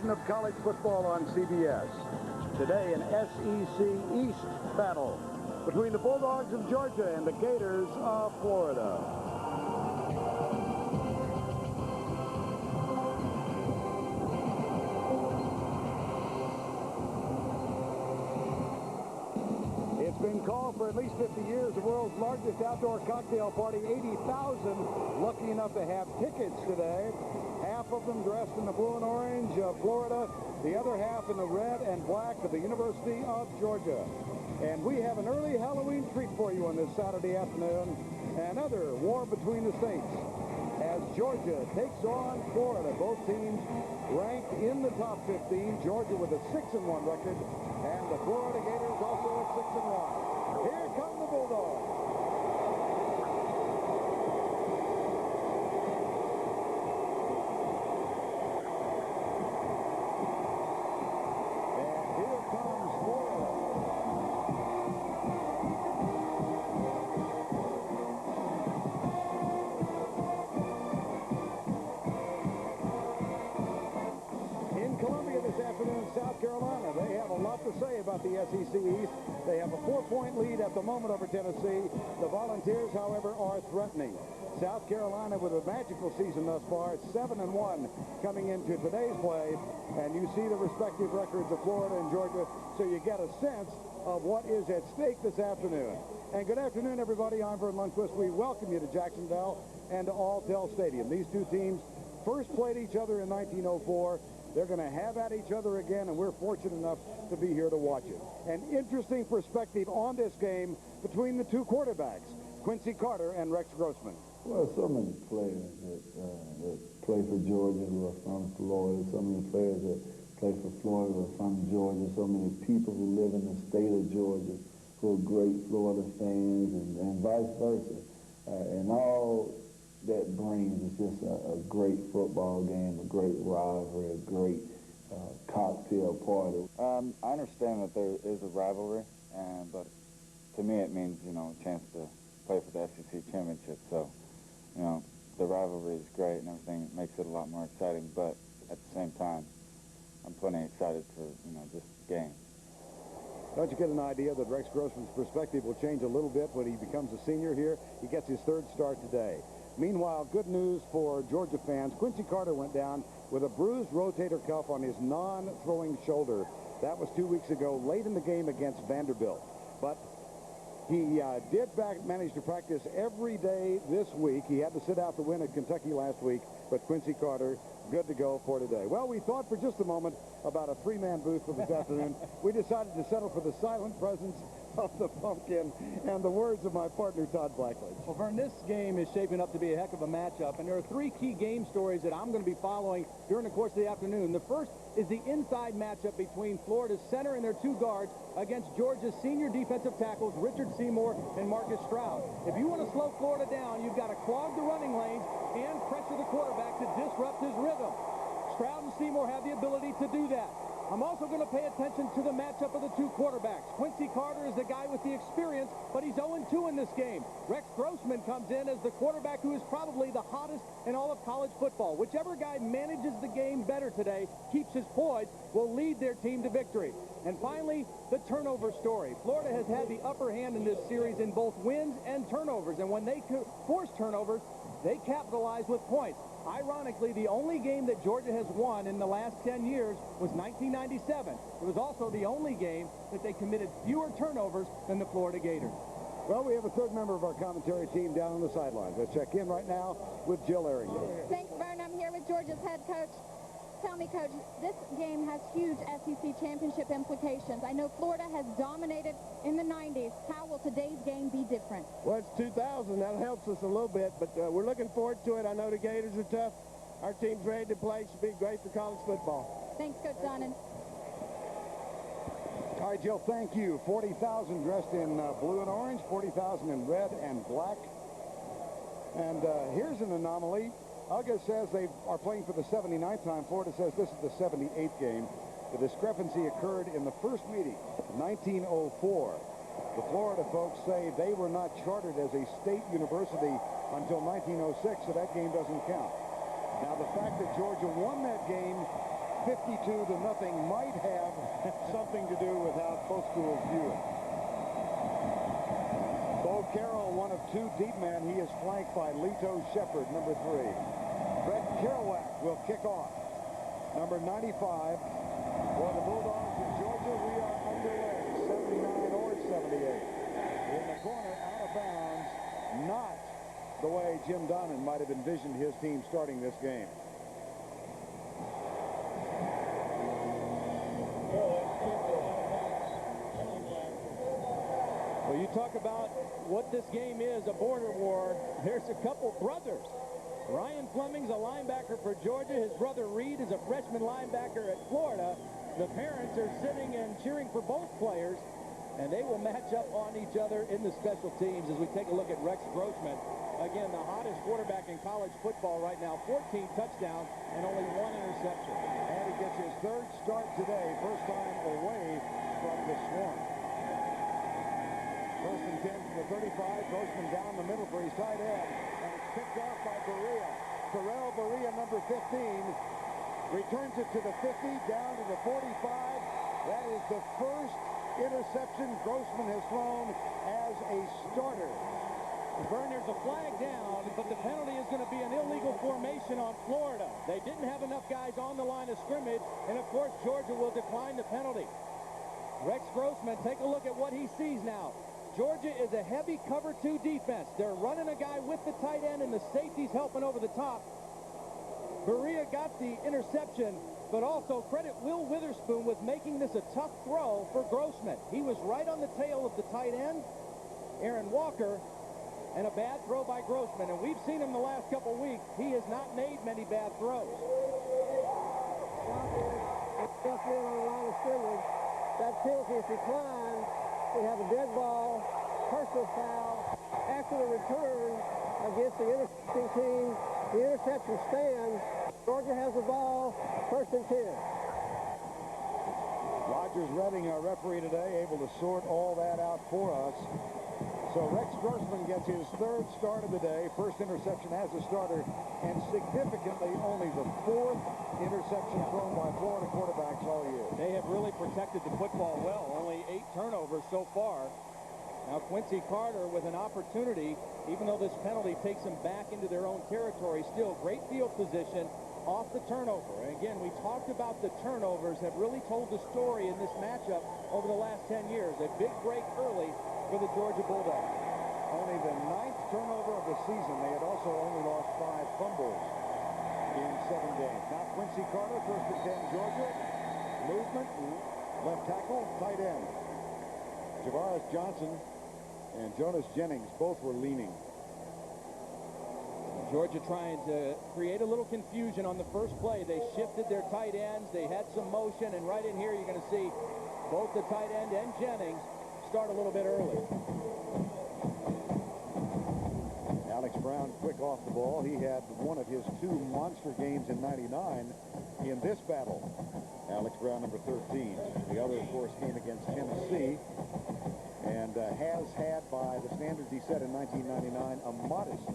edition of college football on CBS. Today, an SEC East battle between the Bulldogs of Georgia and the Gators of Florida. It's been called for at least 50 years the world's largest outdoor cocktail party. 80,000 lucky enough to have tickets today. Half of them dressed in the blue and orange of Florida, the other half in the red and black of the University of Georgia. And we have an early Halloween treat for you on this Saturday afternoon. Another war between the states as Georgia takes on Florida. Both teams ranked in the top 15. Georgia with a 6-1 record, and the Florida Gators also at 6-1. Here come the Bulldogs. South Carolina, they have a lot to say about the SEC East. They have a 4-point lead at the moment over Tennessee. The Volunteers, however, are threatening. South Carolina with a magical season thus far, 7-1 coming into today's play. And you see the respective records of Florida and Georgia, so you get a sense of what is at stake this afternoon. And good afternoon, everybody. I'm Vern Lundquist. We welcome you to Jacksonville and to Alltel Stadium. These two teams first played each other in 1904. They're going to have at each other again, and we're fortunate enough to be here to watch it. An interesting perspective on this game between the two quarterbacks, Quincy Carter and Rex Grossman. Well, so many players that play for Georgia who are from Florida, so many players that play for Florida who are from Georgia, so many people who live in the state of Georgia who are great Florida fans, and vice versa. And all that brings is just a great football game, a great rivalry, a great cocktail party. I understand that there is a rivalry, but to me it means, you know, a chance to play for the SEC championship. So, you know, the rivalry is great and everything makes it a lot more exciting, but at the same time, I'm plenty excited for, you know, this game. Don't you get an idea that Rex Grossman's perspective will change a little bit when he becomes a senior here? He gets his third start today. Meanwhile, good news for Georgia fans. Quincy Carter went down with a bruised rotator cuff on his non-throwing shoulder. That was 2 weeks ago, late in the game against Vanderbilt. But he did manage to practice every day this week. He had to sit out the win at Kentucky last week, but Quincy Carter good to go for today. Well, we thought for just a moment about a three-man booth for this afternoon. We decided to settle for the silent presence of the pumpkin and the words of my partner, Todd Blackledge. Well, Vern, this game is shaping up to be a heck of a matchup, and there are three key game stories that I'm going to be following during the course of the afternoon. The first is the inside matchup between Florida's center and their two guards against Georgia's senior defensive tackles, Richard Seymour and Marcus Stroud. If you want to slow Florida down, you've got to clog the running lanes and pressure the quarterback to disrupt his rhythm. Stroud and Seymour have the ability to do that. I'm also going to pay attention to the matchup of the two quarterbacks. Quincy Carter is the guy with the experience, but he's 0-2 in this game. Rex Grossman comes in as the quarterback who is probably the hottest in all of college football. Whichever guy manages the game better today, keeps his poise, will lead their team to victory. And finally, the turnover story. Florida has had the upper hand in this series in both wins and turnovers, and when they force turnovers, they capitalize with points. Ironically, the only game that Georgia has won in the last 10 years was 1997. It was also the only game that they committed fewer turnovers than the Florida Gators. Well, we have a third member of our commentary team down on the sidelines. Let's check in right now with Jill Arrington. Thanks, Vern. I'm here with Georgia's head coach. Tell me, Coach, this game has huge SEC championship implications. I know Florida has dominated in the 90s. How will today's game be different? Well, it's 2000. That helps us a little bit, but we're looking forward to it. I know the Gators are tough. Our team's ready to play. It should be great for college football. Thanks, Coach Donnan. All right, Jill, thank you. 40,000 dressed in blue and orange, 40,000 in red and black. And here's an anomaly. August says they are playing for the 79th time. Florida says this is the 78th game. The discrepancy occurred in the first meeting, 1904. The Florida folks say they were not chartered as a state university until 1906, so that game doesn't count. Now, the fact that Georgia won that game 52-0 might have something to do with how both schools view it. Bo Carroll, one of two deep men. He is flanked by Lito Shepherd, number 3. Brett Kerouac will kick off. Number 95. For the Bulldogs in Georgia, we are underway. 79 or 78. In the corner, out of bounds. Not the way Jim Donnan might have envisioned his team starting this game. Well, you talk about what this game is, a border war. There's a couple brothers. Ryan Fleming's a linebacker for Georgia. His brother Reed is a freshman linebacker at Florida. The parents are sitting and cheering for both players, and they will match up on each other in the special teams as we take a look at Rex Grossman. Again, the hottest quarterback in college football right now, 14 touchdowns and only 1 interception. And he gets his 3rd start today, first time away from the Swarm. First and 10 from the 35. Grossman down the middle for his tight end. And it's picked off by Berea. Terrell Berea, number 15, returns it to the 50, down to the 45. That is the first interception Grossman has thrown as a starter. Vern, there's a flag down, but the penalty is going to be an illegal formation on Florida. They didn't have enough guys on the line of scrimmage, and of course Georgia will decline the penalty. Rex Grossman, take a look at what he sees now. Georgia is a heavy cover 2 defense. They're running a guy with the tight end, and the safety's helping over the top. Berea got the interception, but also credit Will Witherspoon with making this a tough throw for Grossman. He was right on the tail of the tight end, Aaron Walker, and a bad throw by Grossman. And we've seen him the last couple weeks. He has not made many bad throws. Just in on the line of scrimmage. That penalty is declined. We have a dead ball, personal foul. After the return against the intercepting team, the interception stands. Georgia has the ball, 1st and 10. Rogers Redding, our referee today, able to sort all that out for us. So Rex Grossman gets his 3rd start of the day, first interception as a starter, and significantly only the 4th interception thrown by Florida quarterbacks all year. They have really protected the football well. Only 8 turnovers so far. Now Quincy Carter with an opportunity, even though this penalty takes them back into their own territory, still great field position off the turnover. And again, we talked about the turnovers have really told the story in this matchup over the last 10 years. A big break early for the Georgia Bulldogs. Only the 9th turnover of the season. They had also only lost 5 fumbles in 7 games. Now Quincy Carter, 1st and 10 Georgia. Movement, left tackle, tight end. Javaris Johnson and Jonas Jennings both were leaning. Georgia trying to create a little confusion on the first play. They shifted their tight ends. They had some motion, and right in here you're going to see both the tight end and Jennings start a little bit early. Alex Brown quick off the ball. He had one of his 2 monster games in '99 in this battle. Alex Brown, number 13. The other, of course, came against Tennessee and has had, by the standards he set in 1999, a modest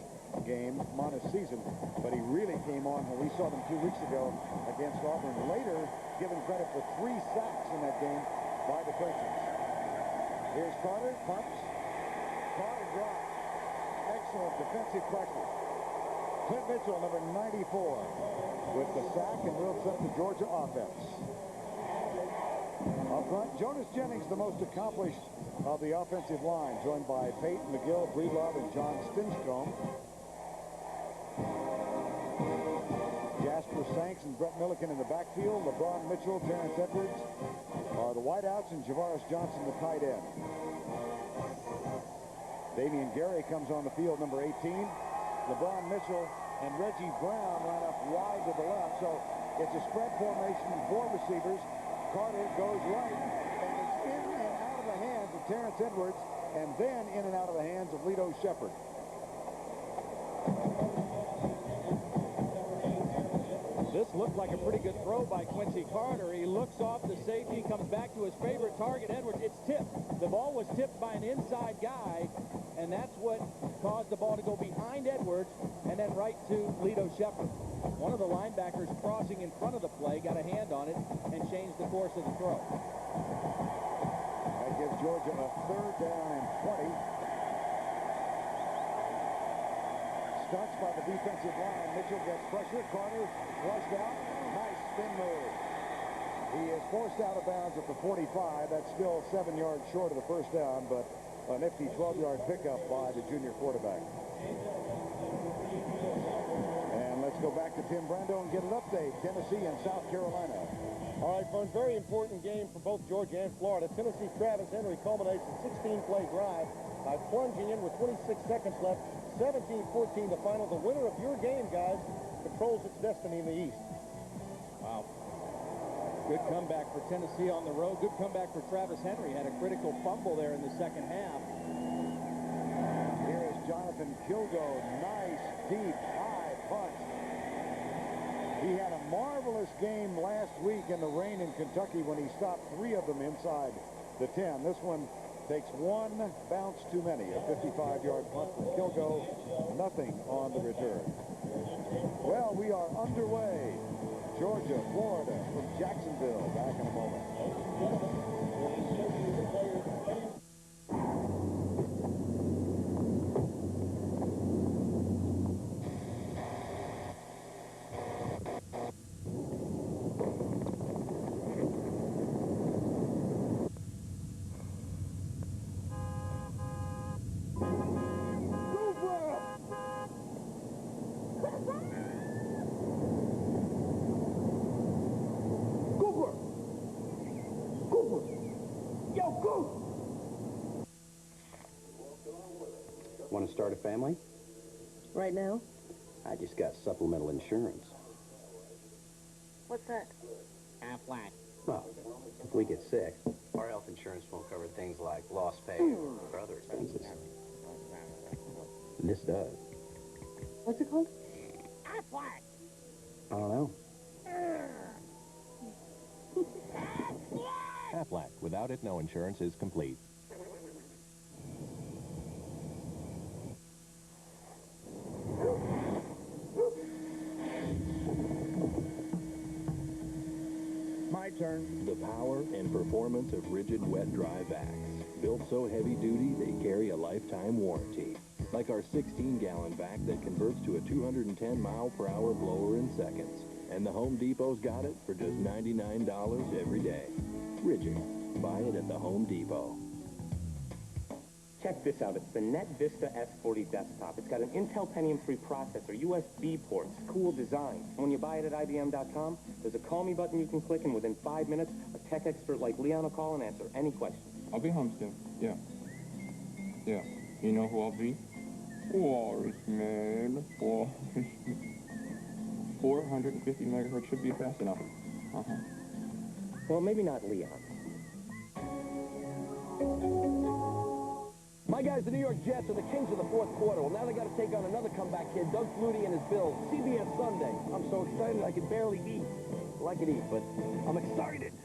game, modest season, but he really came on when we saw them 2 weeks ago against Auburn. Later, given credit for 3 sacks in that game by the Trojans. Here's Carter, pumps. Carter drops. Excellent defensive pressure. Clint Mitchell, number 94, with the sack, and will set the Georgia offense. Up front, Jonas Jennings, the most accomplished of the offensive line, joined by Peyton McGill, Breedlove, and John Stinstrom. Jasper Sanks and Brett Milliken in the backfield. LeBron Mitchell, Terrence Edwards are the wideouts, and Javaris Johnson, the tight end. Damian Gary comes on the field, number 18. LeBron Mitchell and Reggie Brown line up wide to the left, so it's a spread formation, 4 receivers. Carter goes right, and it's in and out of the hands of Terrence Edwards, and then in and out of the hands of Lito Shepherd. This looked like a pretty good throw by Quincy Carter. He looks off the safety, comes back to his favorite target, Edwards. It's tipped. The ball was tipped by an inside guy, and that's what caused the ball to go behind Edwards and then right to Lito Shepherd. One of the linebackers crossing in front of the play got a hand on it and changed the course of the throw. That gives Georgia a 3rd down and 20. Stunts by the defensive line. Mitchell gets pressure. Carter flushed out. Nice spin move. He is forced out of bounds at the 45. That's still 7 yards short of the first down, but a nifty 12-yard pickup by the junior quarterback. And let's go back to Tim Brando and get an update. Tennessee and South Carolina. All right, friends, very important game for both Georgia and Florida. Tennessee's Travis Henry culminates a 16-play drive by plunging in with 26 seconds left. 17-14 the final. The winner of your game, guys, controls its destiny in the East. Wow. Good comeback for Tennessee on the road. Good comeback for Travis Henry. Had a critical fumble there in the second half. Here is Jonathan Kilgo. Nice, deep, high punch. He had a marvelous game last week in the rain in Kentucky when he stopped 3 of them inside the 10. This one takes 1 bounce too many. A 55-yard punt from Kilgo. Nothing on the return. Well, we are underway. Georgia, Florida, from Jacksonville. Back in a moment. Want to start a family? Right now? I just got supplemental insurance. What's that? Aflac. Well, if we get sick, our health insurance won't cover things like lost pay or other expenses. This does. What's it called? Aflac. I don't know. Aflac. Without it, no insurance is complete. My turn. The power and performance of rigid wet dry vacs. Built so heavy duty, they carry a lifetime warranty. Like our 16-gallon vac that converts to a 210-mile-per-hour blower in seconds. And the Home Depot's got it for just $99 every day. Rigid. Buy it at the Home Depot. Check this out. It's the NetVista S40 desktop. It's got an Intel Pentium 3 processor, USB ports, cool design. And when you buy it at IBM.com, there's a call me button you can click, and within 5 minutes, a tech expert like Leon will call and answer any question. I'll be home soon. Yeah. Yeah. You know who I'll be? Walrus man. 450 megahertz should be fast enough. Well, maybe not Leon. My guys, the New York Jets, are the kings of the fourth quarter. Well, now they got to take on another comeback kid, Doug Flutie and his Bills. CBS Sunday. I'm so excited I can barely eat. Well, I can eat, but I'm excited.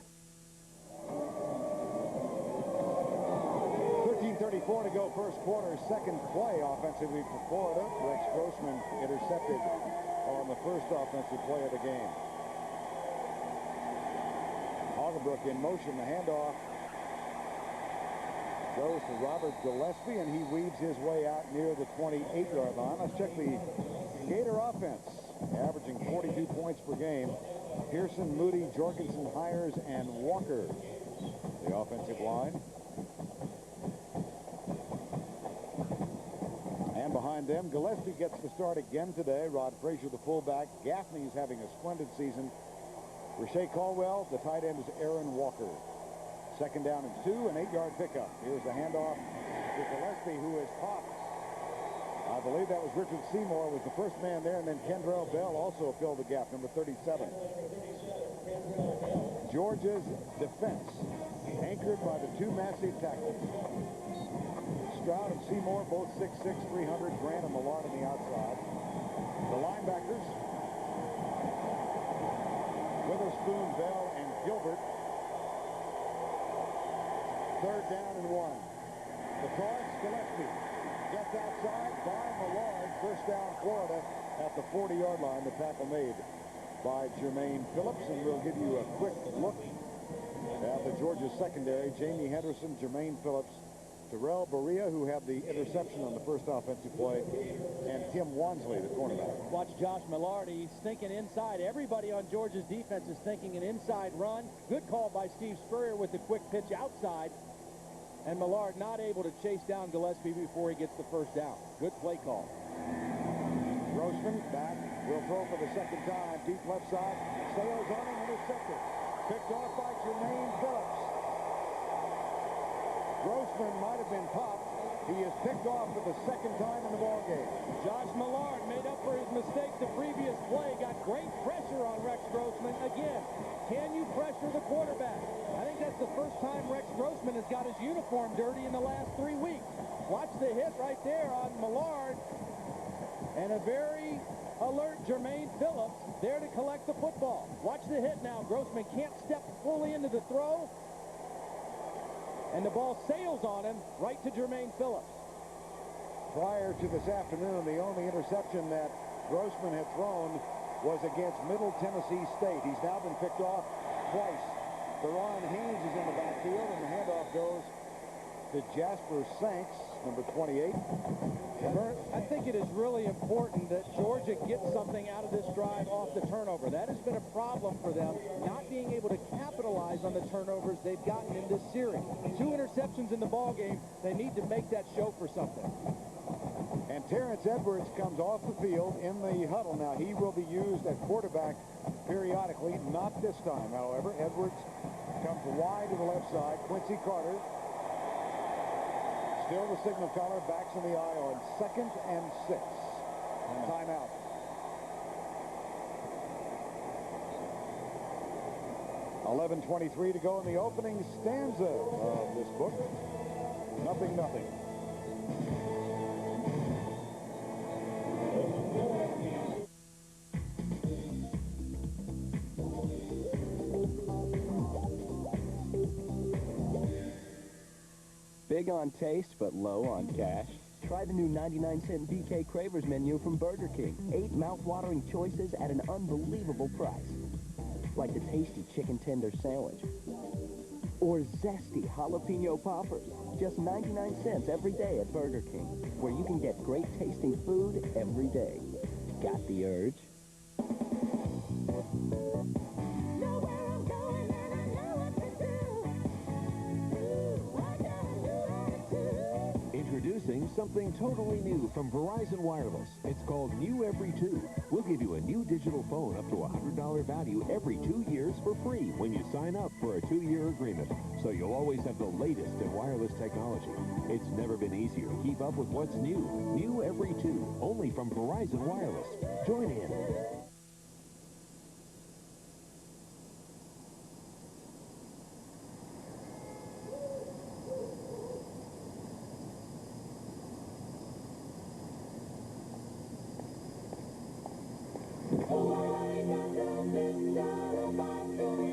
13:34 to go, first quarter, second play offensively for Florida. Rex Grossman intercepted on the first offensive play of the game. Hagenbrook in motion, the handoff goes to Robert Gillespie, and he weaves his way out near the 28-yard line. Let's check the Gator offense, averaging 42 points per game. Pearson, Moody, Jorgensen, Hires, and Walker, the offensive line. And behind them, Gillespie gets the start again today. Rod Frazier, the fullback. Gaffney's having a splendid season. Rashay Caldwell, the tight end, is Aaron Walker. Second down and 2, an 8-yard pickup. Here's the handoff to Gillespie, who is popped. I believe that was Richard Seymour was the first man there, and then Kendrell Bell also filled the gap, number 37. Georgia's defense, anchored by the 2 massive tackles. Stroud and Seymour, both 6'6", 300. Grant and Millard on the outside. The linebackers, Witherspoon, Bell, and Gilbert. Third down and 1. The toss, Gillespie. Gets outside by Millard. First down, Florida at the 40-yard line. The tackle made by Jermaine Phillips. And we'll give you a quick look at the Georgia secondary. Jamie Henderson, Jermaine Phillips, Terrell Berea, who had the interception on the first offensive play, and Tim Wansley, the cornerback. Watch Josh Millard. He's thinking inside. Everybody on Georgia's defense is thinking an inside run. Good call by Steve Spurrier with the quick pitch outside. And Millard not able to chase down Gillespie before he gets the first down. Good play call. Grossman back. Will throw for the second time. Deep left side. Sales on him. Intercepted. Picked off by Jermaine Phillips. Grossman might have been popped. He is picked off for the second time in the ballgame. Josh Millard made up for his mistake the previous play. Got great pressure on Rex Grossman. Again, can you pressure the quarterback? I think that's the first time Rex Grossman has got his uniform dirty in the last 3 weeks. Watch the hit right there on Millard. And a very alert Jermaine Phillips there to collect the football. Watch the hit now. Grossman can't step fully into the throw. And the ball sails on him right to Jermaine Phillips. Prior to this afternoon, the only interception that Grossman had thrown was against Middle Tennessee State. He's now been picked off twice. Deron Haynes is in the backfield, and the handoff goes to Jasper Sanks, number 28. I think it is really important that Georgia gets something out of this drive off the turnover. That has been a problem for them, not being able to capitalize on the turnovers they've gotten in this series. 2 interceptions in the ballgame. They need to make that show for something. And Terrence Edwards comes off the field in the huddle. Now, he will be used at quarterback periodically. Not this time, however. Edwards comes wide to the left side. Quincy Carter, still the signal caller, backs in the eye on 2nd and 6. Timeout. $11:23 to go in the opening stanza of this book. 0-0. Big on taste, but low on cash. Try the new 99-cent BK Cravers menu from Burger King. 8 mouth-watering choices at an unbelievable price. Like the tasty chicken tender sandwich. Or zesty jalapeno poppers. Just 99 cents every day at Burger King, where you can get great tasting food every day. Got the urge? Introducing something totally new from Verizon Wireless. It's called New Every 2. We'll give you a new digital phone up to a $100 value every 2 years for free when you sign up for a 2-year agreement. So you'll always have the latest in wireless technology. It's never been easier to keep up with what's new. New Every 2, only from Verizon Wireless. Join in.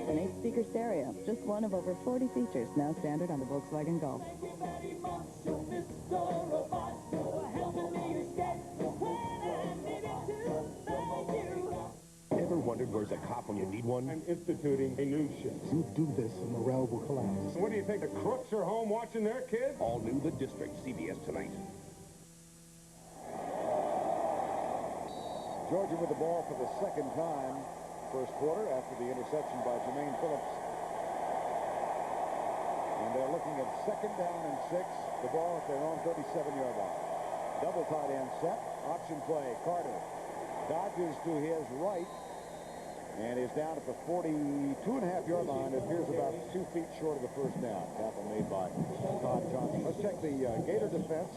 An 8-speaker stereo, just one of over 40 features, now standard on the Volkswagen Golf. Ever wondered where's a cop when you need one? I'm instituting a new shift. You do this and morale will collapse. What do you think, the crooks are home watching their kids? All new The District, CBS tonight. Georgia with the ball for the second time first quarter after the interception by Jermaine Phillips. And they're looking at 2nd down and 6. The ball at their own 37-yard line. Double tight end set. Option play. Carter dodges to his right and is down at the 42.5-yard line. It appears about 2 feet short of the first down. Tackle made by Todd Johnson. Let's check the Gator defense.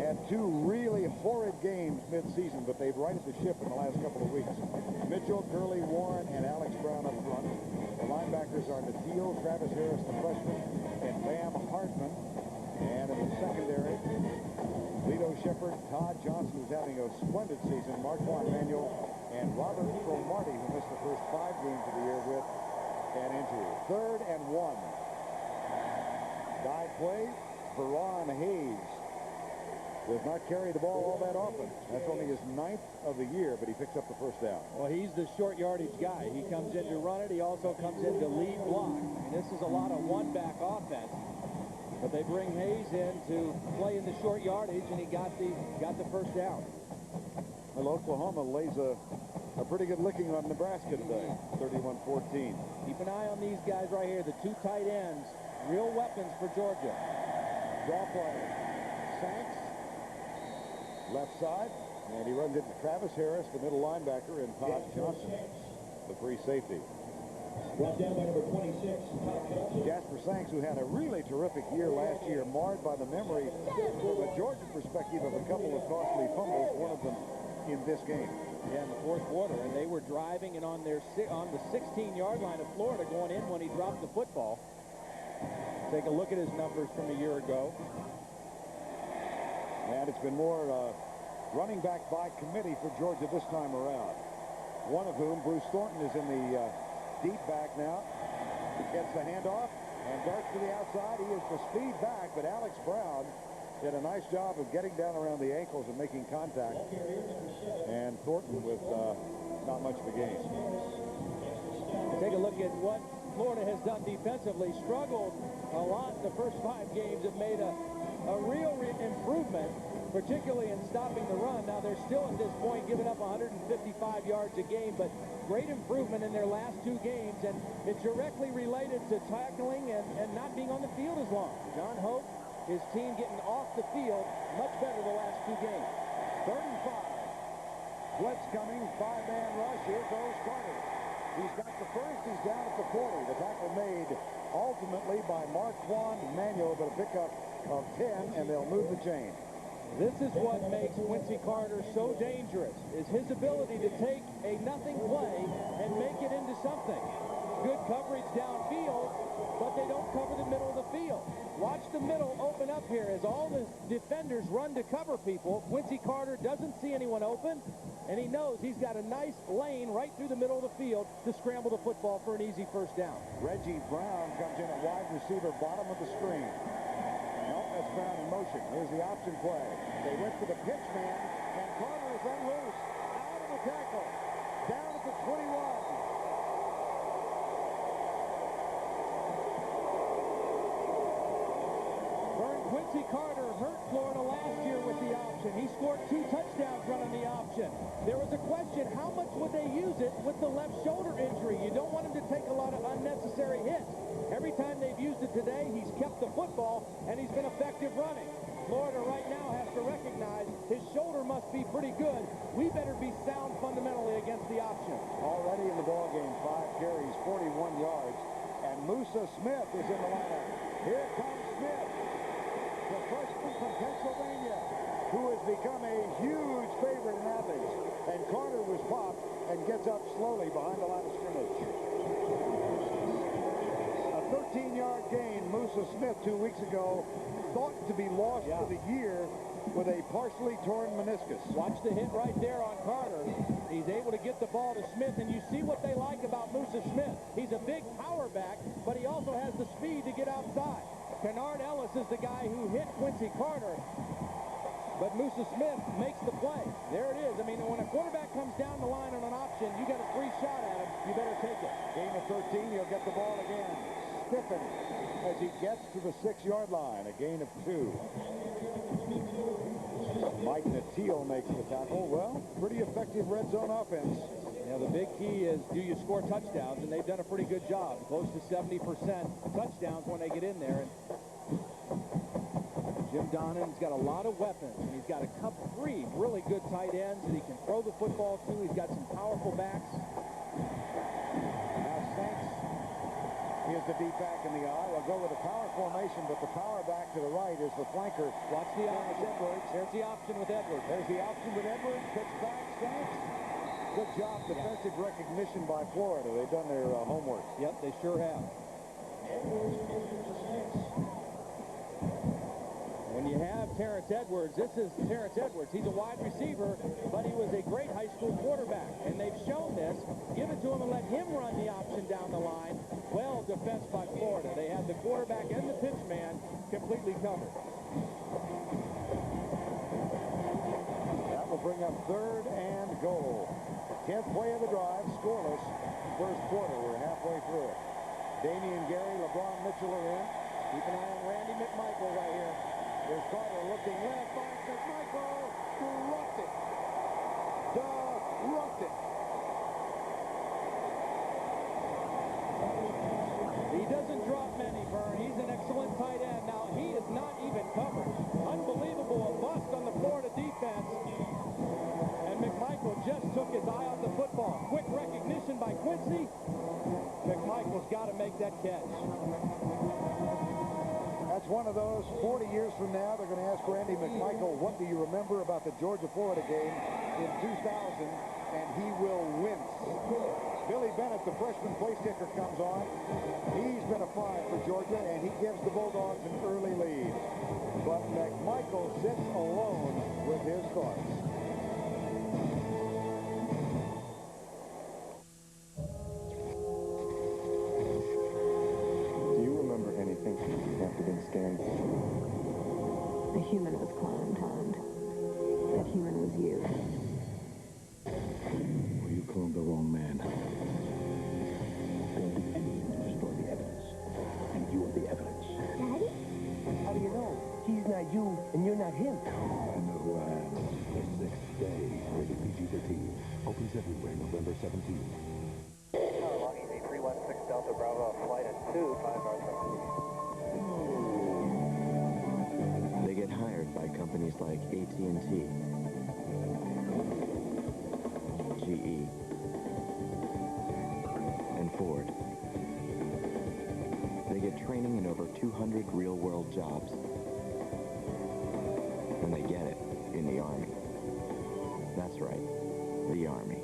Had 2 really horrid games mid-season, but they've righted the ship in the last couple of weeks. Mitchell, Gurley, Warren, and Alex Brown up front. The linebackers are Natil, Travis Harris, the freshman, and Bam Hartman. And in the secondary, Lito Shepard, Todd Johnson, who's having a splendid season, Marquand Manuel, and Robert Cromartie, who missed the first 5 games of the year with an injury. 3rd and 1. Dive play, Veron Hayes Does not carry the ball all that often. That's only his 9th of the year, but he picks up the first down. Well, he's the short yardage guy. He comes in to run it. He also comes in to lead block. And this is a lot of one-back offense. But they bring Hayes in to play in the short yardage, and he got the first down. Well, Oklahoma lays a pretty good licking on Nebraska today, 31-14. Keep an eye on these guys right here, the two tight ends. Real weapons for Georgia. Draw play. Sanks, left side, and he runs into Travis Harris, the middle linebacker, and Todd Johnson, the free safety. Brought down by number 26, Jasper Sanks, who had a really terrific year last year, marred by the memory from a Georgia perspective of a couple of costly fumbles, one of them in this game. Yeah, in the fourth quarter, and they were driving and on the 16-yard line of Florida going in when he dropped the football. Take a look at his numbers from a year ago. And it's been more running back by committee for Georgia this time around. One of whom, Bruce Thornton, is in the deep back now. Gets the handoff and darts to the outside. He is the speed back, but Alex Brown did a nice job of getting down around the ankles and making contact. And Thornton with not much of a gain. Take a look at what Florida has done defensively. Struggled a lot the first 5 games. Have made a real improvement, particularly in stopping the run. Now, they're still at this point giving up 155 yards a game, but great improvement in their last 2 games, and it's directly related to tackling and not being on the field as long. John Hope, his team getting off the field much better the last 2 games. 3rd and 5. Blitz coming, 5-man rush. Here goes Carter. He's got the first. He's down at the 40. The tackle made ultimately by Marquand Manuel, but a pickup of 10, and they'll move the chain. This is what makes Quincy Carter so dangerous, is his ability to take a nothing play and make it into something. Good coverage downfield, but they don't cover the middle of the field. Watch the middle open up here as all the defenders run to cover people. Quincy Carter doesn't see anyone open, and he knows he's got a nice lane right through the middle of the field to scramble the football for an easy first down. Reggie Brown comes in at wide receiver, bottom of the screen. No, that's Brown in motion. Here's the option play. They went for the pitch man, and Carter is unloose. Out of the tackle. Down at the 21. Quincy Carter hurt Florida last year with the option. He scored 2 touchdowns running the option. There was a question, how much would they use it with the left shoulder injury? You don't want him to take a lot of unnecessary hits. Every time they've used it today, he's kept the football, and he's been effective running. Florida right now has to recognize his shoulder must be pretty good. We better be sound fundamentally against the option. Already in the ballgame, 5 carries, 41 yards, and Musa Smith is in the lineup. Here comes Smith, the freshman from Pennsylvania, who has become a huge favorite in Athens. And Carter was popped and gets up slowly behind the line of scrimmage. A 13-yard gain. Musa Smith 2 weeks ago thought to be lost for the year with a partially torn meniscus. Watch the hit right there on Carter. He's able to get the ball to Smith, and you see what they like about Musa Smith. He's a big power back, but he also has the speed to get outside. Kennard Ellis is the guy who hit Quincy Carter, but Musa Smith makes the play. There it is. I mean, when a quarterback comes down the line on an option, you got a free shot at him. You better take it. Gain of 13, he'll get the ball again. Stiffen as he gets to the 6-yard line. A gain of 2. Mike Natile makes the tackle. Well, pretty effective red zone offense. Yeah, the big key is, do you score touchdowns? And they've done a pretty good job. Close to 70% touchdowns when they get in there. And Jim Donovan's got a lot of weapons, and he's got a couple, 3 really good tight ends that he can throw the football to. He's got some powerful backs. Now Sanks is the deep back in the eye. They'll go with a power formation, but the power back to the right is the flanker. Watch the option. There's the option with Edwards. There's the option with Edwards. Pitch back, Sanks. Good job, defensive recognition by Florida. They've done their homework. Yep, they sure have. When you have Terrence Edwards, this is Terrence Edwards. He's a wide receiver, but he was a great high school quarterback. And they've shown this. Give it to him and let him run the option down the line. Well defensed by Florida. They had the quarterback and the pitch man completely covered. will bring up 3rd and goal. 10th play of the drive, scoreless. First quarter, we're halfway through it. Damian Gary, LeBron Mitchell are in. Keep an eye on Randy McMichael right here. There's Carter looking left, finds McMichael, who roughed it. Roughed it. He doesn't drop many, Vern. He's an excellent tight end. Now, he is not even covered. Unbelievable, a bust on the Florida defense. And McMichael just took his eye off the football. Quick recognition by Quincy. McMichael's got to make that catch. That's one of those 40 years from now, they're going to ask Randy McMichael, what do you remember about the Georgia-Florida game in 2000? And he will wince. Billy Bennett, the freshman place kicker, comes on. He's been a five for Georgia, and he gives the Bulldogs an early lead. But McMichael sits alone with his thoughts. Do you remember anything after being scanned? A human was cloned. That human was you. Well, you cloned the wrong man. Don't do anything to destroy the evidence. And you are the evidence. Daddy? How do you know? He's not you, and you're not him. I know who I am. The Sixth Day, rated PG-13. Opens everywhere November 17th. Long Easy 316 Delta Bravo, flight at 25 hours. They get hired by companies like AT&T, GE, and Ford. They get training in over 200 real-world jobs. And they get it in the Army. That's right, the Army.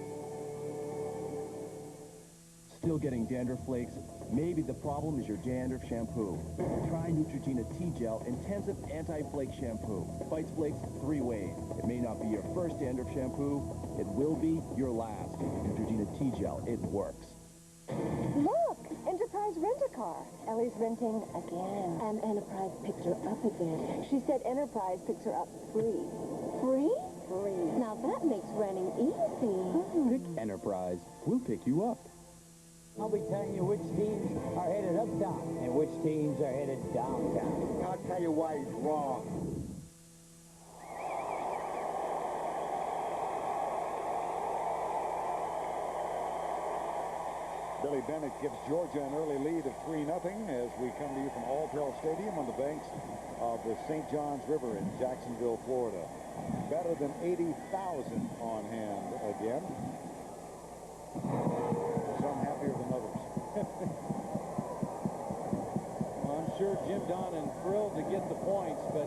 Still getting dandruff flakes? Maybe the problem is your dandruff shampoo. Try Neutrogena T-Gel Intensive Anti-Flake Shampoo. Fights flakes 3 ways. It may not be your first dandruff shampoo. It will be your last. Neutrogena T-Gel, it works. Look! Enterprise Rent-A-Car. Ellie's renting again. And Enterprise picked her up again. She said Enterprise picks her up free. Free? Free. Now that makes renting easy. Pick Enterprise. We'll pick you up. I'll be telling you which teams are headed up top and which teams are headed downtown. I'll tell you why he's wrong. Billy Bennett gives Georgia an early lead of 3-0 as we come to you from Alltel Stadium on the banks of the St. Johns River in Jacksonville, Florida. Better than 80,000 on hand again. Some happier than others. Well, I'm sure Jim Donnan thrilled to get the points, but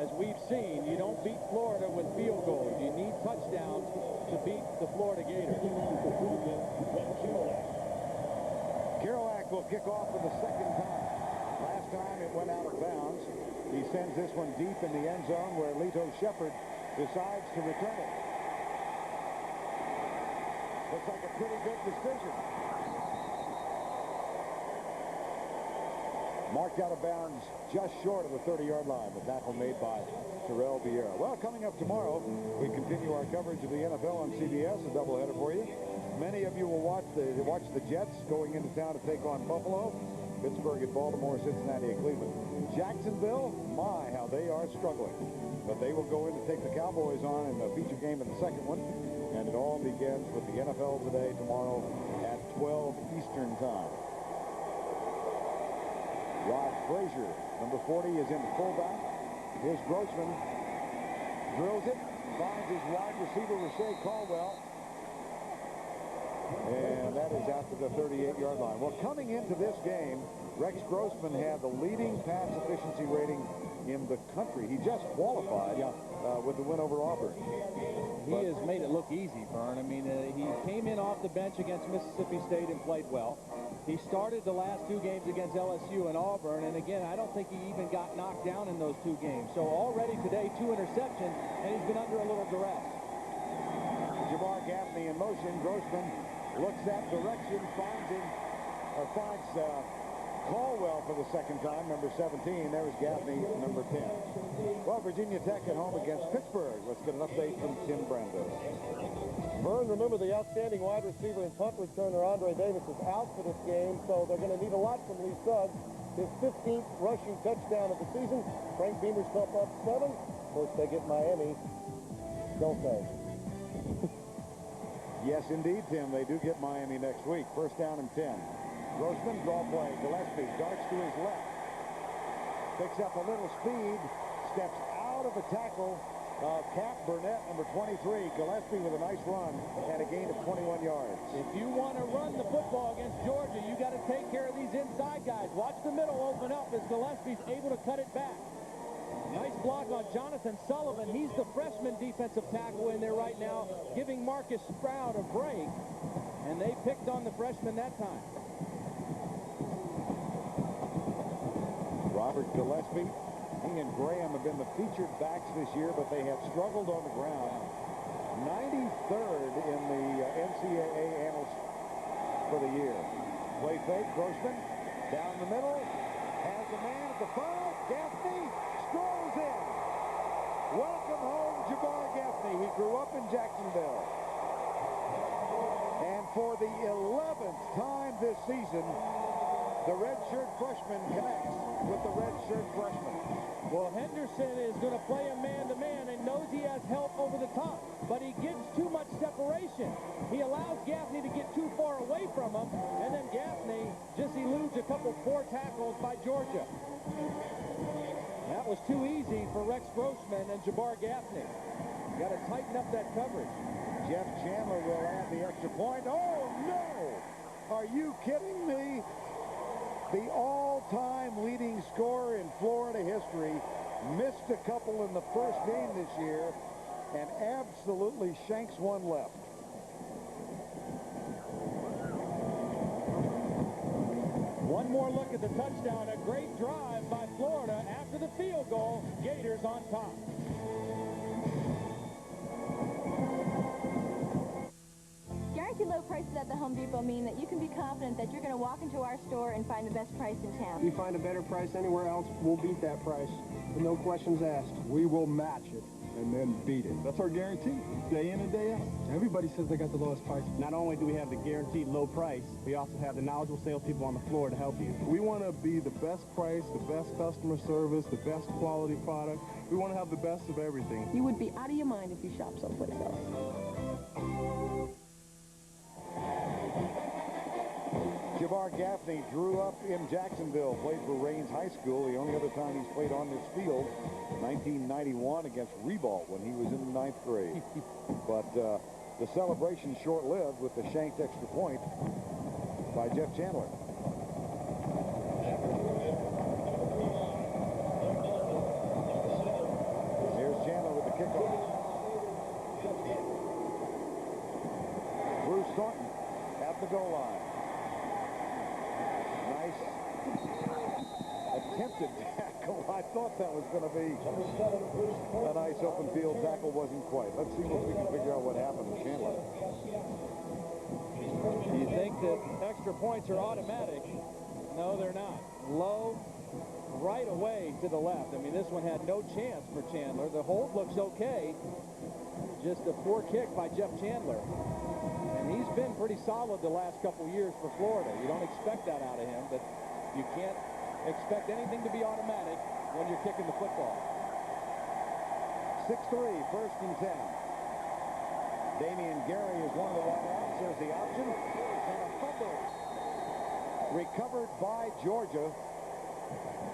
as we've seen, you don't beat Florida with field goals. You need touchdowns to beat the Florida Gators. Kerouac will kick off for the second time. Last time it went out of bounds. He sends this one deep in the end zone where Lito Shepherd decides to return it. Looks like a pretty good decision. Marked out of bounds just short of the 30-yard line. The tackle made by Terrell Vieira. Well, coming up tomorrow, we continue our coverage of the NFL on CBS, a doubleheader for you. Many of you will watch the Jets going into town to take on Buffalo. Pittsburgh at Baltimore, Cincinnati at Cleveland. Jacksonville, my, how they are struggling. But they will go in to take the Cowboys on in the feature game in the second one. And it all begins with the NFL Today tomorrow at 12 Eastern time. Rod Frazier, number 40, is in fullback. Here's Grossman. Drills it. Finds his wide receiver, Rashay Caldwell. And that is out to the 38-yard line. Well, coming into this game, Rex Grossman had the leading pass efficiency rating in the country. He just qualified with the win over Auburn. He has made it look easy, Vern. I mean, he came in off the bench against Mississippi State and played well. He started the last 2 games against LSU and Auburn, and again, I don't think he even got knocked down in those 2 games. So already today, 2 interceptions, and he's been under a little duress. Jamar Gaffney in motion. Grossman looks that direction, finds Caldwell for the second time, number 17. There was Gaffney, number 10. Well, Virginia Tech at home against Pittsburgh. Let's get an update from Tim Brando. Vern, remember the outstanding wide receiver and punt returner Andre Davis is out for this game, so they're going to need a lot from Lee Suggs. His 15th rushing touchdown of the season. Frank Beamer's up 7. Of course, they get Miami, don't they? Yes, indeed, Tim. They do get Miami next week. First down and 10. Grossman, draw play. Gillespie darts to his left. Picks up a little speed. Steps out of a tackle. Cap Burnett, number 23. Gillespie with a nice run and a gain of 21 yards. If you want to run the football against Georgia, you got to take care of these inside guys. Watch the middle open up as Gillespie's able to cut it back. Nice block on Jonathan Sullivan. He's the freshman defensive tackle in there right now, giving Marcus Sprout a break. And they picked on the freshman that time. Robert Gillespie, he and Graham have been the featured backs this year, but they have struggled on the ground. 93rd in the NCAA annals for the year. Play fake, Grossman, down the middle, has a man at the 5, Gaffney strolls in. Welcome home, Jabbar Gaffney. He grew up in Jacksonville. And for the 11th time this season, the redshirt freshman connects with the redshirt freshman. Well, Henderson is going to play a man-to-man and knows he has help over the top, but he gives too much separation. He allows Gaffney to get too far away from him, and then Gaffney just eludes a couple poor tackles by Georgia. That was too easy for Rex Grossman and Jabbar Gaffney. Got to tighten up that coverage. Jeff Chandler will add the extra point. Oh, no! Are you kidding me? The all-time leading scorer in Florida history missed a couple in the first game this year and absolutely shanks one left. One more look at the touchdown. A great drive by Florida after the field goal. Gators on top. Guaranteed low prices at the Home Depot mean that you can be confident that you're going to walk into our store and find the best price in town. If you find a better price anywhere else, we'll beat that price. With no questions asked. We will match it and then beat it. That's our guarantee, day in and day out. Everybody says they got the lowest price. Not only do we have the guaranteed low price, we also have the knowledgeable salespeople on the floor to help you. We want to be the best price, the best customer service, the best quality product. We want to have the best of everything. You would be out of your mind if you shop someplace else. Jabbar Gaffney grew up in Jacksonville, played for Raines High School. The only other time he's played on this field, 1991 against Ribault when he was in the 9th grade. But the celebration short-lived with the shanked extra point by Jeff Chandler. Here's Chandler with the kickoff. Bruce Thornton at the goal line. Nice attempted tackle. I thought that was going to be a nice open field tackle. Wasn't quite. Let's see if we can figure out what happened to Chandler. Do you think that extra points are automatic? No, they're not. Low, right away to the left. I mean, this one had no chance for Chandler. The hold looks okay. Just a poor kick by Jeff Chandler. And he's been pretty solid the last couple years for Florida. You don't expect that out of him, but you can't expect anything to be automatic when you're kicking the football. 6-3, first and 10. Damian Gary is one of the wideouts. There's the option. And a fumble. Recovered by Georgia.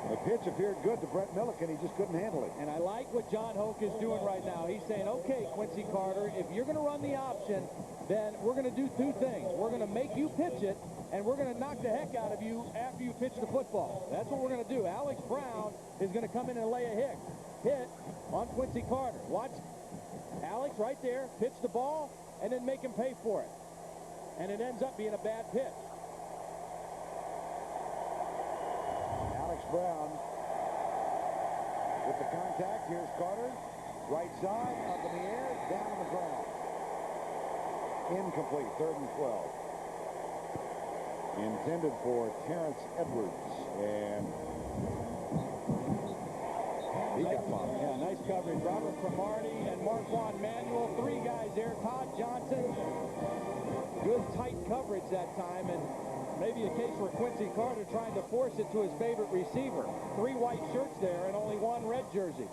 The pitch appeared good to Brett Milliken. He just couldn't handle it. And I like what John Hoke is doing right now. He's saying, okay, Quincy Carter, if you're going to run the option, then we're going to do two things. We're going to make you pitch it, and we're going to knock the heck out of you after you pitch the football. That's what we're going to do. Alex Brown is going to come in and lay a hit on Quincy Carter. Watch Alex right there, pitch the ball, and then make him pay for it. And it ends up being a bad pitch. Alex Brown with the contact. Here's Carter. Right side, up in the air, down on the ground. Incomplete, 3rd and 12. intended for Terrence Edwards, and he got bombed. Yeah, nice coverage. Robert Cromartie and Marquand Manuel, three guys there. Todd Johnson, good tight coverage that time, and maybe a case where Quincy Carter trying to force it to his favorite receiver. 3 white shirts there and only 1 red jersey.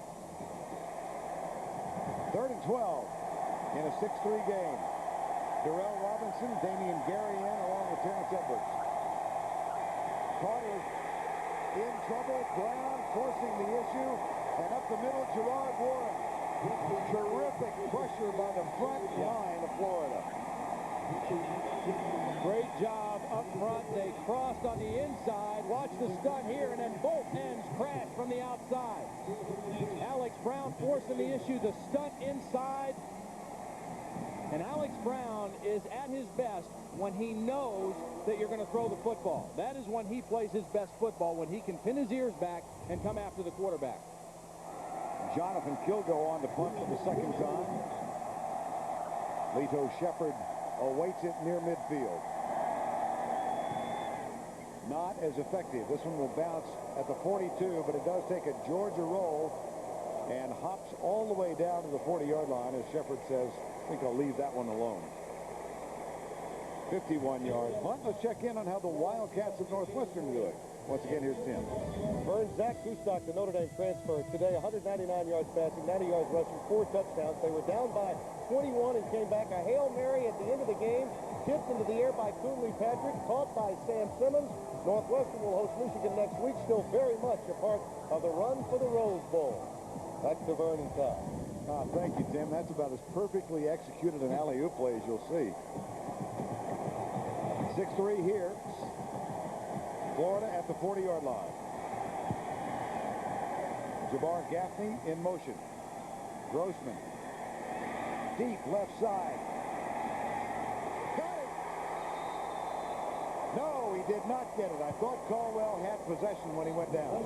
3rd and 12 in a 6-3 game. Darrell Robinson, Damian Garrian, along with Terrence Edwards. Carter in trouble. Brown forcing the issue. And up the middle, Gerard Warren. Terrific pressure by the front line of Florida. Great job up front. They crossed on the inside. Watch the stunt here, and then both ends crash from the outside. Alex Brown forcing the issue. The stunt inside. And Alex Brown is at his best when he knows that you're going to throw the football. That is when he plays his best football, when he can pin his ears back and come after the quarterback. Jonathan Kilgo on the punt for the second time. Lito Shepherd awaits it near midfield. Not as effective. This one will bounce at the 42, but it does take a Georgia roll and hops all the way down to the 40-yard line, as Shepherd says, I think I'll leave that one alone. 51-yard punt. Let's check in on how the Wildcats of Northwestern do it. Once again, here's Tim. Burns, Zach Kustok, the Notre Dame transfer today, 199 yards passing, 90 yards rushing, 4 touchdowns. They were down by 21 and came back. A Hail Mary at the end of the game, tipped into the air by Cooley Patrick, caught by Sam Simmons. Northwestern will host Michigan next week, still very much a part of the run for the Rose Bowl. Back to Vernon Todd. Thank you, Tim. That's about as perfectly executed an alley-oop play as you'll see. 6-3 here. Florida at the 40-yard line. Jabbar Gaffney in motion. Grossman. Deep left side. Got it! No, he did not get it. I thought Caldwell had possession when he went down.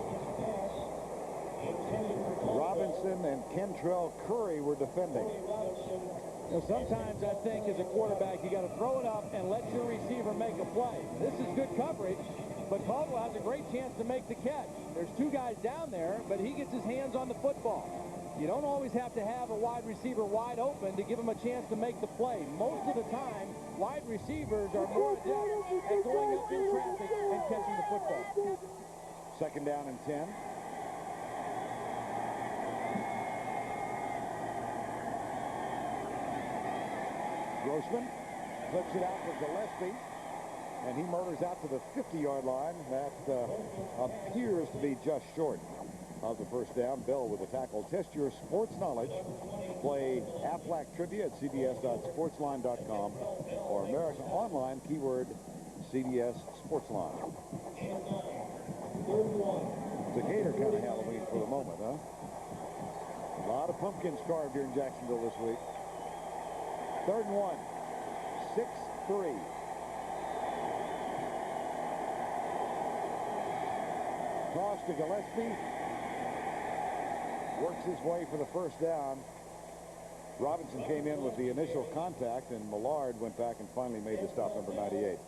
Robinson and Kentrell Curry were defending. You know, sometimes I think as a quarterback, you got to throw it up and let your receiver make a play. This is good coverage, but Caldwell has a great chance to make the catch. There's 2 guys down there, but he gets his hands on the football. You don't always have to have a wide receiver wide open to give him a chance to make the play. Most of the time, wide receivers are more adept at going up in traffic and catching the football. 2nd down and 10. Grossman flips it out for Gillespie, and he motors out to the 50-yard line. That appears to be just short of the first down. Bell with the tackle. Test your sports knowledge. Play Aflac Trivia at cbs.sportsline.com or American Online, keyword CBS Sportsline. It's a Gator kind of Halloween for the moment, huh? A lot of pumpkins carved here in Jacksonville this week. 3rd and 1. 6-3. Cross to Gillespie. Works his way for the first down. Robinson came in with the initial contact, and Millard went back and finally made the stop, number 98.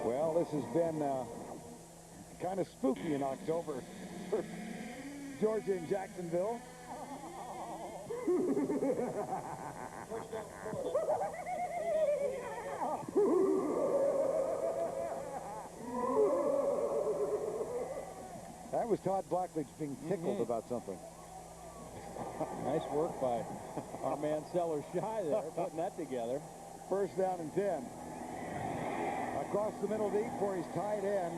Well, this has been kind of spooky in October for Georgia and Jacksonville. That was Todd Blackledge being tickled about something. Nice work by our man Sellers Shy there, putting that together. 1st down and 10. Across the middle deep for his tight end,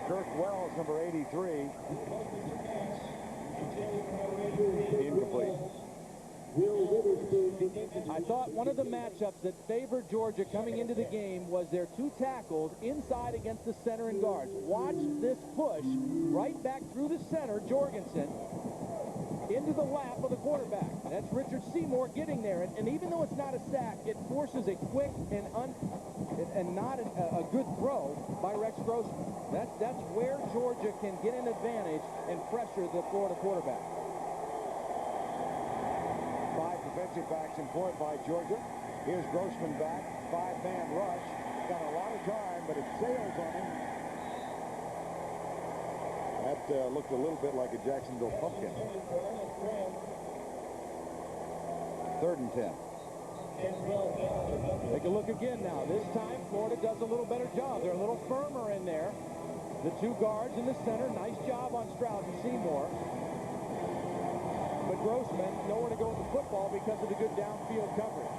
Kirk Wells, number 83. Incomplete. I thought one of the matchups that favored Georgia coming into the game was their 2 tackles inside against the center and guards. Watch this push right back through the center, Jorgensen, into the lap of the quarterback. That's Richard Seymour getting there. And even though it's not a sack, it forces a quick and not a good throw by Rex Grossman. That's where Georgia can get an advantage and pressure the Florida quarterback. 5 defensive backs employed by Georgia. Here's Grossman back. 5-man rush. Got a lot of time, but it sails on him. That looked a little bit like a Jacksonville pumpkin. 3rd and 10. Take a look again now. This time, Florida does a little better job. They're a little firmer in there. The 2 guards in the center. Nice job on Stroud and Seymour. But Grossman, nowhere to go with the football because of the good downfield coverage.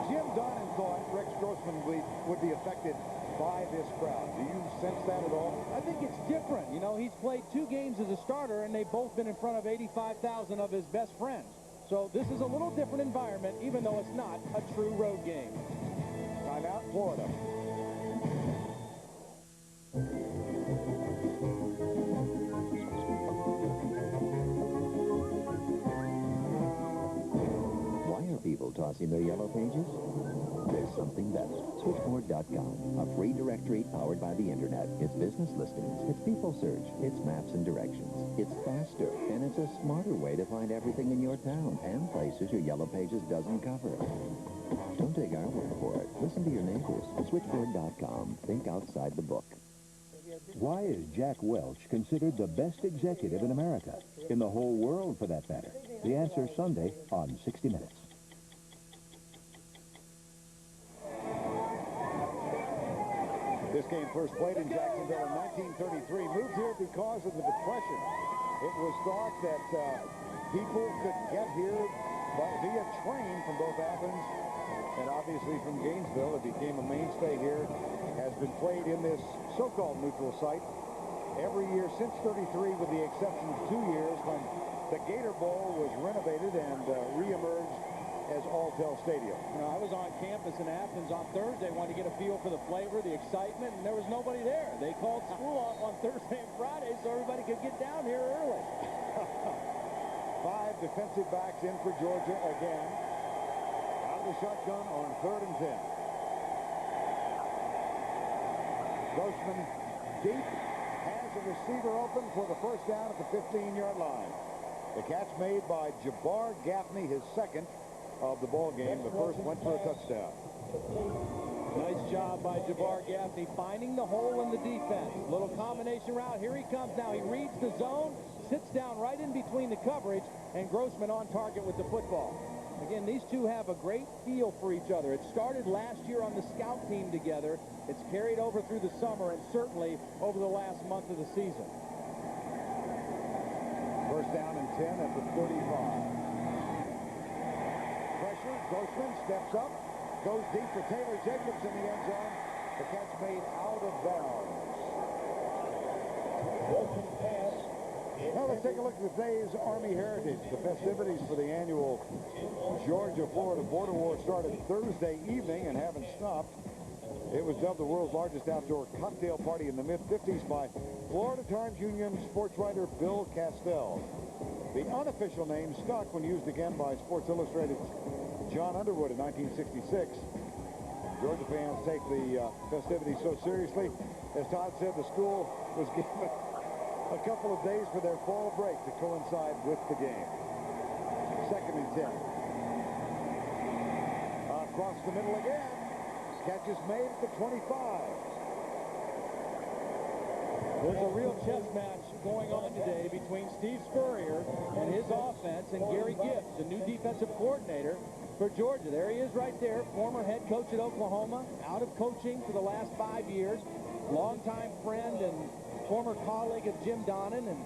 Jim Donnan thought Rex Grossman would be affected by this crowd. Do you sense that at all? I think it's different. You know, he's played 2 games as a starter, and they've both been in front of 85,000 of his best friends. So this is a little different environment, even though it's not a true road game. Timeout, Florida. People tossing their yellow pages? There's something better. Switchboard.com, a free directory powered by the internet. It's business listings, it's people search, it's maps and directions. It's faster, and it's a smarter way to find everything in your town and places your yellow pages doesn't cover. Don't take our word for it. Listen to your neighbors. Switchboard.com. Think outside the book. Why is Jack Welch considered the best executive in America? In the whole world, for that matter. The answer Sunday on 60 Minutes. This game first played in Jacksonville in 1933. Moved here because of the Depression. It was thought that people could get here via train from both Athens and obviously from Gainesville. It became a mainstay here. Has been played in this so-called neutral site every year since 33, with the exception of 2 years when the Gator Bowl was renovated and reemerged as Alltel Stadium. You know, I was on campus in Athens on Thursday, wanted to get a feel for the flavor, the excitement, and there was nobody there. They called school off on Thursday and Friday so everybody could get down here early. 5 defensive backs in for Georgia again. Out of the shotgun on 3rd and 10. Grossman deep, has a receiver open for the first down at the 15-yard line. The catch made by Jabbar Gaffney, his second of the ball game. The first went for a touchdown. Nice job by Jabbar Gaffney finding the hole in the defense. Little combination route. Here he comes now. He reads the zone, sits down right in between the coverage, and Grossman on target with the football. Again, these two have a great feel for each other. It started last year on the scout team together. It's carried over through the summer and certainly over the last month of the season. First down and 10 at the 35. Pressure, Grossman steps up, goes deep for Taylor Jacobs in the end zone. The catch made out of bounds. Now let's take a look at today's Army Heritage. The festivities for the annual Georgia-Florida border war started Thursday evening and haven't stopped. It was dubbed the world's largest outdoor cocktail party in the mid-50s by Florida Times-Union sports writer Bill Castell. The unofficial name stuck when used again by Sports Illustrated's John Underwood in 1966. Georgia fans take the festivities so seriously. As Todd said, the school was given a couple of days for their fall break to coincide with the game. 2nd and 10. Across the middle again. Catch is made at the 25. There's a real chess match going on today between Steve Spurrier and his offense and Gary Gibbs, the new defensive coordinator for Georgia. There he is right there, former head coach at Oklahoma, out of coaching for the last 5 years, longtime friend and former colleague of Jim Donnan, and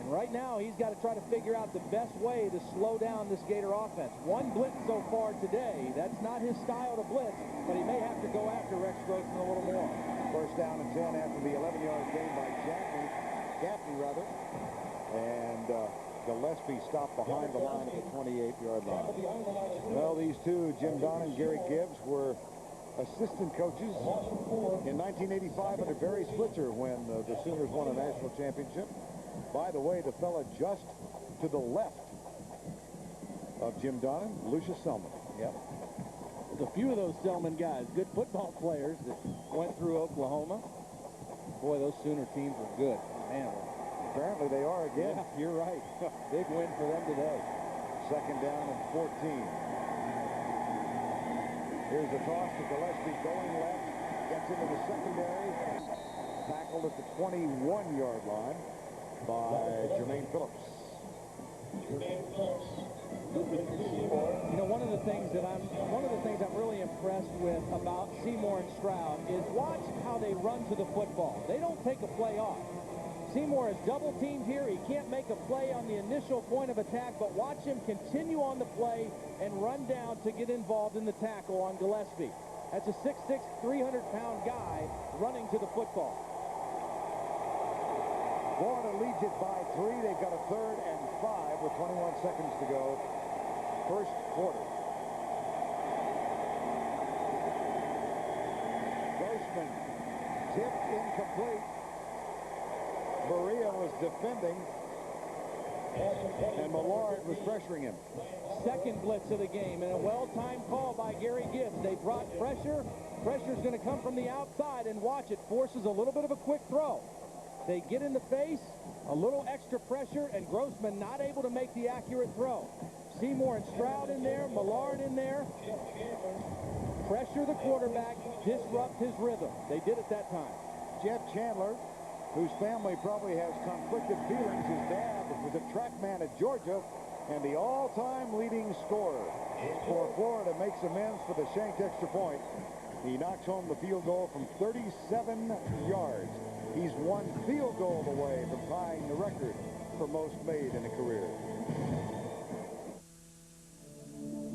right now he's got to try to figure out the best way to slow down this Gator offense. 1 blitz so far today. That's not his style to blitz, but he may have to go after Rex Grossman a little more. First down and 10 after the 11-yard gain by Gaffney, and Gillespie stopped behind the line at the 28-yard line. Well, these two, Jim Donnan and Gary Gibbs, were assistant coaches in 1985 under Barry Switzer when the Sooners won a national championship. By the way, the fella just to the left of Jim Donnan, Lucius Selman. Yep. There's a few of those Selman guys, good football players that went through Oklahoma. Boy, those Sooner teams were good. Man, apparently they are again. Yeah, you're right. Big win for them today. 2nd down and 14. Here's the toss to Gillespie going left. Gets into the secondary. Tackled at the 21-yard line by Jermaine Phillips. You know, one of the things I'm really impressed with about Seymour and Stroud is watch how they run to the football. They don't take a play off. Seymour is double teamed here. He can't make a play on the initial point of attack, but watch him continue on the play and run down to get involved in the tackle on Gillespie. That's a 6'6", 300-pound guy running to the football. Florida leads it by 3. They've got a 3rd and 5 with 21 seconds to go. First quarter. Grossman tipped incomplete. Berea was defending, and Millard was pressuring him. Second blitz of the game, and a well-timed call by Gary Gibbs. They brought pressure. Pressure's going to come from the outside, and watch, it forces a little bit of a quick throw. They get in the face, a little extra pressure, and Grossman not able to make the accurate throw. Seymour and Stroud in there, Millard in there. Pressure the quarterback, disrupt his rhythm. They did it that time. Jeff Chandler, whose family probably has conflicted feelings. His dad was a track man at Georgia and the all-time leading scorer for Florida, makes amends for the shanked extra point. He knocks home the field goal from 37 yards. He's one field goal away from tying the record for most made in a career.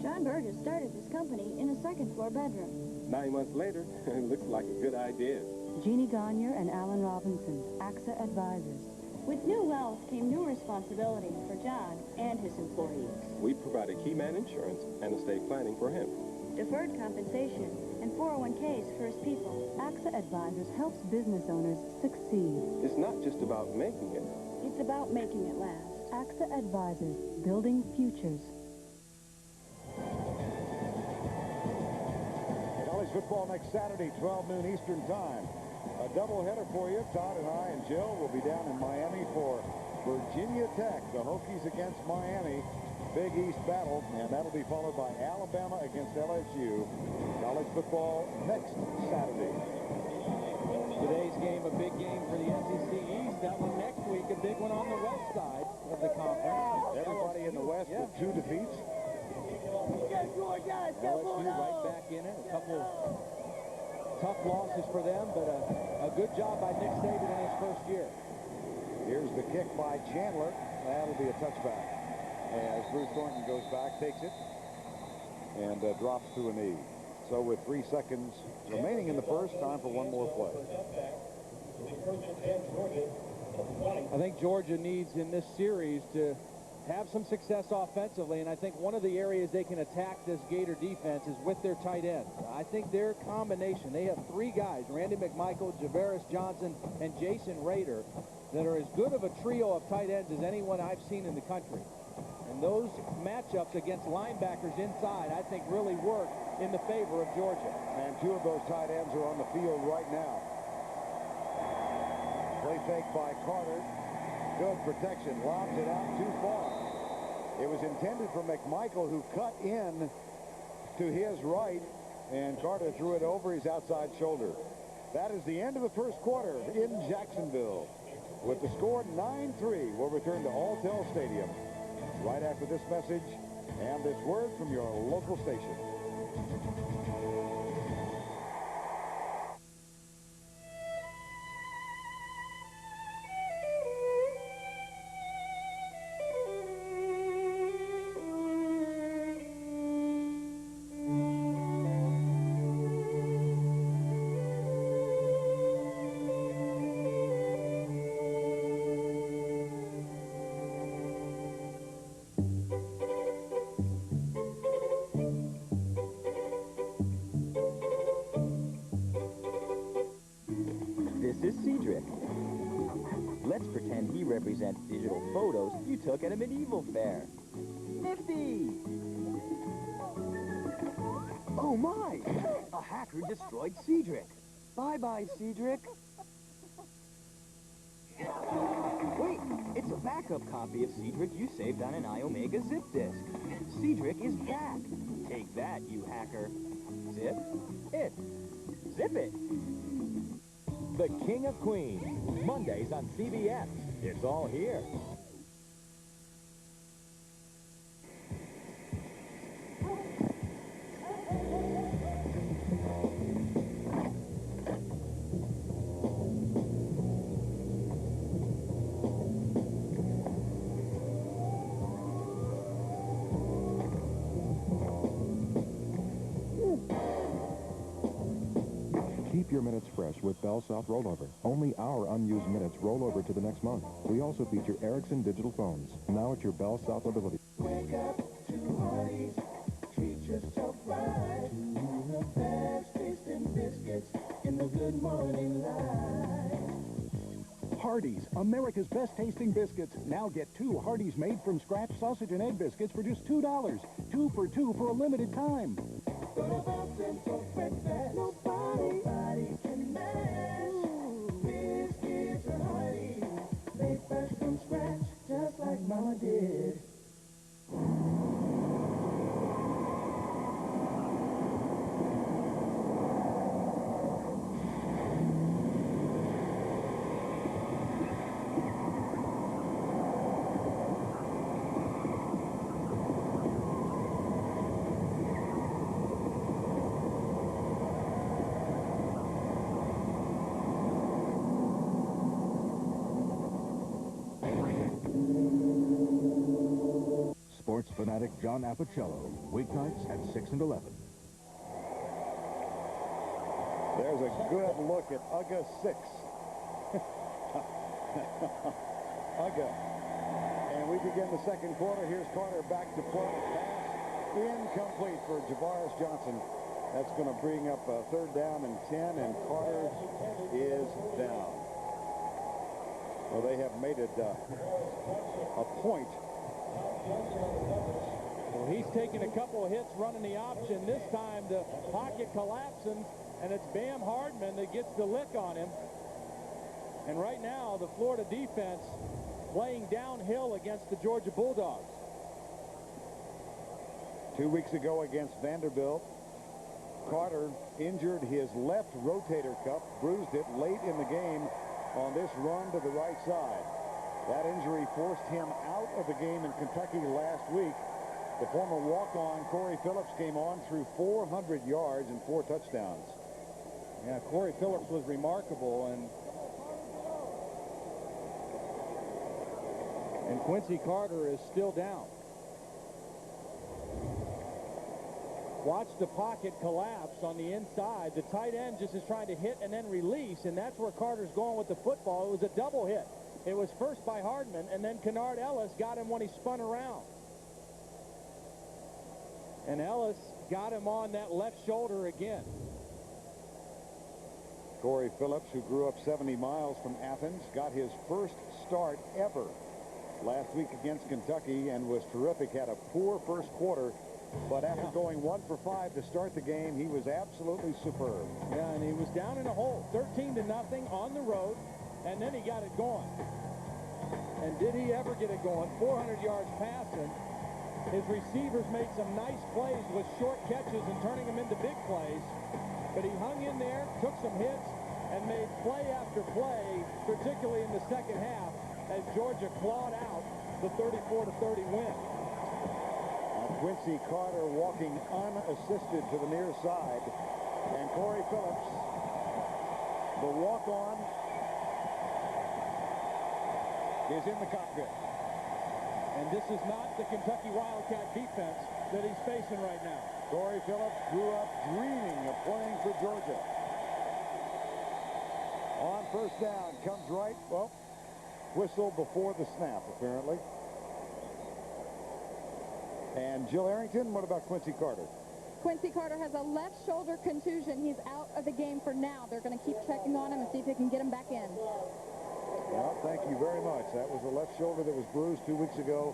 John Burgess started his company in a second-floor bedroom. 9 months later, it looks like a good idea. Jeannie Gagner and Alan Robinson, AXA Advisors. With new wealth came new responsibility for John and his employees. We provided key man insurance and estate planning for him. Deferred compensation and 401ks for his people. AXA Advisors helps business owners succeed. It's not just about making it. It's about making it last. AXA Advisors, building futures. College football next Saturday, 12 noon Eastern time. A doubleheader for you. Todd and I and Jill will be down in Miami for Virginia Tech. The Hokies against Miami. Big East battle, and that'll be followed by Alabama against LSU. College football next Saturday. Today's game, a big game for the SEC East. That one next week, a big one on the west side of the conference. Everybody in the West with 2 defeats. LSU right back in it. A couple tough losses for them, but a good job by Nick Saban in his first year. Here's the kick by Chandler. That'll be a touchback. As Bruce Thornton goes back, takes it, and drops to a knee. So with 3 seconds remaining in the first, time for one more play. I think Georgia needs in this series to have some success offensively, and I think one of the areas they can attack this Gator defense is with their tight ends. I think their combination, they have 3 guys, Randy McMichael, Javaris Johnson, and Jason Rader, that are as good of a trio of tight ends as anyone I've seen in the country. And those matchups against linebackers inside, I think, really work in the favor of Georgia. And 2 of those tight ends are on the field right now. Play fake by Carter. Good protection. Lobs it out too far. It was intended for McMichael, who cut in to his right, and Carter threw it over his outside shoulder. That is the end of the first quarter in Jacksonville. With the score 9-3, we'll return to Alltel Stadium right after this message and this word from your local station. Let's pretend he represents digital photos you took at a medieval fair. Nifty! Oh my! A hacker destroyed Cedric. Bye-bye, Cedric. Wait, it's a backup copy of Cedric you saved on an iOmega zip disk. Cedric is back. Take that, you hacker. Zip it. Zip it. The King of Queens, Mondays on CBS. It's all here. Keep your minutes fresh with Bell South Rollover. Only our unused minutes roll over to the next month. We also feature Ericsson digital phones, now at your Bell South Mobility. Wake up to Hardee's. Treat yourself right. The best tasting biscuits in the Good Morning Light. Hardee's, America's best tasting biscuits. Now get 2 Hardee's made from scratch sausage and egg biscuits for just $2. 2 for $2 for a limited time. Nobody can match. Biscuits are Hardee's. Made fresh from scratch, just like Mama did. Sports fanatic John Appicello, weeknights at 6 and 11. There's a good look at UGA 6. UGA. And we begin the second quarter. Here's Carter back to play. Pass incomplete for Javaris Johnson. That's going to bring up a 3rd down and 10, and Carter is down. Well, they have made it a point. Well, he's taking a couple of hits running the option. This time the pocket collapses, and it's Bam Hardman that gets the lick on him. And right now, the Florida defense playing downhill against the Georgia Bulldogs. 2 weeks ago against Vanderbilt, Carter injured his left rotator cuff, bruised it late in the game on this run to the right side. That injury forced him out of the game in Kentucky last week. The former walk-on Corey Phillips came on through 400 yards and 4 touchdowns. Yeah, Corey Phillips was remarkable, and Quincy Carter is still down. Watch the pocket collapse on the inside. The tight end just is trying to hit and then release, and that's where Carter's going with the football. It was a double hit. It was first by Hardman, and then Kennard Ellis got him when he spun around. And Ellis got him on that left shoulder again. Corey Phillips, who grew up 70 miles from Athens, got his first start ever last week against Kentucky and was terrific. Had a poor first quarter, but after going 1 for 5 to start the game, he was absolutely superb. Yeah, and he was down in a hole, 13-0 on the road, and then he got it going. And did he ever get it going? 400 yards passing. His receivers made some nice plays with short catches and turning them into big plays. But he hung in there, took some hits, and made play after play, particularly in the second half, as Georgia clawed out the 34-30 win. Quincy Carter walking unassisted to the near side. And Corey Phillips, the walk-on, is in the cockpit. And this is not the Kentucky Wildcat defense that he's facing right now. Corey Phillips grew up dreaming of playing for Georgia. On first down, comes right, well, whistle before the snap, apparently. And Jill Arrington, what about Quincy Carter? Quincy Carter has a left shoulder contusion. He's out of the game for now. They're going to keep checking on him and see if they can get him back in. Well, thank you very much. That was the left shoulder that was bruised 2 weeks ago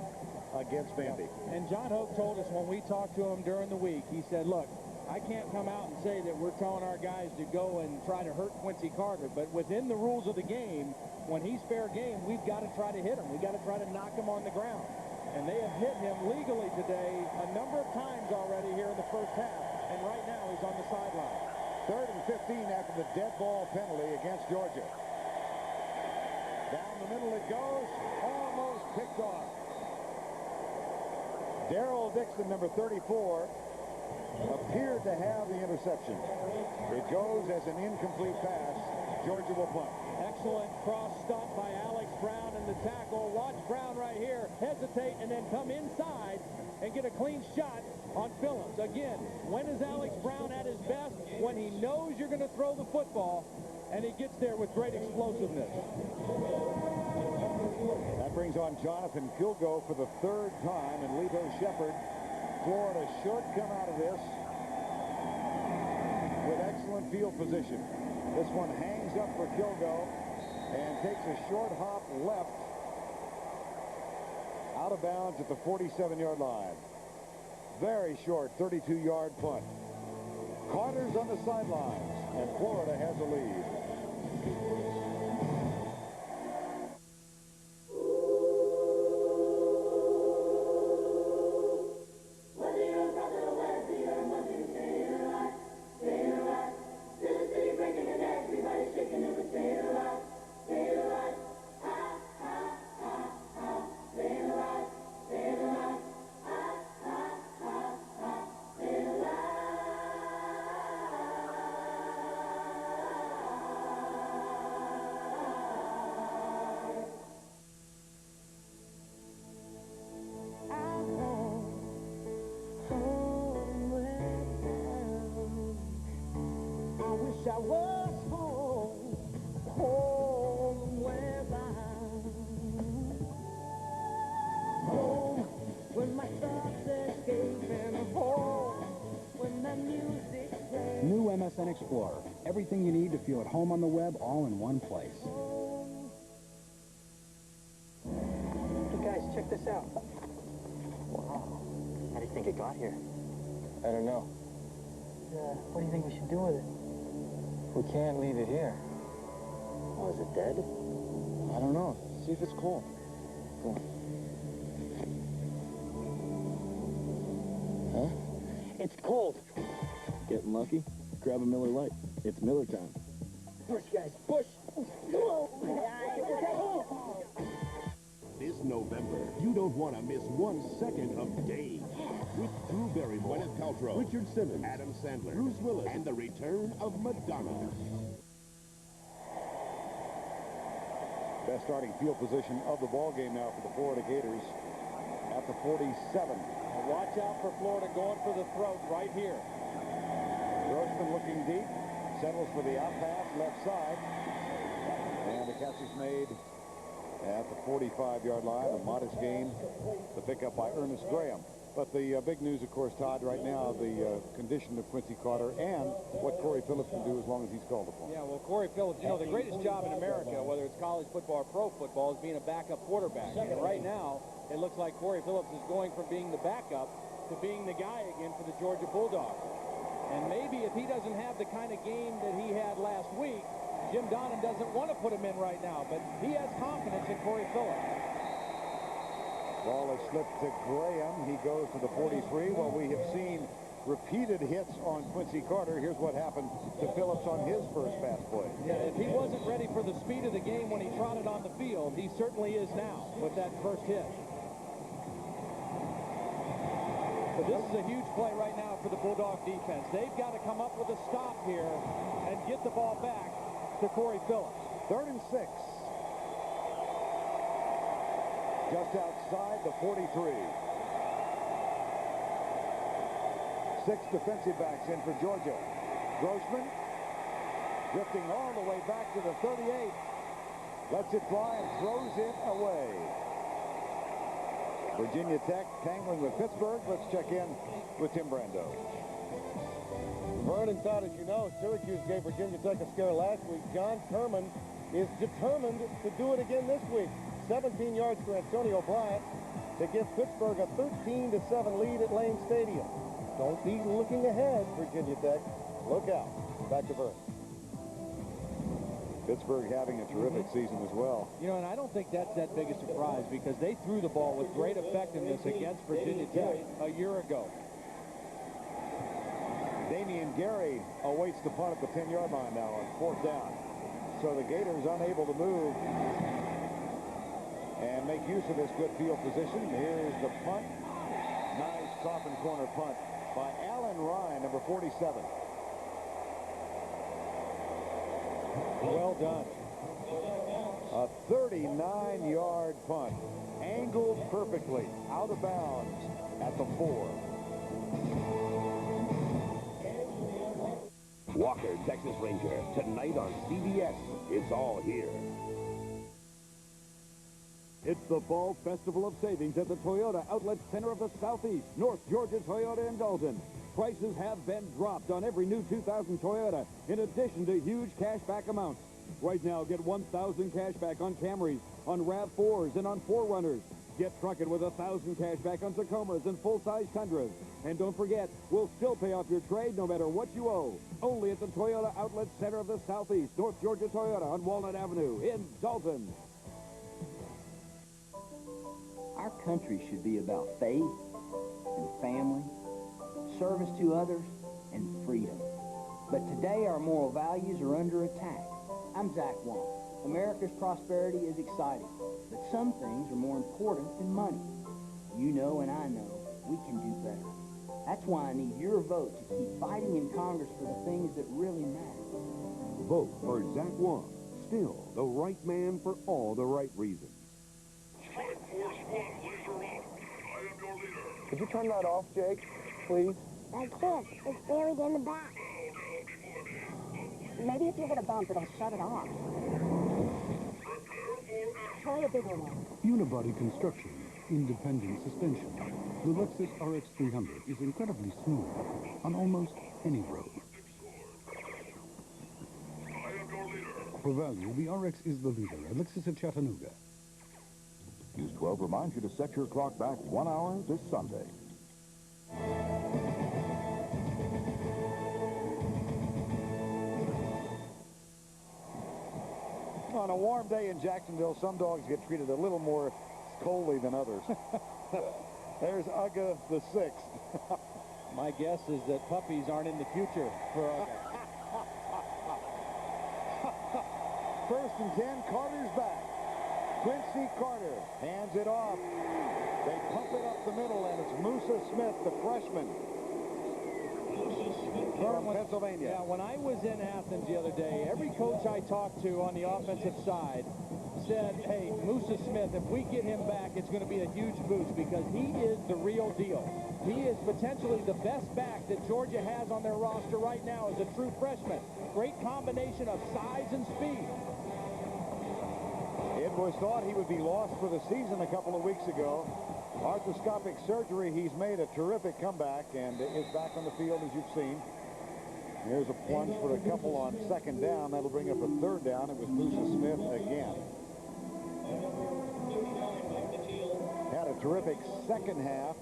against Vandy. And John Hoke told us when we talked to him during the week, he said, look, I can't come out and say that we're telling our guys to go and try to hurt Quincy Carter, but within the rules of the game, when he's fair game, we've got to try to hit him. We've got to try to knock him on the ground. And they have hit him legally today a number of times already here in the first half, and and right now he's on the sideline. 3rd and 15 after the dead ball penalty against Georgia. Down the middle it goes, almost picked off. Darrell Dixon, number 34, appeared to have the interception. It goes as an incomplete pass. Georgia will punt. Excellent cross stop by Alex Brown and the tackle. Watch Brown right here hesitate and then come inside and get a clean shot on Phillips. Again, when is Alex Brown at his best? When he knows you're going to throw the football, and he gets there with great explosiveness. That brings on Jonathan Kilgo for the 3rd time, and Lito Shepherd. Florida short come out of this with excellent field position. This one hangs up for Kilgo and takes a short hop left out of bounds at the 47-yard line. Very short 32-yard punt. Carter's on the sidelines, and Florida has a lead. I was home, home where I'm home when my thoughts escape and home when the music plays. New MSN Explorer. Everything you need to feel at home on the web, all in one place. Hey guys, check this out. Wow. How do you think it got here? I don't know. What do you think we should do with it? We can't leave it here. Oh, is it dead? I don't know. See if it's cool. Huh? It's cold. Getting lucky? Grab a Miller Lite. It's Miller time. Push, guys, push. This November, you don't want to miss 1 second of Dave. With Drew Barrymore, Gwyneth Paltrow, Richard Simmons, Adam Sandler, Bruce Willis, and the return of Madonna. Best starting field position of the ball game now for the Florida Gators at the 47. Now watch out for Florida going for the throat right here. Grossman looking deep, settles for the out pass, left side. And the catch is made at the 45-yard line. A modest gain, the pickup by Ernest Graham. But the big news, of course, Todd, right now, the condition of Quincy Carter and what Corey Phillips can do as long as he's called upon. Yeah, well, Corey Phillips, you know, the greatest job in America, whether it's college football or pro football, is being a backup quarterback. And right now, it looks like Corey Phillips is going from being the backup to being the guy again for the Georgia Bulldogs. And maybe if he doesn't have the kind of game that he had last week, Jim Donnan doesn't want to put him in right now, but he has confidence in Corey Phillips. Ball is slipped to Graham. He goes to the 43. Well, we have seen repeated hits on Quincy Carter. Here's what happened to Phillips on his first pass play. Yeah, if he wasn't ready for the speed of the game when he trotted on the field, he certainly is now with that first hit. But this is a huge play right now for the Bulldog defense. They've got to come up with a stop here and get the ball back to Corey Phillips. 3rd and 6. Just outside the 43. 6 defensive backs in for Georgia. Grossman drifting all the way back to the 38. Lets it fly and throws it away. Virginia Tech tangling with Pittsburgh. Let's check in with Tim Brando. Vernon, Todd, as you know, Syracuse gave Virginia Tech a scare last week. John Kerman is determined to do it again this week. 17 yards for Antonio Bryant to give Pittsburgh a 13-7 lead at Lane Stadium. Don't be looking ahead, Virginia Tech. Look out. Back to Vernon. Pittsburgh having a terrific season as well. You know, and I don't think that's that big a surprise because they threw the ball with great effectiveness against Virginia Tech a year ago. Damian Gary awaits the punt at the 10-yard line now on 4th down. So the Gators unable to move and make use of this good field position. Here's the punt. Nice coffin corner punt by Alan Ryan, number 47. Well done. A 39-yard punt, angled perfectly, out of bounds at the 4. Walker, Texas Ranger, tonight on CBS. It's all here. It's the Fall Festival of Savings at the Toyota Outlet Center of the Southeast, North Georgia Toyota in Dalton. Prices have been dropped on every new 2000 Toyota, in addition to huge cashback amounts. Right now, get 1,000 cashback on Camrys, on RAV4s, and on 4Runners. Get trucking with 1,000 cashback on Tacomas and full-size Tundras. And don't forget, we'll still pay off your trade no matter what you owe. Only at the Toyota Outlet Center of the Southeast, North Georgia Toyota on Walnut Avenue in Dalton. Our country should be about faith and family, service to others, and freedom. But today our moral values are under attack. I'm Zach Wong. America's prosperity is exciting, but some things are more important than money. You know and I know we can do better. That's why I need your vote to keep fighting in Congress for the things that really matter. Vote for Zach Wong. Still the right man for all the right reasons. Could you turn that off, Jake, please? I can't. It's buried in the back. Maybe if you hit a bump, it'll shut it off. Try a bigger one. Unibody construction, independent suspension. The Lexus RX 300 is incredibly smooth on almost any road. For value, the RX is the leader at Lexus of Chattanooga. Use 12 reminds you to set your clock back 1 hour this Sunday. On a warm day in Jacksonville, some dogs get treated a little more coldly than others. There's Uga the 6th. My guess is that puppies aren't in the future for Uga. 1st and 10, Carter's back. Quincy Carter hands it off. They pump it up the middle, and it's Musa Smith, the freshman from Pennsylvania. Yeah, when I was in Athens the other day, every coach I talked to on the offensive side said, hey, Musa Smith, if we get him back, it's going to be a huge boost because he is the real deal. He is potentially the best back that Georgia has on their roster right now as a true freshman. Great combination of size and speed. It was thought he would be lost for the season a couple of weeks ago. Arthroscopic surgery, he's made a terrific comeback and is back on the field as you've seen. Here's a plunge for a couple on 2nd down. That'll bring up a 3rd down. It was Musa Smith again. Had a terrific second half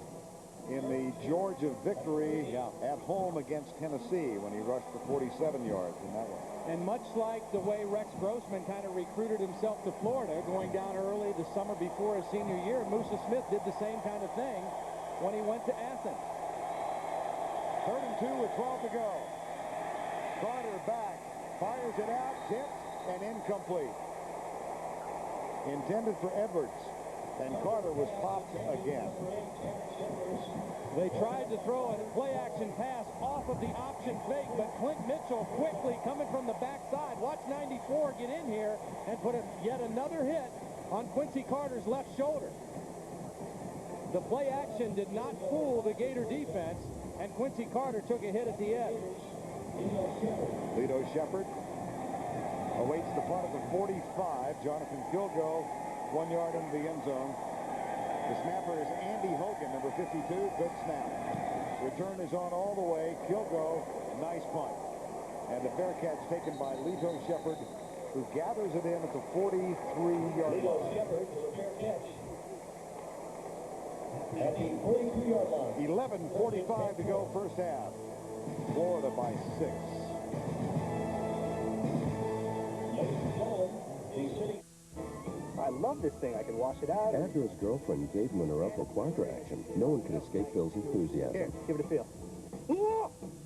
in the Georgia victory at home against Tennessee when he rushed for 47 yards in that one. And much like the way Rex Grossman kind of recruited himself to Florida, going down early the summer before his senior year, Musa Smith did the same kind of thing when he went to Athens. 3rd and 2 with 12 to go. Carter back, fires it out, tipped, and incomplete. Intended for Edwards, and Carter was popped again. They tried to throw a play-action pass off of the option fake, but Clint Mitchell quickly coming from the backside. Watch 94 get in here and put yet another hit on Quincy Carter's left shoulder. The play-action did not fool the Gator defense, and Quincy Carter took a hit at the edge. Lito Shepherd awaits the punt at the 45. Jonathan Kilgo, 1 yard into the end zone. The snapper is Andy Hogan, number 52. Good snap. Return is on all the way. Kilgo, nice punt. And the fair catch taken by Lito Shepherd, who gathers it in at the 43-yard line. Lito Shepherd for the fair catch at the 43-yard line. 11:45 to go first half. Florida by 6. I love this thing. I can wash it out. After his girlfriend gave him an Arupo Quattro action, no one can escape Phil's enthusiasm. Here, give it a feel.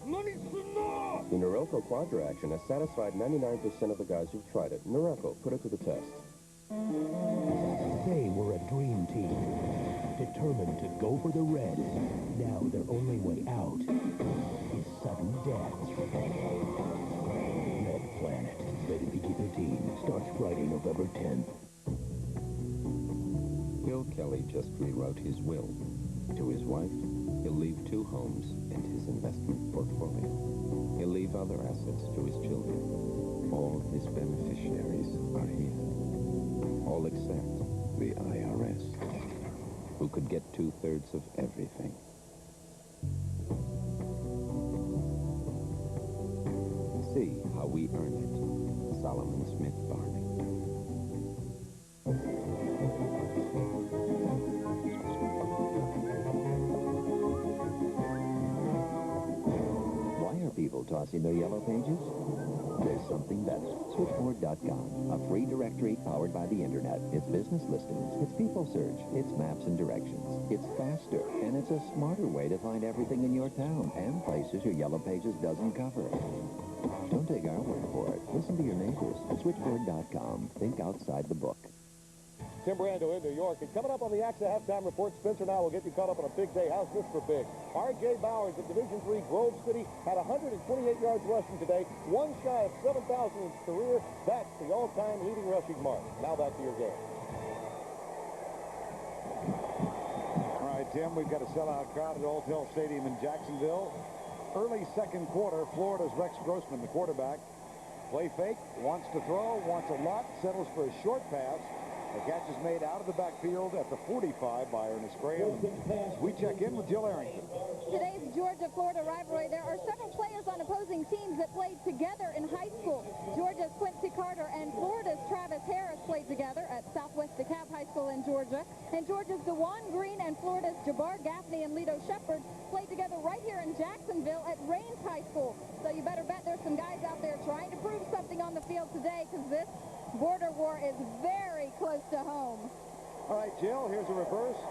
Money, Norelco Quadra Action has satisfied 99% of the guys who've tried it. Norelco, put it to the test. They were a dream team, determined to go for the red. Now their only way out is sudden death. Red Planet, rated PG-13, starts Friday, November 10th. Bill Kelly just rewrote his will. To his wife, he'll leave 2 homes and his investment portfolio. He'll leave other assets to his children. All his beneficiaries are his. All except the IRS, who could get 2/3 of everything. See how we earn it. Solomon Smith Barney. Why are people tossing their yellow pages? There's something better. Switchboard.com, a free directory powered by the internet. It's business listings, it's people search, it's maps and directions. It's faster, and it's a smarter way to find everything in your town and places your yellow pages doesn't cover. Don't take our word for it. Listen to your neighbors. Switchboard.com. Think outside the book. Tim Brando in New York. And coming up on the AXA Halftime Report, Spencer now will get you caught up on a big day. How's this for big? R.J. Bowers of Division III Grove City had 128 yards rushing today, one shy of 7,000 in his career. That's the all-time leading rushing mark. Now back to your game. All right, Tim, we've got a sellout crowd at Old Hill Stadium in Jacksonville. Early second quarter, Florida's Rex Grossman, the quarterback. Play fake, wants to throw, wants a lot, settles for a short pass. The catch is made out of the backfield at the 45 by Ernest Graham. We check in with Jill Arrington. Today's Georgia-Florida rivalry, there are several players on opposing teams that played together in high school. Georgia's Quincy Carter and Florida's Travis Harris played together at Southwest DeKalb High School in Georgia. And Georgia's DeJuan Green and Florida's Jabbar Gaffney and Lito Shepard played together right here in Jacksonville at Rains High School. So you better bet there's some guys out there trying to prove something on the field today, because this border war is very close to home. All right, Jill, here's a reverse.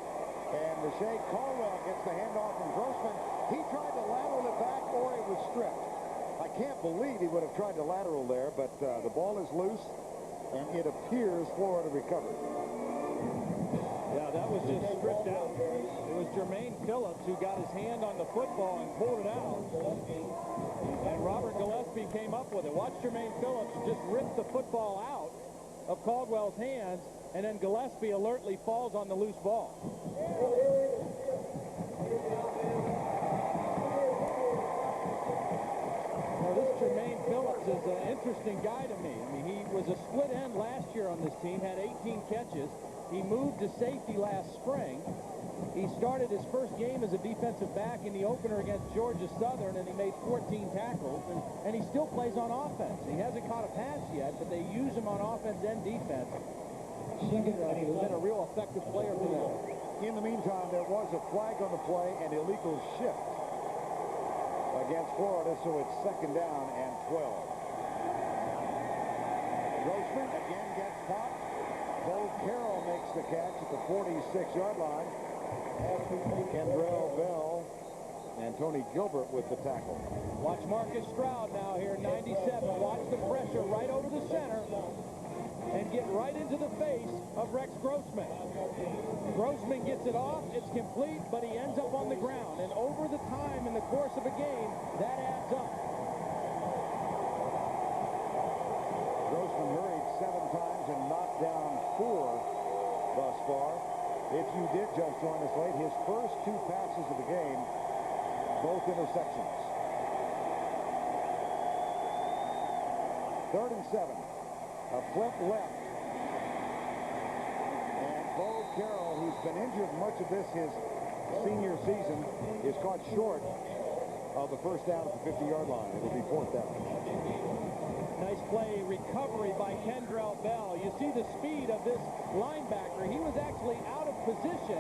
And Rashay Caldwell gets the handoff from Grossman. He tried to lateral it back, or it was stripped. I can't believe he would have tried to lateral there, but the ball is loose, and it appears Florida recovered. Yeah, that was just stripped out. It was Jermaine Phillips who got his hand on the football and pulled it out. And Robert Gillespie came up with it. Watch Jermaine Phillips just rip the football out of Caldwell's hands, and then Gillespie alertly falls on the loose ball. Now, this Jermaine Phillips is an interesting guy to me. I mean, he was a split end last year on this team, had 18 catches. He moved to safety last spring. He started his first game as a defensive back in the opener against Georgia Southern, and he made 14 tackles, and he still plays on offense. He hasn't caught a pass yet, but they use him on offense and defense. He's been a real effective player for them. In the meantime, there was a flag on the play and illegal shift against Florida, so it's 2nd down and 12. Grossman again gets popped. Bo Carroll makes the catch at the 46-yard line. Kendrell Bell and Tony Gilbert with the tackle. Watch Marcus Stroud now here, 97. Watch the pressure right over the center and get right into the face of Rex Grossman. Grossman gets it off, it's complete, but he ends up on the ground. And over the time in the course of a game, that adds up. Grossman hurried 7 times and knocked down 4 thus far. If you did just join us late, his first 2 passes of the game, both interceptions. 3rd and 7. A flip left. And Bo Carroll, who's been injured much of this his senior season, is caught short of the first down at the 50-yard line. It'll be 4th down. Nice play, recovery by Kendrell Bell. You see the speed of this linebacker. He was actually out of position,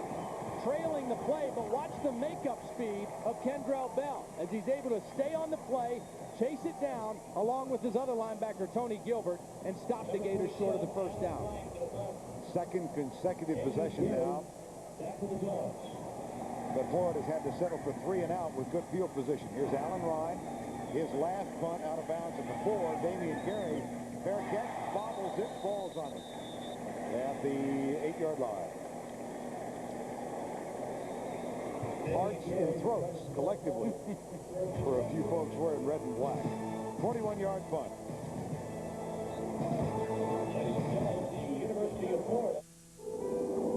trailing the play, but watch the makeup speed of Kendrell Bell as he's able to stay on the play, chase it down, along with his other linebacker, Tony Gilbert, and stop the Gators short of the first down. 2nd consecutive possession now. But Florida's had to settle for 3 and out with good field position. Here's Allen Ryan. his last punt out of bounds at the 4. Damian Carey, fair catch, bobbles it, falls on it at the 8-yard line. Hearts and throats, collectively, for a few folks wearing red and black. 41-yard punt. University of Florida.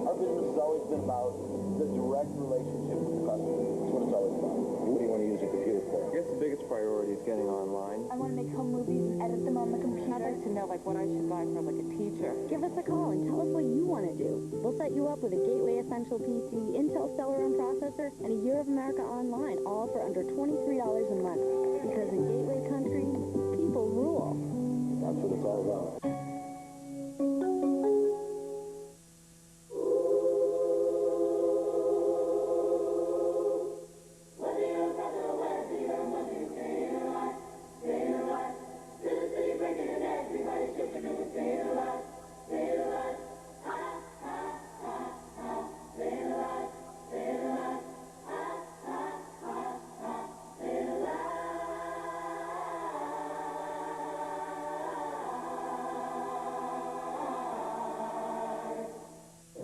Our business has always been about the direct relationship with the customer. That's what it's always about. What do you want to use a computer for? I guess the biggest priority is getting online. I want to make home movies and edit them on the computer. I'd like to know, like, what I should buy for, like, a teacher. Give us a call and tell us what you want to do. We'll set you up with a Gateway Essential PC, Intel Celeron processor, and a Year of America Online, all for under $23 a month. Because in Gateway Country, people rule. That's what it's all about.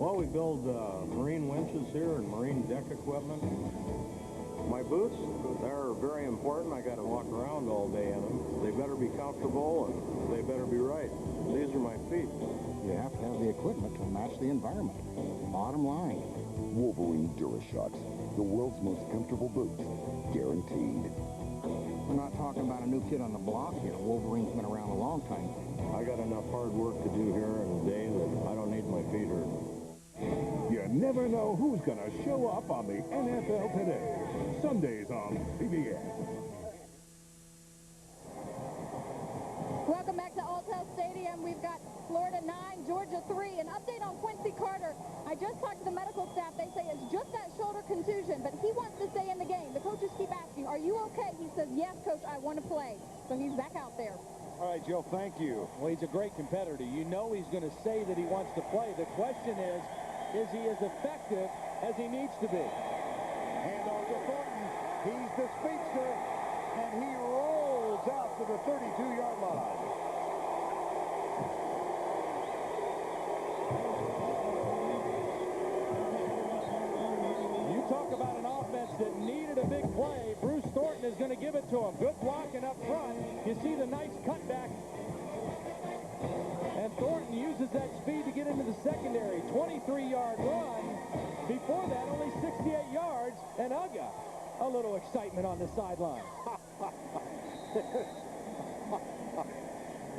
Well, we build marine winches here and marine deck equipment. My boots, they're very important. I got to walk around all day in them. They better be comfortable and they better be right. These are my feet. You have to have the equipment to match the environment. Bottom line. Wolverine DuraShocks, the world's most comfortable boots, guaranteed. We're not talking about a new kid on the block here. Wolverine's been around a long time. I got enough hard work to do here in a day that I don't need my feet hurt. You never know who's going to show up on the NFL Today. Sundays on CBS. Welcome back to Alltel Stadium. We've got Florida 9, Georgia 3. An update on Quincy Carter. I just talked to the medical staff. They say it's just that shoulder contusion, but he wants to stay in the game. The coaches keep asking, are you okay? He says, yes, coach, I want to play. So he's back out there. All right, Joe, thank you. Well, he's a great competitor. You know he's going to say that he wants to play. The question is he as effective as he needs to be? Hand off to Thornton. He's the speedster, and he rolls out to the 32-yard line. You talk about an offense that needed a big play. Bruce Thornton is going to give it to him. Good blocking up front. You see the nice cutback. And Thornton uses that speed to get into the secondary. 23-yard run. Before that, only 68 yards. And Uga, a little excitement on the sideline.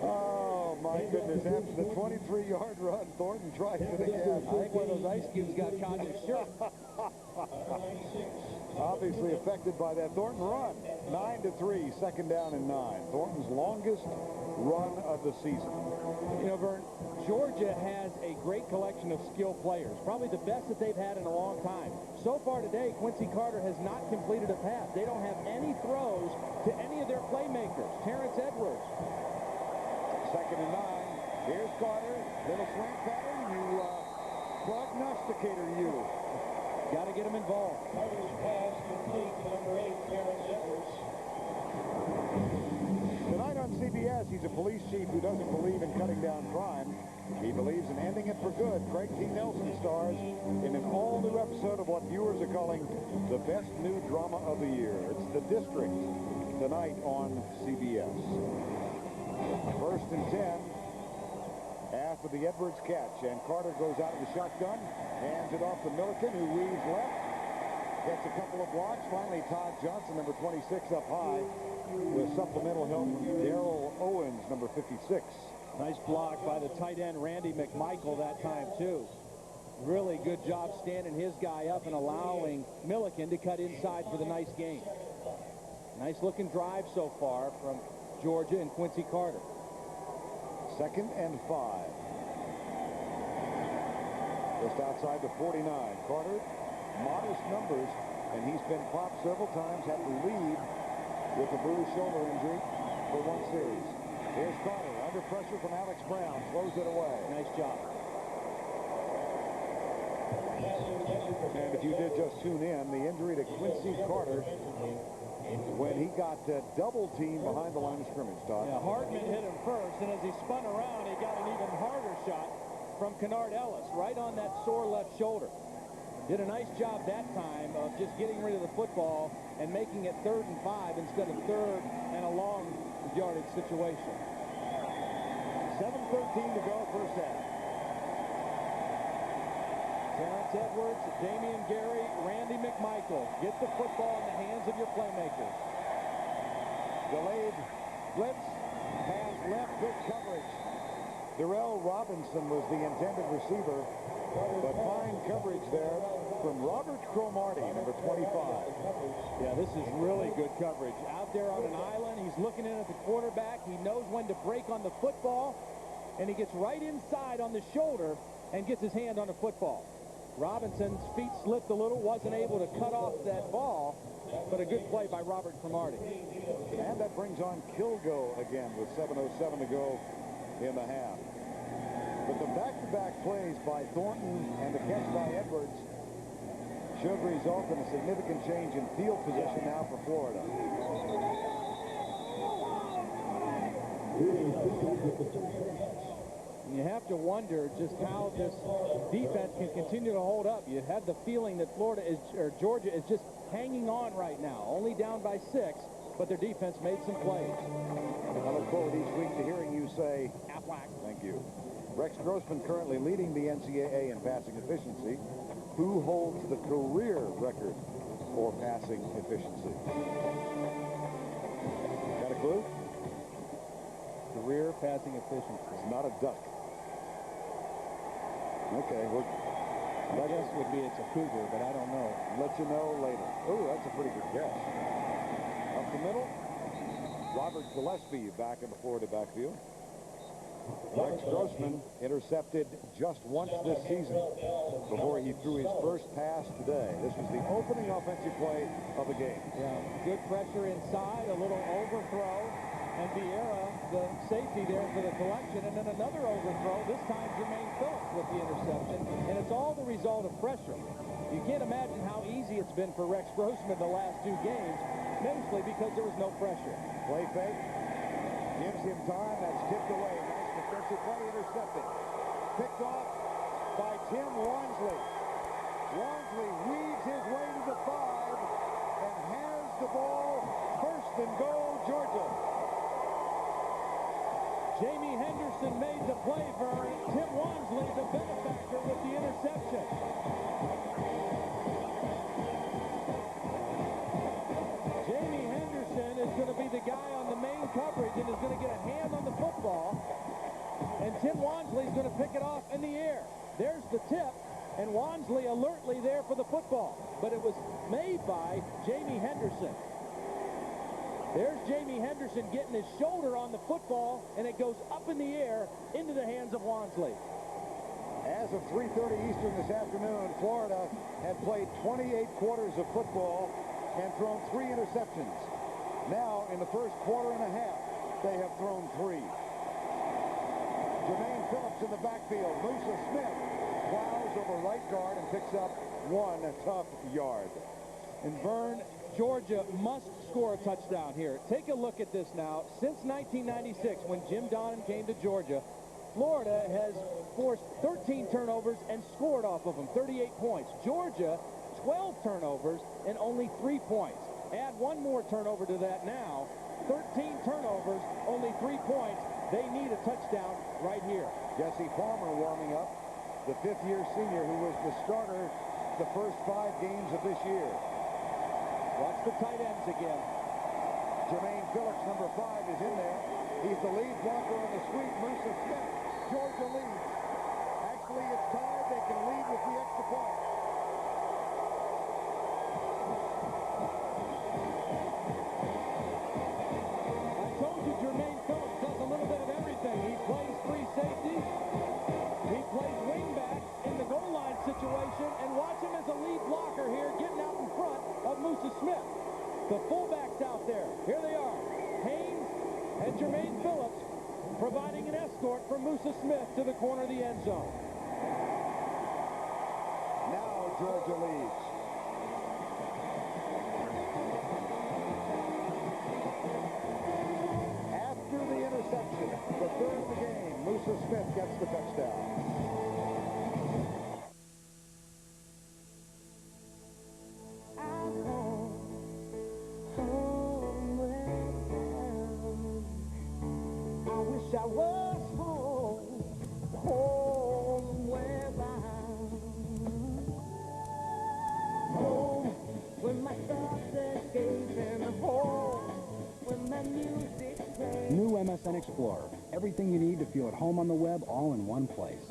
Oh, my goodness. After the 23-yard run, Thornton tries it again. I think one of those ice cubes got caught in his shirt. Obviously affected by that Thornton run. 9-3, second down and 9. Thornton's longest run of the season. You know, Vern, Georgia has a great collection of skilled players, probably the best that they've had in a long time. So far today, Quincy Carter has not completed a pass. They don't have any throws to any of their playmakers. Terrence Edwards. Second and 9. Here's Carter. Little slant pattern. You prognosticator, you. Got to get him involved. Carter's pass complete to number 8, Terrence Edwards. Tonight on CBS, he's a police chief who doesn't believe in cutting down crime. He believes in ending it for good. Craig T. Nelson stars in an all-new episode of what viewers are calling the best new drama of the year. It's The District, tonight on CBS. First and 10 after the Edwards catch, and Carter goes out of the shotgun, hands it off to Milliken, who weaves left, gets a couple of blocks. Finally, Todd Johnson, number 26, up high with supplemental help from Darrell Owens, number 56. Nice block by the tight end Randy McMichael that time too. Really good job standing his guy up and allowing Milliken to cut inside for the nice gain. Nice looking drive so far from Georgia and Quincy Carter. Second and 5. Just outside the 49. Carter, modest numbers, and he's been popped several times, had to leave with a bruised shoulder injury for one series. Here's Carter, under pressure from Alex Brown, throws it away. Nice job. And if you did just tune in, the injury to Quincy Carter when he got double teamed behind the line of scrimmage, Todd. Yeah, Hardman hit him first, and as he spun around, he got an even harder shot from Kennard Ellis, right on that sore left shoulder. Did a nice job that time of just getting rid of the football and making it 3rd and 5 instead of 3rd and a long yardage situation. 7:13 to go, first half. Terrence Edwards, Damian Gary, Randy McMichael. Get the football in the hands of your playmakers. Delayed blitz, pass left, good coverage. Darrell Robinson was the intended receiver, but fine coverage there from Robert Cromartie, number 25. Yeah, this is really good coverage. Out there on an island, he's looking in at the quarterback. He knows when to break on the football, and he gets right inside on the shoulder and gets his hand on the football. Robinson's feet slipped a little, wasn't able to cut off that ball, but a good play by Robert Cromartie. And that brings on Kilgo again with 7:07 to go in the half. But the back-to-back plays by Thornton and the catch by Edwards should result in a significant change in field position now for Florida. And you have to wonder just how this defense can continue to hold up. You had the feeling that Georgia is just hanging on right now, only down by 6, but their defense made some plays. I look forward each week to hearing you say, Aflac. Thank you. Rex Grossman currently leading the NCAA in passing efficiency. Who holds the career record for passing efficiency? Got a clue? Career passing efficiency. It's not a duck. Okay, my guess would be it's a cougar, but I don't know. Let you know later. Oh, that's a pretty good guess. Up the middle, Robert Gillespie back in the Florida backfield. Rex Grossman intercepted just once this season before he threw his first pass today. This was the opening offensive play of the game. Yeah, good pressure inside, a little overthrow, and Vieira, the safety there for the collection, and then another overthrow, this time Jermaine Phillips with the interception, and it's all the result of pressure. You can't imagine how easy it's been for Rex Grossman the last 2 games, mostly because there was no pressure. Play fake, gives him time, that's tipped away. Nice defensive play, intercepted. Picked off by Tim Wansley. Wansley weaves his way to the 5 and has the ball. First and goal, Georgia. Jamie Henderson made the play for Tim Wansley, the benefactor, with the interception. Jamie Henderson is going to be the guy on the main coverage and is going to get a hand on the football. And Tim Wansley is going to pick it off in the air. There's the tip, and Wansley alertly there for the football. But it was made by Jamie Henderson. There's Jamie Henderson getting his shoulder on the football, and it goes up in the air into the hands of Wansley. As of 3:30 Eastern this afternoon, Florida had played 28 quarters of football and thrown 3 interceptions. Now, in the first quarter and a half, they have thrown 3. Jermaine Phillips in the backfield. Musa Smith plows over right guard and picks up 1 tough yard. And Vern, Georgia must score a touchdown here. Take a look at this now. Since 1996, when Jim Donnan came to Georgia, Florida has forced 13 turnovers and scored off of them, 38 points. Georgia, 12 turnovers and only 3 points. Add 1 more turnover to that now. 13 turnovers, only 3 points. They need a touchdown right here. Jesse Palmer warming up, the 5th-year senior who was the starter the first 5 games of this year. Watch the tight ends again. Jermaine Phillips, number 5, is in there. He's the lead blocker on the sweep. Musa Smith. Georgia leads. Actually, it's tied. They can lead with the extra point. I told you Jermaine Phillips does a little bit of everything. He plays free safety. He plays wingback in the goal line situation. And watch him as a lead blocker here, getting out in front of Musa Smith. The fullbacks out there. Here they are. Haynes and Jermaine Phillips providing an escort for Musa Smith to the corner of the end zone. Now Georgia leads. gets the touchdown. I was home where bound, home when my thoughts escape and home when my music plays. New MSN Explorer. Everything you need to feel at home on the web, all in one place.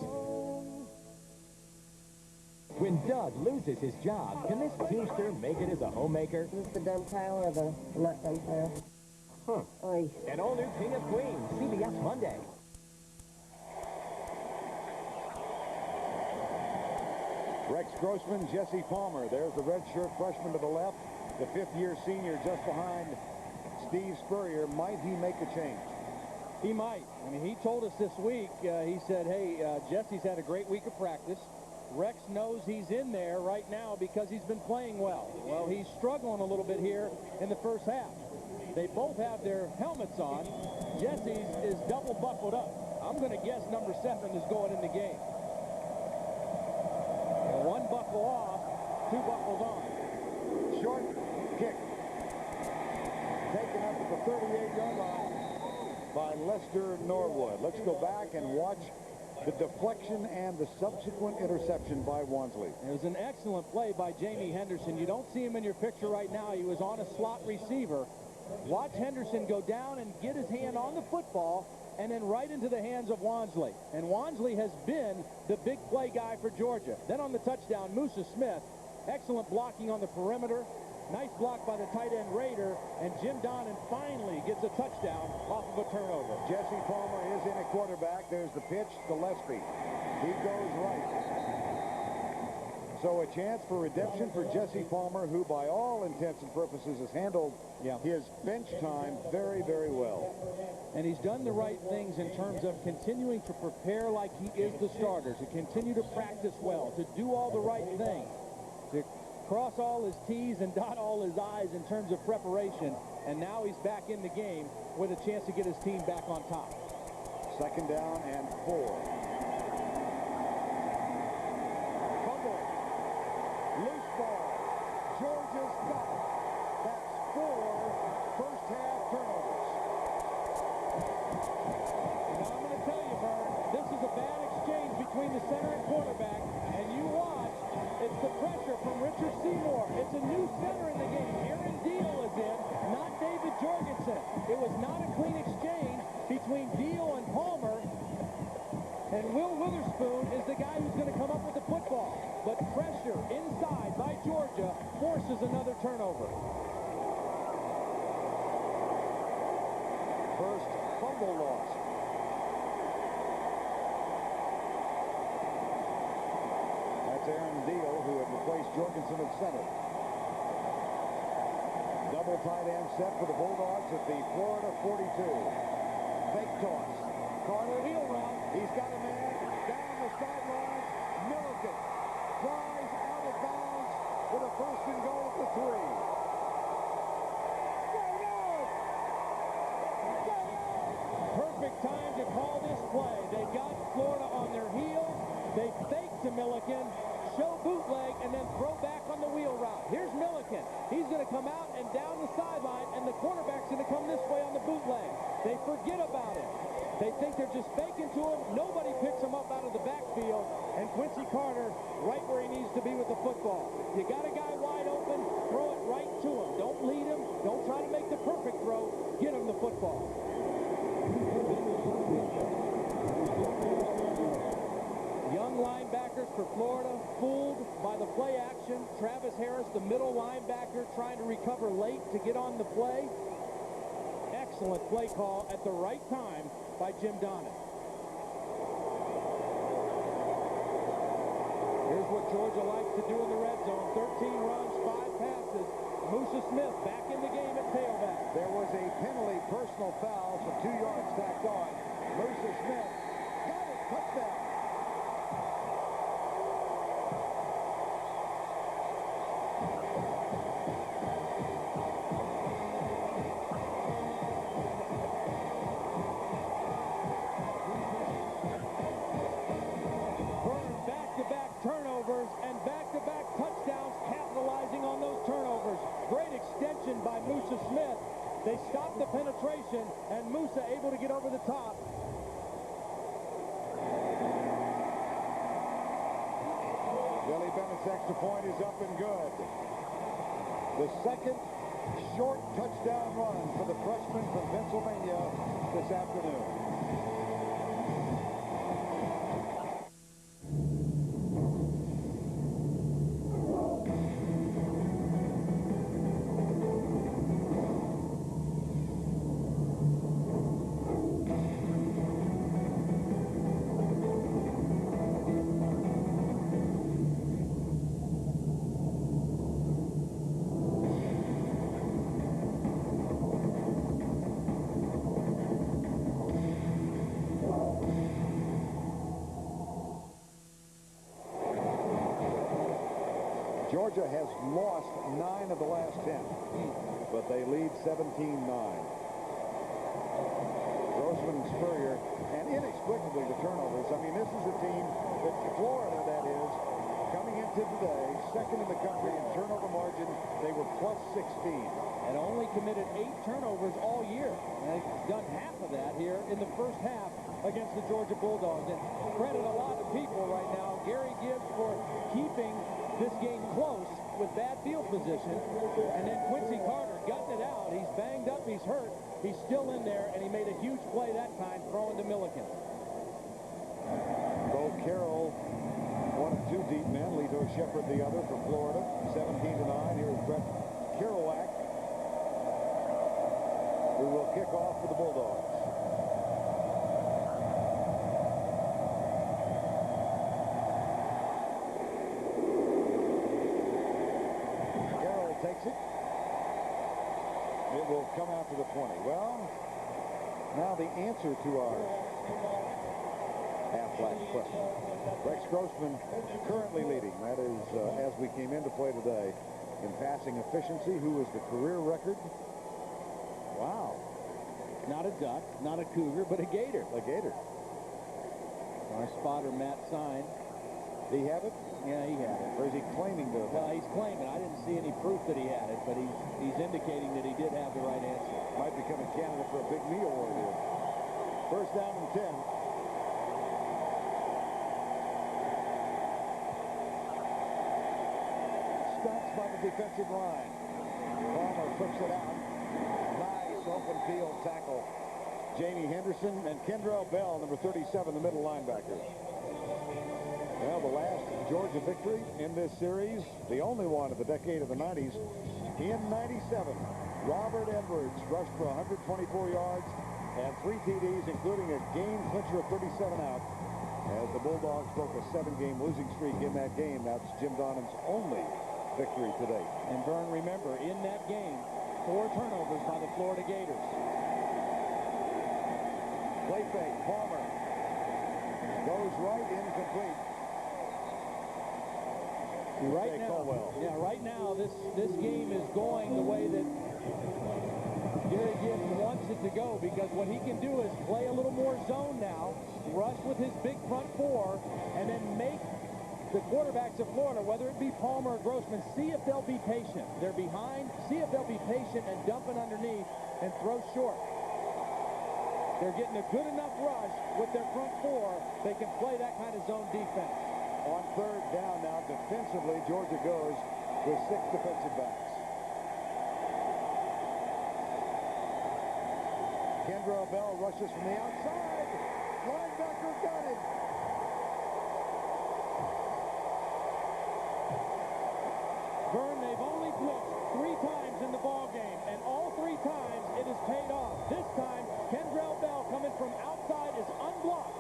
When Doug loses his job, can this teamster make it as a homemaker? Is this the done pile or the not done pile? Huh. Oy. An all-new King of Queens, CBS Monday. Rex Grossman, Jesse Palmer. There's the redshirt freshman to the left. The fifth-year senior just behind Steve Spurrier. Might he make a change? He might. I mean, he told us this week, he said, hey, Jesse's had a great week of practice. Rex knows he's in there right now because he's been playing well. Well, he's struggling a little bit here in the first half. They both have their helmets on. Jesse's is double buckled up. I'm going to guess number 7 is going in the game. One buckle off, 2 buckles on. Short kick. Taken up at the 38-yard line by Lester Norwood. Let's go back and watch the deflection and the subsequent interception by Wansley. It was an excellent play by Jamie Henderson. You don't see him in your picture right now. He was on a slot receiver. Watch Henderson go down and get his hand on the football and then right into the hands of Wansley. And Wansley has been the big play guy for Georgia. Then on the touchdown, Musa Smith, excellent blocking on the perimeter. Nice block by the tight end Raider, and Jim Donnan finally gets a touchdown off of a turnover. Jesse Palmer is in at quarterback. There's the pitch, Gillespie. He goes right. So a chance for redemption for Jesse Palmer, who by all intents and purposes has handled his bench time very, very well. And he's done the right things in terms of continuing to prepare like he is the starter, to continue to practice well, to do all the right things, to cross all his T's and dot all his I's in terms of preparation. And now he's back in the game with a chance to get his team back on top. 2nd down and 4. Loose ball. Georgia's got it. That's 4 first-half turnovers. Now I'm going to tell you, Vern, this is a bad exchange between the center and quarterback, and you watch, it's the pressure from Richard Seymour. It's a new center in the game. Aaron Deal is in, not David Jorgensen. It was not a clean exchange between Deal and Palmer. And Will Witherspoon is the guy who's going to come up with the football. But pressure inside by Georgia forces another turnover. First fumble loss. That's Aaron Deal, who had replaced Jorgensen at center. Double tight end set for the Bulldogs at the Florida 42. Fake toss. Carter, heel route. He's got a man down the sideline. Milliken flies out of bounds with a 1st and goal at the 3. Perfect time to call this play. They got Florida on their heels. They fake to Milliken, show bootleg, and then throw back on the wheel route. Here's Milliken. He's going to come out and down the sideline, and the quarterback's going to come this way on the bootleg. They forget about it. They think they're just faking to him. Nobody picks him up out of the backfield. And Quincy Carter right where he needs to be with the football. You got a guy wide open, throw it right to him. Don't lead him. Don't try to make the perfect throw. Get him the football. Young linebackers for Florida fooled by the play action. Travis Harris, the middle linebacker, trying to recover late to get on the play. Excellent play call at the right time by Jim Donnan. Here's what Georgia likes to do in the red zone. 13 runs, 5 passes. Musa Smith back in the game at tailback. There was a penalty, personal foul, so 2 yards stacked on. Musa Smith got it, touchdown. This extra point is up and good. The second short touchdown run for the freshman from Pennsylvania this afternoon. Georgia has lost 9 of the last 10, but they lead 17-9. Grossman and Spurrier, and inexplicably the turnovers. I mean, this is a team that Florida, that is, coming into today, second in the country in turnover margin. They were plus 16. And only committed 8 turnovers all year. And they've done half of that here in the first half against the Georgia Bulldogs. And credit a lot of people right now. Gary Gibbs for keeping this game close with bad field position. And then Quincy Carter gutting it out. He's banged up, he's hurt. He's still in there, and he made a huge play that time, throwing to Milliken. Bo Carroll, one of 2 deep men. Lito Shepherd, the other, from Florida. 17-9. Here's Brett Kerouac, who will kick off for the Bulldogs. Carroll takes it. It will come out to the 20. Well, now the answer to our half-flat question. Rex Grossman currently leading. That is, as we came into play today, in passing efficiency. Who is the career record? Wow. Not a Duck, not a Cougar, but a Gator. A Gator. Our spotter, Matt Sign. Did he have it? Yeah, he had it. Or is he claiming to have it? Well, he's claiming. I didn't see any proof that he had it, but he's indicating that he did have the right answer. Might become a candidate for a Big Me award here. First down and 10. Stops by the defensive line. Palmer flips it out. Nice open field tackle. Jamie Henderson and Kendrell Bell, number 37, the middle linebacker. Well, the last Georgia victory in this series, the only one of the decade of the 90s, in 97. Robert Edwards rushed for 124 yards and 3 TDs, including a game clincher of 37 out, as the Bulldogs broke a 7-game losing streak in that game. That's Jim Donovan's only victory to date. And Vern, remember, in that game, 4 turnovers by the Florida Gators. Play fake, Palmer goes right, incomplete. Right now, right now, this game is going the way that Gary Gibbs wants it to go, because what he can do is play a little more zone now, rush with his big front 4, and then make the quarterbacks of Florida, whether it be Palmer or Grossman, see if they'll be patient. They're behind, see if they'll be patient and dump it underneath and throw short. They're getting a good enough rush with their front 4, they can play that kind of zone defense. On third down now, defensively, Georgia goes with 6 defensive backs. Kendrell Bell rushes from the outside. Linebacker got it. Vern, they've only blitzed 3 times in the ball game, and all 3 times it has paid off. This time, Kendrell Bell coming from outside is unblocked.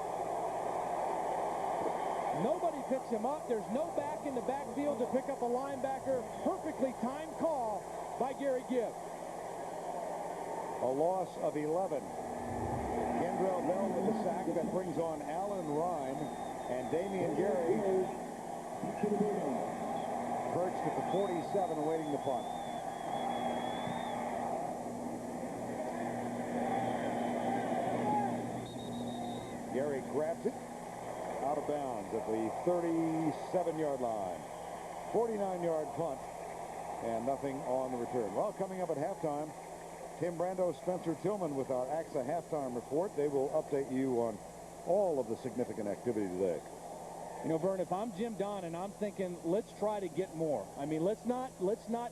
Nobody picks him up. There's no back in the backfield to pick up a linebacker. Perfectly timed call by Gary Gibbs. A loss of 11. Kendrell Bell with the sack. That brings on Alan Rhyme and Damian Gary perched at the 47 awaiting the punt. Gary grabs it out of bounds at the 37-yard line. 49-yard punt and nothing on the return. Well, coming up at halftime, Tim Brando, Spencer Tillman with our AXA halftime report. They will update you on all of the significant activity today. You know, Vern, if I'm Jim Donnan, I'm thinking, let's try to get more. I mean, let's not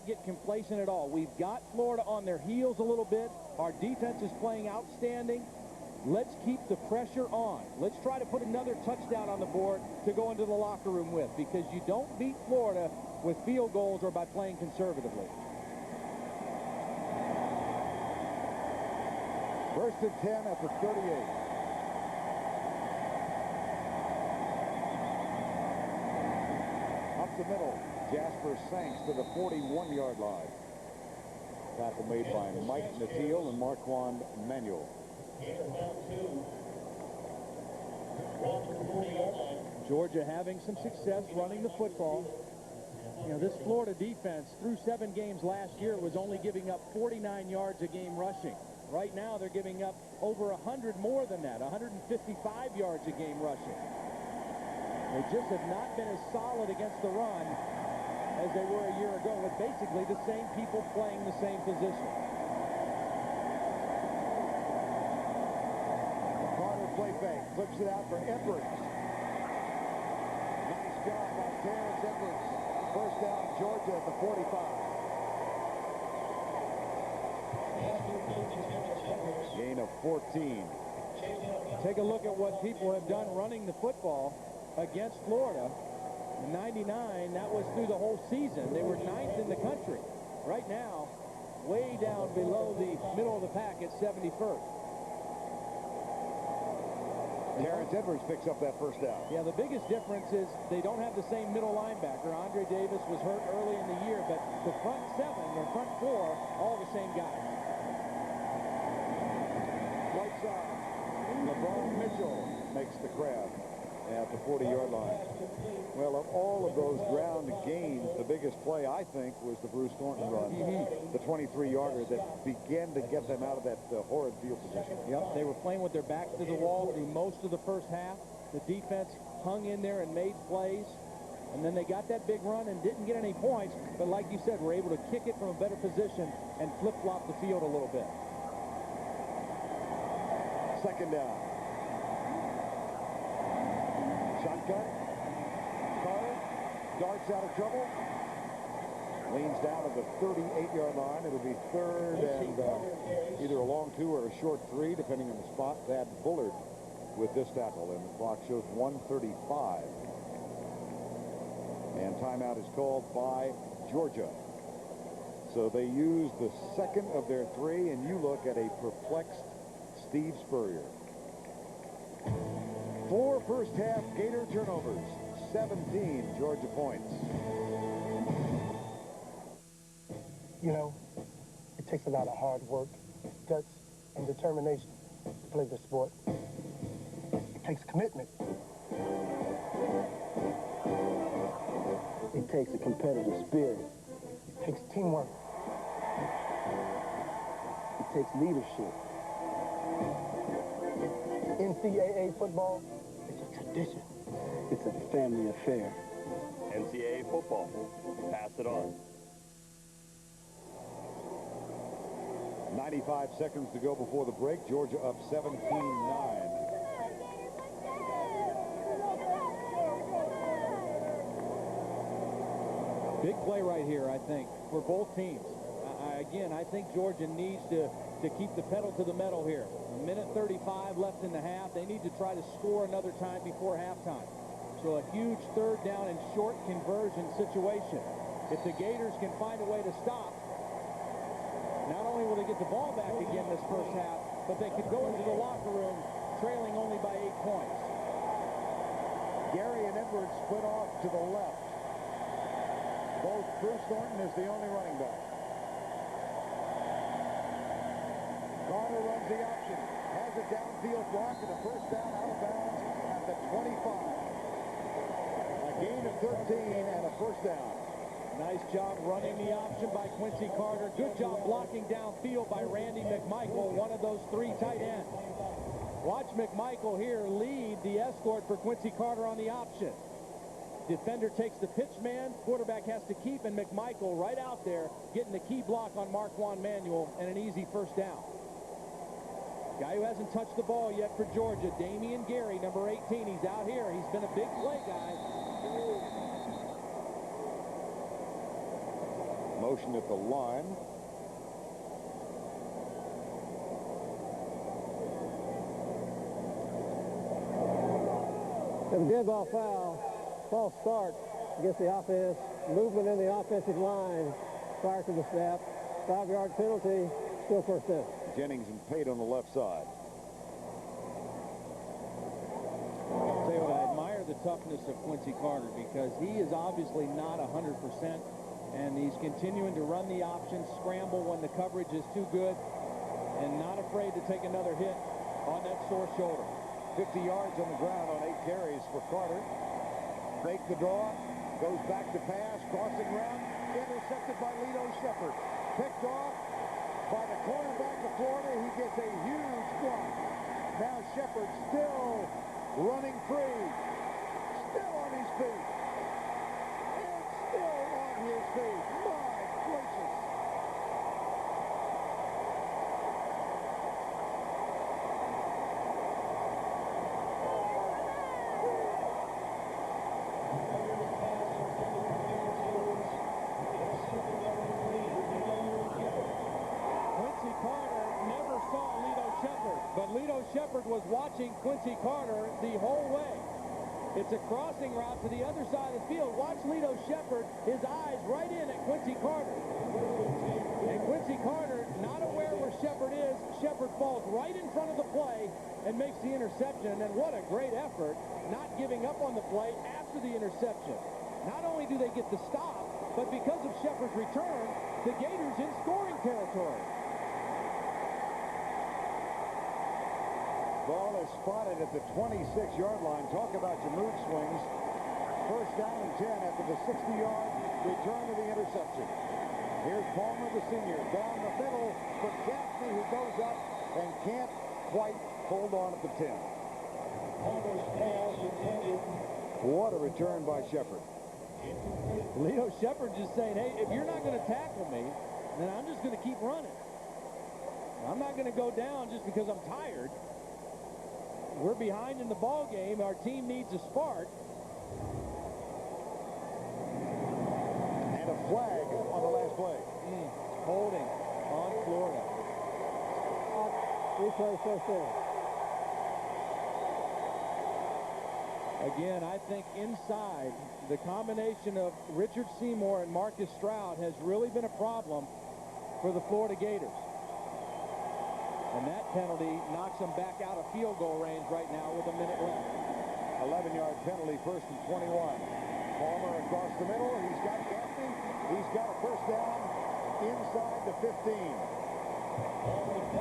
get complacent at all. We've got Florida on their heels a little bit. Our defense is playing outstanding. Let's keep the pressure on. Let's try to put another touchdown on the board to go into the locker room with, because you don't beat Florida with field goals or by playing conservatively. First and 10 at the 38. Up the middle, Jasper Sanks to the 41-yard line. Tackle made by Mike Nattiel and Marquand Manuel. Georgia having some success running the football. You know, this Florida defense through 7 games last year was only giving up 49 yards a game rushing. Right now they're giving up over 100 more than that, 155 yards a game rushing. They just have not been as solid against the run as they were a year ago, with basically the same people playing the same position. Carter play fake, flips it out for Edwards. Nice job by Terrence Edwards. First down, Georgia at the 45. Gain of 14. Take a look at what people have done running the football against Florida. In 99, that was through the whole season. They were 9th in the country. Right now, way down below the middle of the pack at 71st. Terrence Edwards picks up that first down. Yeah, the biggest difference is they don't have the same middle linebacker. Andre Davis was hurt early in the year, but the front 7 or front 4, all the same guys. Right side, LeBron Mitchell makes the grab at the 40-yard line. Well, of all of those ground gains, the biggest play, I think, was the Bruce Thornton run. The 23-yarder that began to get them out of that horrid field position. Yep, they were playing with their backs to the wall through most of the first half. The defense hung in there and made plays. And then they got that big run and didn't get any points. But like you said, were able to kick it from a better position and flip-flop the field a little bit. Second down. Shotgun. Carter darts out of trouble. Leans down to the 38-yard line. It'll be third and either a long 2 or a short 3, depending on the spot. Thad Bullard with this tackle, and the clock shows 1:35. And timeout is called by Georgia. So they use the second of their 3, and you look at a perplexed Steve Spurrier. 4 first-half Gator turnovers, 17 Georgia points. You know, it takes a lot of hard work, guts, and determination to play this sport. It takes commitment. It takes a competitive spirit. It takes teamwork. It takes leadership. NCAA football is a tradition. It's a family affair. NCAA football. Pass it on. 95 seconds to go before the break. Georgia up 17-9. Big play right here, I think, for both teams. Again, I think Georgia needs to keep the pedal to the metal here. 1:35 left in the half. They need to try to score another time before halftime. So a huge third down and short conversion situation. If the Gators can find a way to stop, not only will they get the ball back again this first half, but they could go into the locker room trailing only by 8 points. Gary and Edwards split off to the left. Both Bruce Thornton is the only running back. Carter runs the option, has a downfield block and a first down out of bounds at the 25. A gain of 13 and a first down. Nice job running the option by Quincy Carter. Good job blocking downfield by Randy McMichael, one of those 3 tight ends. Watch McMichael here lead the escort for Quincy Carter on the option. Defender takes the pitch man, quarterback has to keep, and McMichael right out there getting the key block on Marquand Manuel and an easy first down. Guy who hasn't touched the ball yet for Georgia, Damian Gary, number 18. He's out here. He's been a big play guy. motion at the line. If a dead ball foul, false start against the offense, movement in the offensive line prior to the snap, 5-yard penalty, still first down. Jennings and Pate on the left side. I'll tell you what, I admire the toughness of Quincy Carter because he is obviously not 100%, and he's continuing to run the option, scramble when the coverage is too good, and not afraid to take another hit on that sore shoulder. 50 yards on the ground on 8 carries for Carter. Fake the draw, goes back to pass, crossing route, intercepted by Lito Sheppard. Picked off by the cornerback of Florida. He gets a huge block. Now Sheppard still running free. Still on his feet. And still on his feet. My gracious. Sheppard was watching Quincy Carter the whole way. It's a crossing route to the other side of the field. Watch Lito Sheppard, his eyes right in at Quincy Carter. And Quincy Carter, not aware where Sheppard is, Sheppard falls right in front of the play and makes the interception. And what a great effort, not giving up on the play after the interception. Not only do they get the stop, but because of Sheppard's return, the Gators in scoring territory. Ball is spotted at the 26-yard line. Talk about your mood swings. First down and 10 after the 60-yard return of the interception. Here's Palmer, the senior, down the middle for Gaffney, who goes up and can't quite hold on at the 10. What a return by Sheppard. Lito Sheppard just saying, hey, if you're not going to tackle me, then I'm just going to keep running. I'm not going to go down just because I'm tired. We're behind in the ball game. Our team needs a spark. And a flag on the last play. Holding on Florida. Replay first down. Again, I think inside, the combination of Richard Seymour and Marcus Stroud has really been a problem for the Florida Gators. And that penalty knocks them back out of field goal range right now with a minute left. 11-yard penalty, first and 21. Palmer across the middle. He's got Gaffney. He's got a first down inside the 15.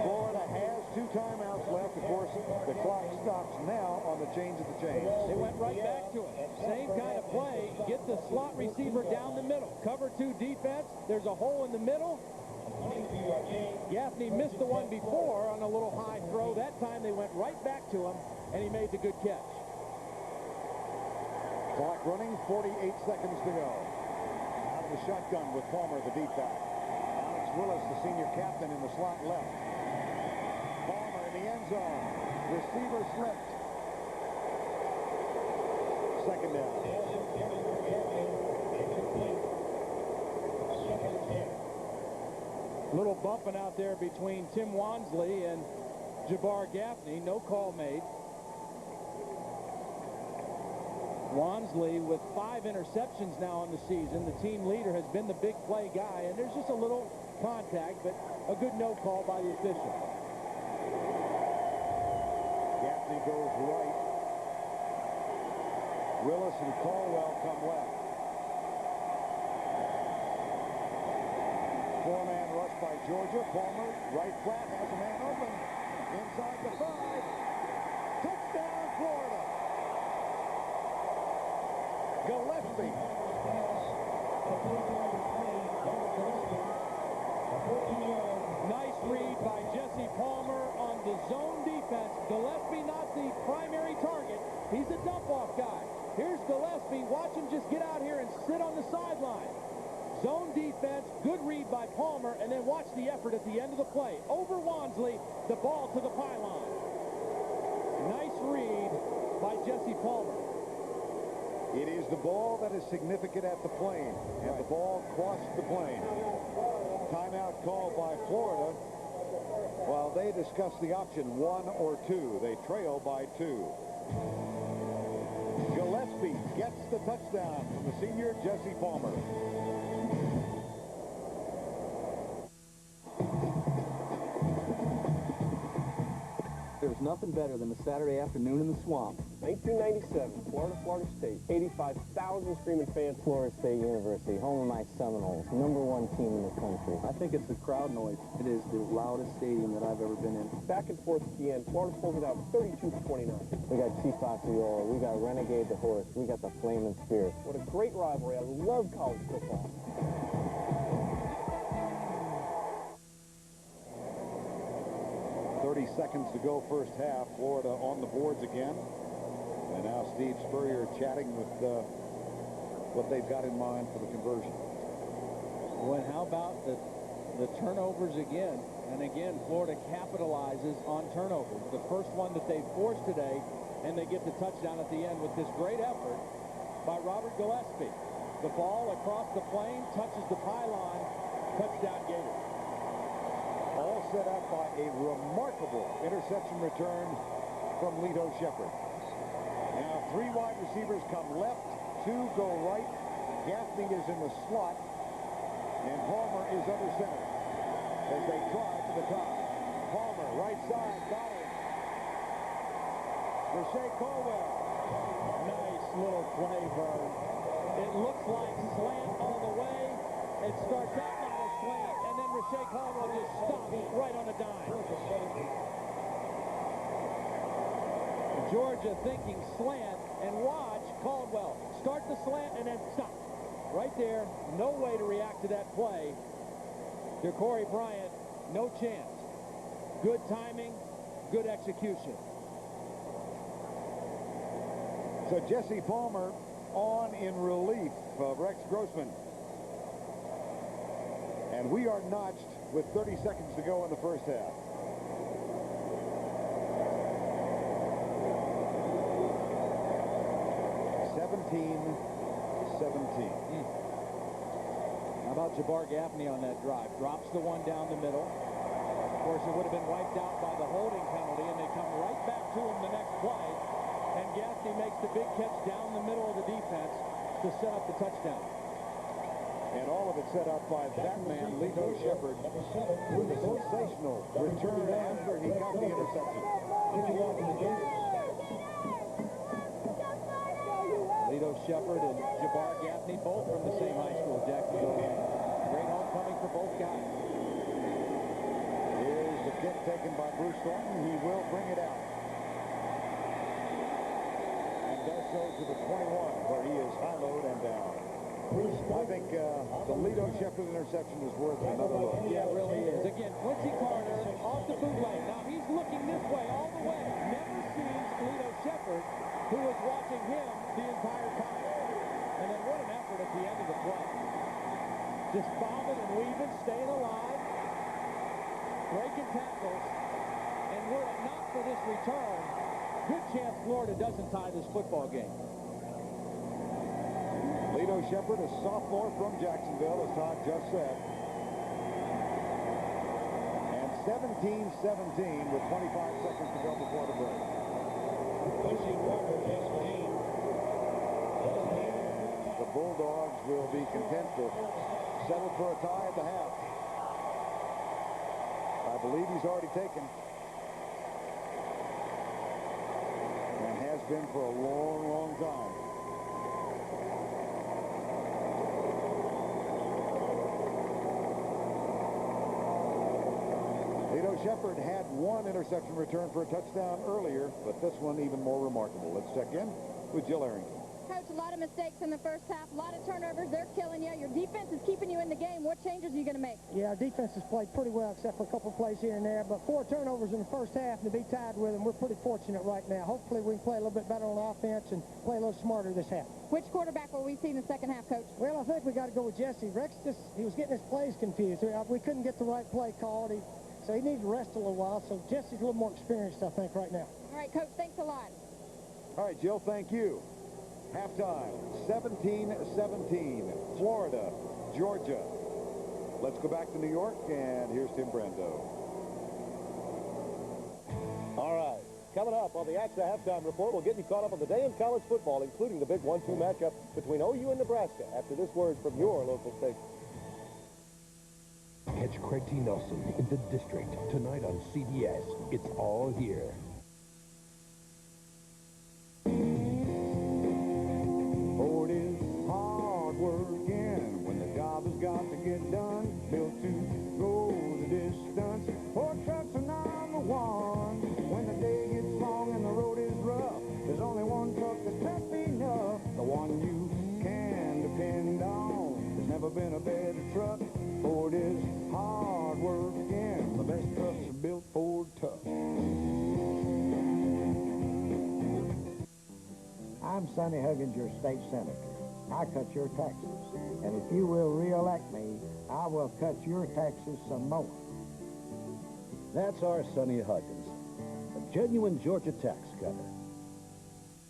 Florida has 2 timeouts left. Of course, the clock stops now on the change of the chains. They went right back to it. Same kind of play. Get the slot receiver down the middle. Cover 2 defense. There's a hole in the middle. Gaffney missed the one before on a little high throw. That time they went right back to him, and he made the good catch. Clock running, 48 seconds to go. Out of the shotgun with Palmer, the deep back. Alex Willis, the senior captain, in the slot left. Palmer in the end zone. Receiver slipped. Second down. Little bumping out there between Tim Wansley and Jabbar Gaffney. No call made. Wansley with 5 interceptions now on the season. The team leader has been the big play guy, and there's just a little contact, but a good no call by the official. Gaffney goes right. Willis and Caldwell come left. 4-man rush by Georgia. Palmer, right flat, has a man open. Inside the 5. Touchdown, Florida. Gillespie. Nice read by Jesse Palmer on the zone defense. Gillespie not the primary target. He's a dump-off guy. Here's Gillespie. Watch him just get out here and sit on the sideline. Zone defense, good read by Palmer, and then watch the effort at the end of the play. Over Wansley, the ball to the pylon. Nice read by Jesse Palmer. It is the ball that is significant at the plane, and the ball crossed the plane. Timeout called by Florida while they discuss the option 1 or 2. They trail by 2. Gillespie gets the touchdown from the senior Jesse Palmer. There's nothing better than a Saturday afternoon in the swamp. 1997, Florida State, 85,000 screaming fans. Florida State University, home of my Seminoles, #1 team in the country. I think it's the crowd noise. It is the loudest stadium that I've ever been in. Back and forth at the end, Florida pulled it out 32-29. We got Chief Osceola, we got Renegade the Horse, we got the Flaming Spirit. What a great rivalry. I love college football. 30 seconds to go first half. Florida on the boards again. And now Steve Spurrier chatting with what they've got in mind for the conversion. Well, how about the turnovers again? And again, Florida capitalizes on turnovers. The first one that they forced today, and they get the touchdown at the end with this great effort by Robert Gillespie. The ball across the plane touches the pylon. Touchdown Gators. All set up by a remarkable interception return from Lito Sheppard. Now 3 wide receivers come left, 2 go right. Gaffney is in the slot, and Palmer is under center as they drive to the top. Palmer, right side, got it. Rashay Caldwell. Nice little play, Bird. It looks like slant all the way. It starts out like a slant, and then Rashay Caldwell just stops right on the dime. Georgia thinking slant, and watch Caldwell start the slant and then stop. Right there, no way to react to that play. DeCorey Bryant, no chance. Good timing, good execution. So Jesse Palmer on in relief of Rex Grossman. And we are notched with 30 seconds to go in the first half. How about Jabbar Gaffney on that drive? Drops the one down the middle. Of course, it would have been wiped out by the holding penalty, and they come right back to him the next play. And Gaffney makes the big catch down the middle of the defense to set up the touchdown. And all of it set up by that man, Lito Sheppard, with a sensational return after he got the interception. Lito Sheppard and Jabbar Gaffney, both from the same high school, Jacksonville. Great homecoming for both guys. Here's the kick taken by Bruce Thornton. He will bring it out. And does so to the 21, where he is high-load and down. I think the Lito Sheppard interception is worth another look. Yeah, it really is. Again, Quincy Carter off the boot lane. Now he's looking this way all the way. Never sees Lito Sheppard, who was watching him the entire time. And then what an effort at the end of the play. Just bobbing and weaving, staying alive, breaking tackles. And were it not for this return, good chance Florida doesn't tie this football game. Lito Sheppard, a sophomore from Jacksonville, as Todd just said. And 17-17 with 25 seconds to go before the break. The Bulldogs will be content to settle for a tie at the half. I believe he's already taken. And has been for a long, long time. Lito Sheppard had one interception return for a touchdown earlier, but this one even more remarkable. Let's check in with Jill Arrington. Coach, a lot of mistakes in the first half, a lot of turnovers. They're killing you. Your defense is keeping you in the game. What changes are you going to make? Yeah, our defense has played pretty well, except for a couple of plays here and there. But 4 turnovers in the first half, and to be tied with them, we're pretty fortunate right now. Hopefully we can play a little bit better on offense and play a little smarter this half. Which quarterback will we see in the second half, Coach? Well, I think we got to go with Jesse. Rex he was getting his plays confused. We couldn't get the right play called. So he needs to rest a little while. So Jesse's a little more experienced, I think, right now. All right, Coach, thanks a lot. All right, Jill, thank you. Halftime, 17-17, Florida, Georgia. Let's go back to New York, and here's Tim Brando. All right. Coming up on the AXA Halftime Report, we'll get you caught up on the day in college football, including the big 1-2 matchup between OU and Nebraska, after this word from your local station. Catch Craig T. Nelson in The District tonight on CBS. It's all here. Oh, it is hard working when the job has got to get done. Built to go the distance. Four trucks are number one. When the day gets long and the road is rough, there's only one truck that's tough enough. The one you can depend on. There's never been a better truck. Ford is hard working. The best trucks are built Ford tough. I'm Sonny Huggins, your state senator. I cut your taxes. And if you will re-elect me, I will cut your taxes some more. That's our Sonny Huggins, a genuine Georgia tax cutter.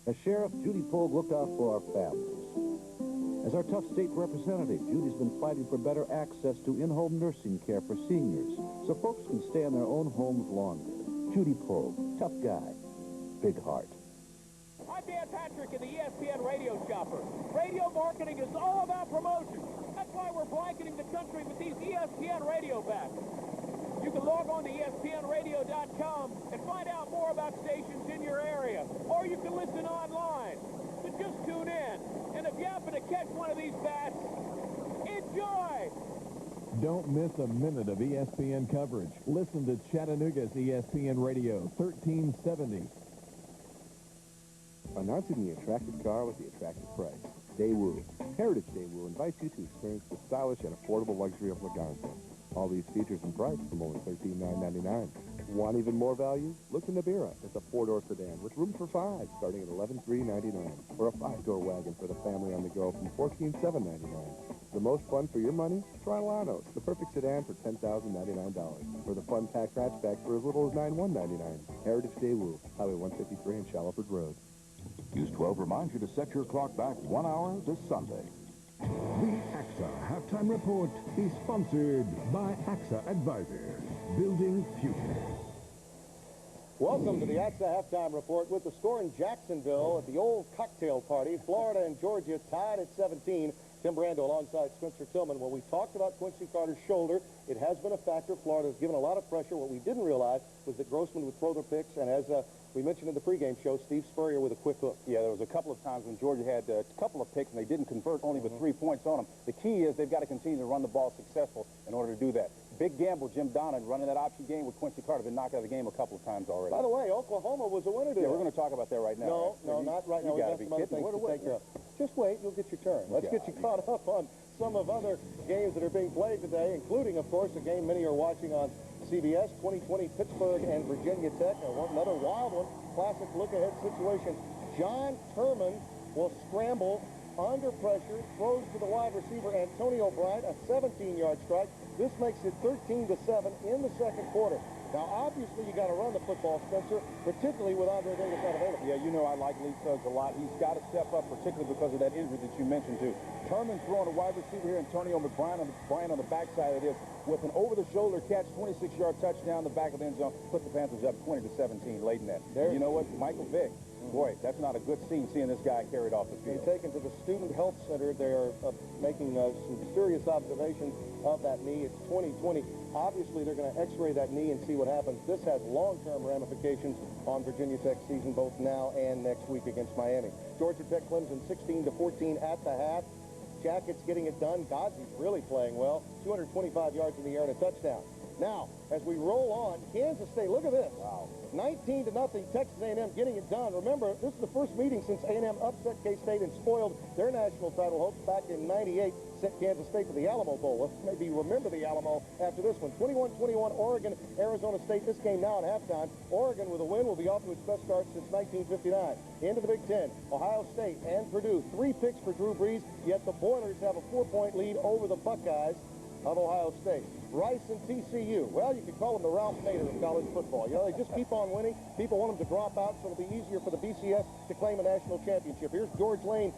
As sheriff, Judy Pogue looked out for our families. As our tough state representative, Judy's been fighting for better access to in-home nursing care for seniors, so folks can stay in their own homes longer. Judy Pogue, tough guy, big heart. I'm Dan Patrick in the ESPN Radio Shopper. Radio marketing is all about promotion. That's why we're blanketing the country with these ESPN radio backs. You can log on to ESPNradio.com and find out more about stations in your area. Or you can listen online. But just tune in. And if you happen to catch one of these bats, enjoy! Don't miss a minute of ESPN coverage. Listen to Chattanooga's ESPN Radio, 1370. Announcing the attractive car with the attractive price. Daewoo. Heritage Daewoo invites you to experience the stylish and affordable luxury of Leganza. All these features and price from only $13,999. Want even more value? Look to Navira. It's a four-door sedan with room for five, starting at $11,399. Or a five-door wagon for the family on the go from $14,799. The most fun for your money? Try Lanos, the perfect sedan for $10,099. Or the fun packed hatchback for as little as $9,199. Heritage Daewoo, Highway 153 and Shallowford Road. Use 12 reminds you to set your clock back 1 hour this Sunday. The AXA Halftime Report is sponsored by AXA Advisor, building future. Welcome to the AXA Halftime Report with the score in Jacksonville at the old cocktail party. Florida and Georgia tied at 17. Tim Brando alongside Spencer Tillman. When we talked about Quincy Carter's shoulder, it has been a factor. Florida has given a lot of pressure. What we didn't realize was that Grossman would throw the picks, and as we mentioned in the pregame show, Steve Spurrier with a quick hook. Yeah, there was a couple of times when Georgia had a couple of picks, and they didn't convert, only with 3 points on them. The key is they've got to continue to run the ball successful in order to do that. Big gamble, Jim Donnan, running that option game with Quincy Carter. Been knocked out of the game a couple of times already. By the way, Oklahoma was a winner today. Yeah, we're going to talk about that right now. No, not right now. We've got some other things to take care of. Just wait, you'll get your turn. Let's get you caught up on some of other games that are being played today, including, of course, a game many are watching on CBS, 2020 Pittsburgh and Virginia Tech. Another wild one, classic look-ahead situation. John Turman will scramble under pressure, throws to the wide receiver Antonio Bryant, a 17-yard strike. This makes it 13-7 in the second quarter. Now, obviously, you got to run the football, Spencer, particularly with Andre Davis not available. Yeah, you know I like Lee Suggs a lot. He's got to step up, particularly because of that injury that you mentioned, too. Turman throwing a wide receiver here, Antonio Bryant on the backside of this, with an over-the-shoulder catch, 26-yard touchdown in the back of the end zone, put the Panthers up 20-17 late in that. You know what? Michael Vick. Boy, that's not a good scene seeing this guy carried off the field. He's taken to the Student Health Center. They are making some serious observations of that knee. It's 2020. Obviously, they're going to x-ray that knee and see what happens. This has long-term ramifications on Virginia Tech's season, both now and next week against Miami. Georgia Tech Clemson 16-14 at the half. Jackets getting it done. Godsey's really playing well. 225 yards in the air and a touchdown. Now, as we roll on, Kansas State, look at this. Wow. 19-0, Texas A&M getting it done. Remember, this is the first meeting since A&M upset K-State and spoiled their national title hopes back in '98, sent Kansas State to the Alamo Bowl. Let's maybe remember the Alamo after this one. 21-21, Oregon, Arizona State. This game now at halftime. Oregon with a win will be off to its best start since 1959. Into the Big Ten, Ohio State and Purdue. 3 picks for Drew Brees, yet the Boilers have a 4-point lead over the Buckeyes. of Ohio State. Rice and TCU. Well, you could call them the Ralph Nader of college football. You know, they just keep on winning. People want them to drop out, so it'll be easier for the BCS to claim a national championship. Here's George Lane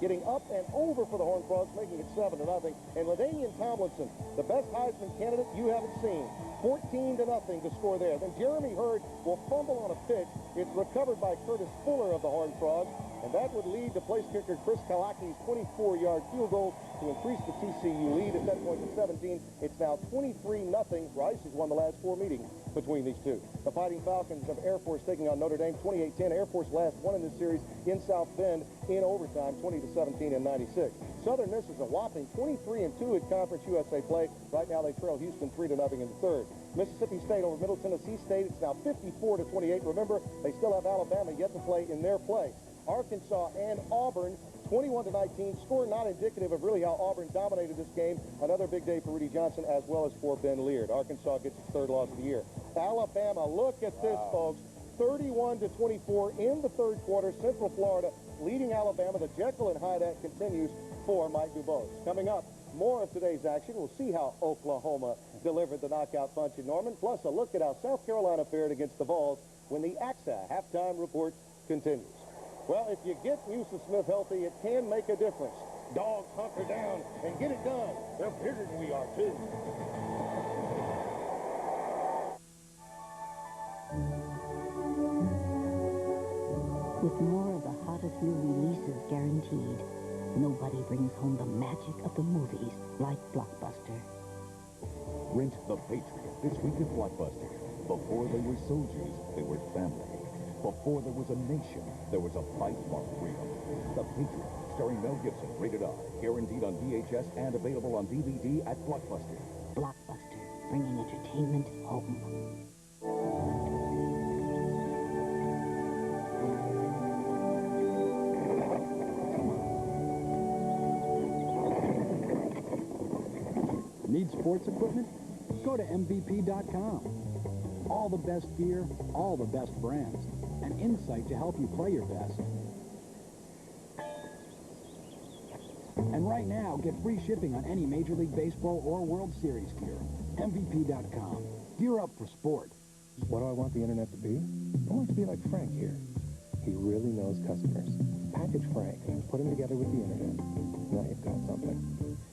getting up and over for the Horned Frogs, making it 7-0. And LaDainian Tomlinson, the best Heisman candidate you haven't seen. 14-0 to score there. Then Jeremy Hurd will fumble on a pitch. It's recovered by Curtis Fuller of the Horned Frogs, and that would lead to place kicker Chris Kalaki's 24-yard field goal to increase the TCU lead at that point to 17. It's now 23-0. Rice has won the last 4 meetings between these two. The Fighting Falcons of Air Force taking on Notre Dame 28-10. Air Force last won in this series in South Bend in overtime, 20-17 in 96. Southern Miss is a whopping 23-2 at Conference USA play. Right now they trail Houston 3-0 in the third. Mississippi State over Middle Tennessee State. It's now 54-28. Remember, they still have Alabama yet to play in their place. Arkansas and Auburn, 21-19. Score not indicative of really how Auburn dominated this game. Another big day for Rudy Johnson as well as for Ben Leard. Arkansas gets its 3rd loss of the year. Alabama, look at this, folks. 31-24 in the 3rd quarter. Central Florida leading Alabama. The Jekyll and Hyde Act continues for Mike Dubose. Coming up, more of today's action. We'll see how Oklahoma delivered the knockout punch in Norman. Plus, a look at how South Carolina fared against the Vols when the AXA halftime report continues. Well, if you get Musa Smith healthy, it can make a difference. Dogs hunker down and get it done. They're bigger than we are, too. With more of the hottest new releases guaranteed, nobody brings home the magic of the movies like Blockbuster. Rent The Patriot this week at Blockbuster. Before they were soldiers, they were family. Before there was a nation, there was a fight for freedom. The Patriot, starring Mel Gibson, rated R, guaranteed on VHS and available on DVD at Blockbuster. Blockbuster, bringing entertainment home. Need sports equipment? Go to MVP.com. All the best gear, all the best brands, and insight to help you play your best. And right now, get free shipping on any Major League Baseball or World Series gear. MVP.com. Gear up for sport. What do I want the internet to be? I want it to be like Frank here. He really knows customers. Package Frank, put him together with the internet. Now you've got something.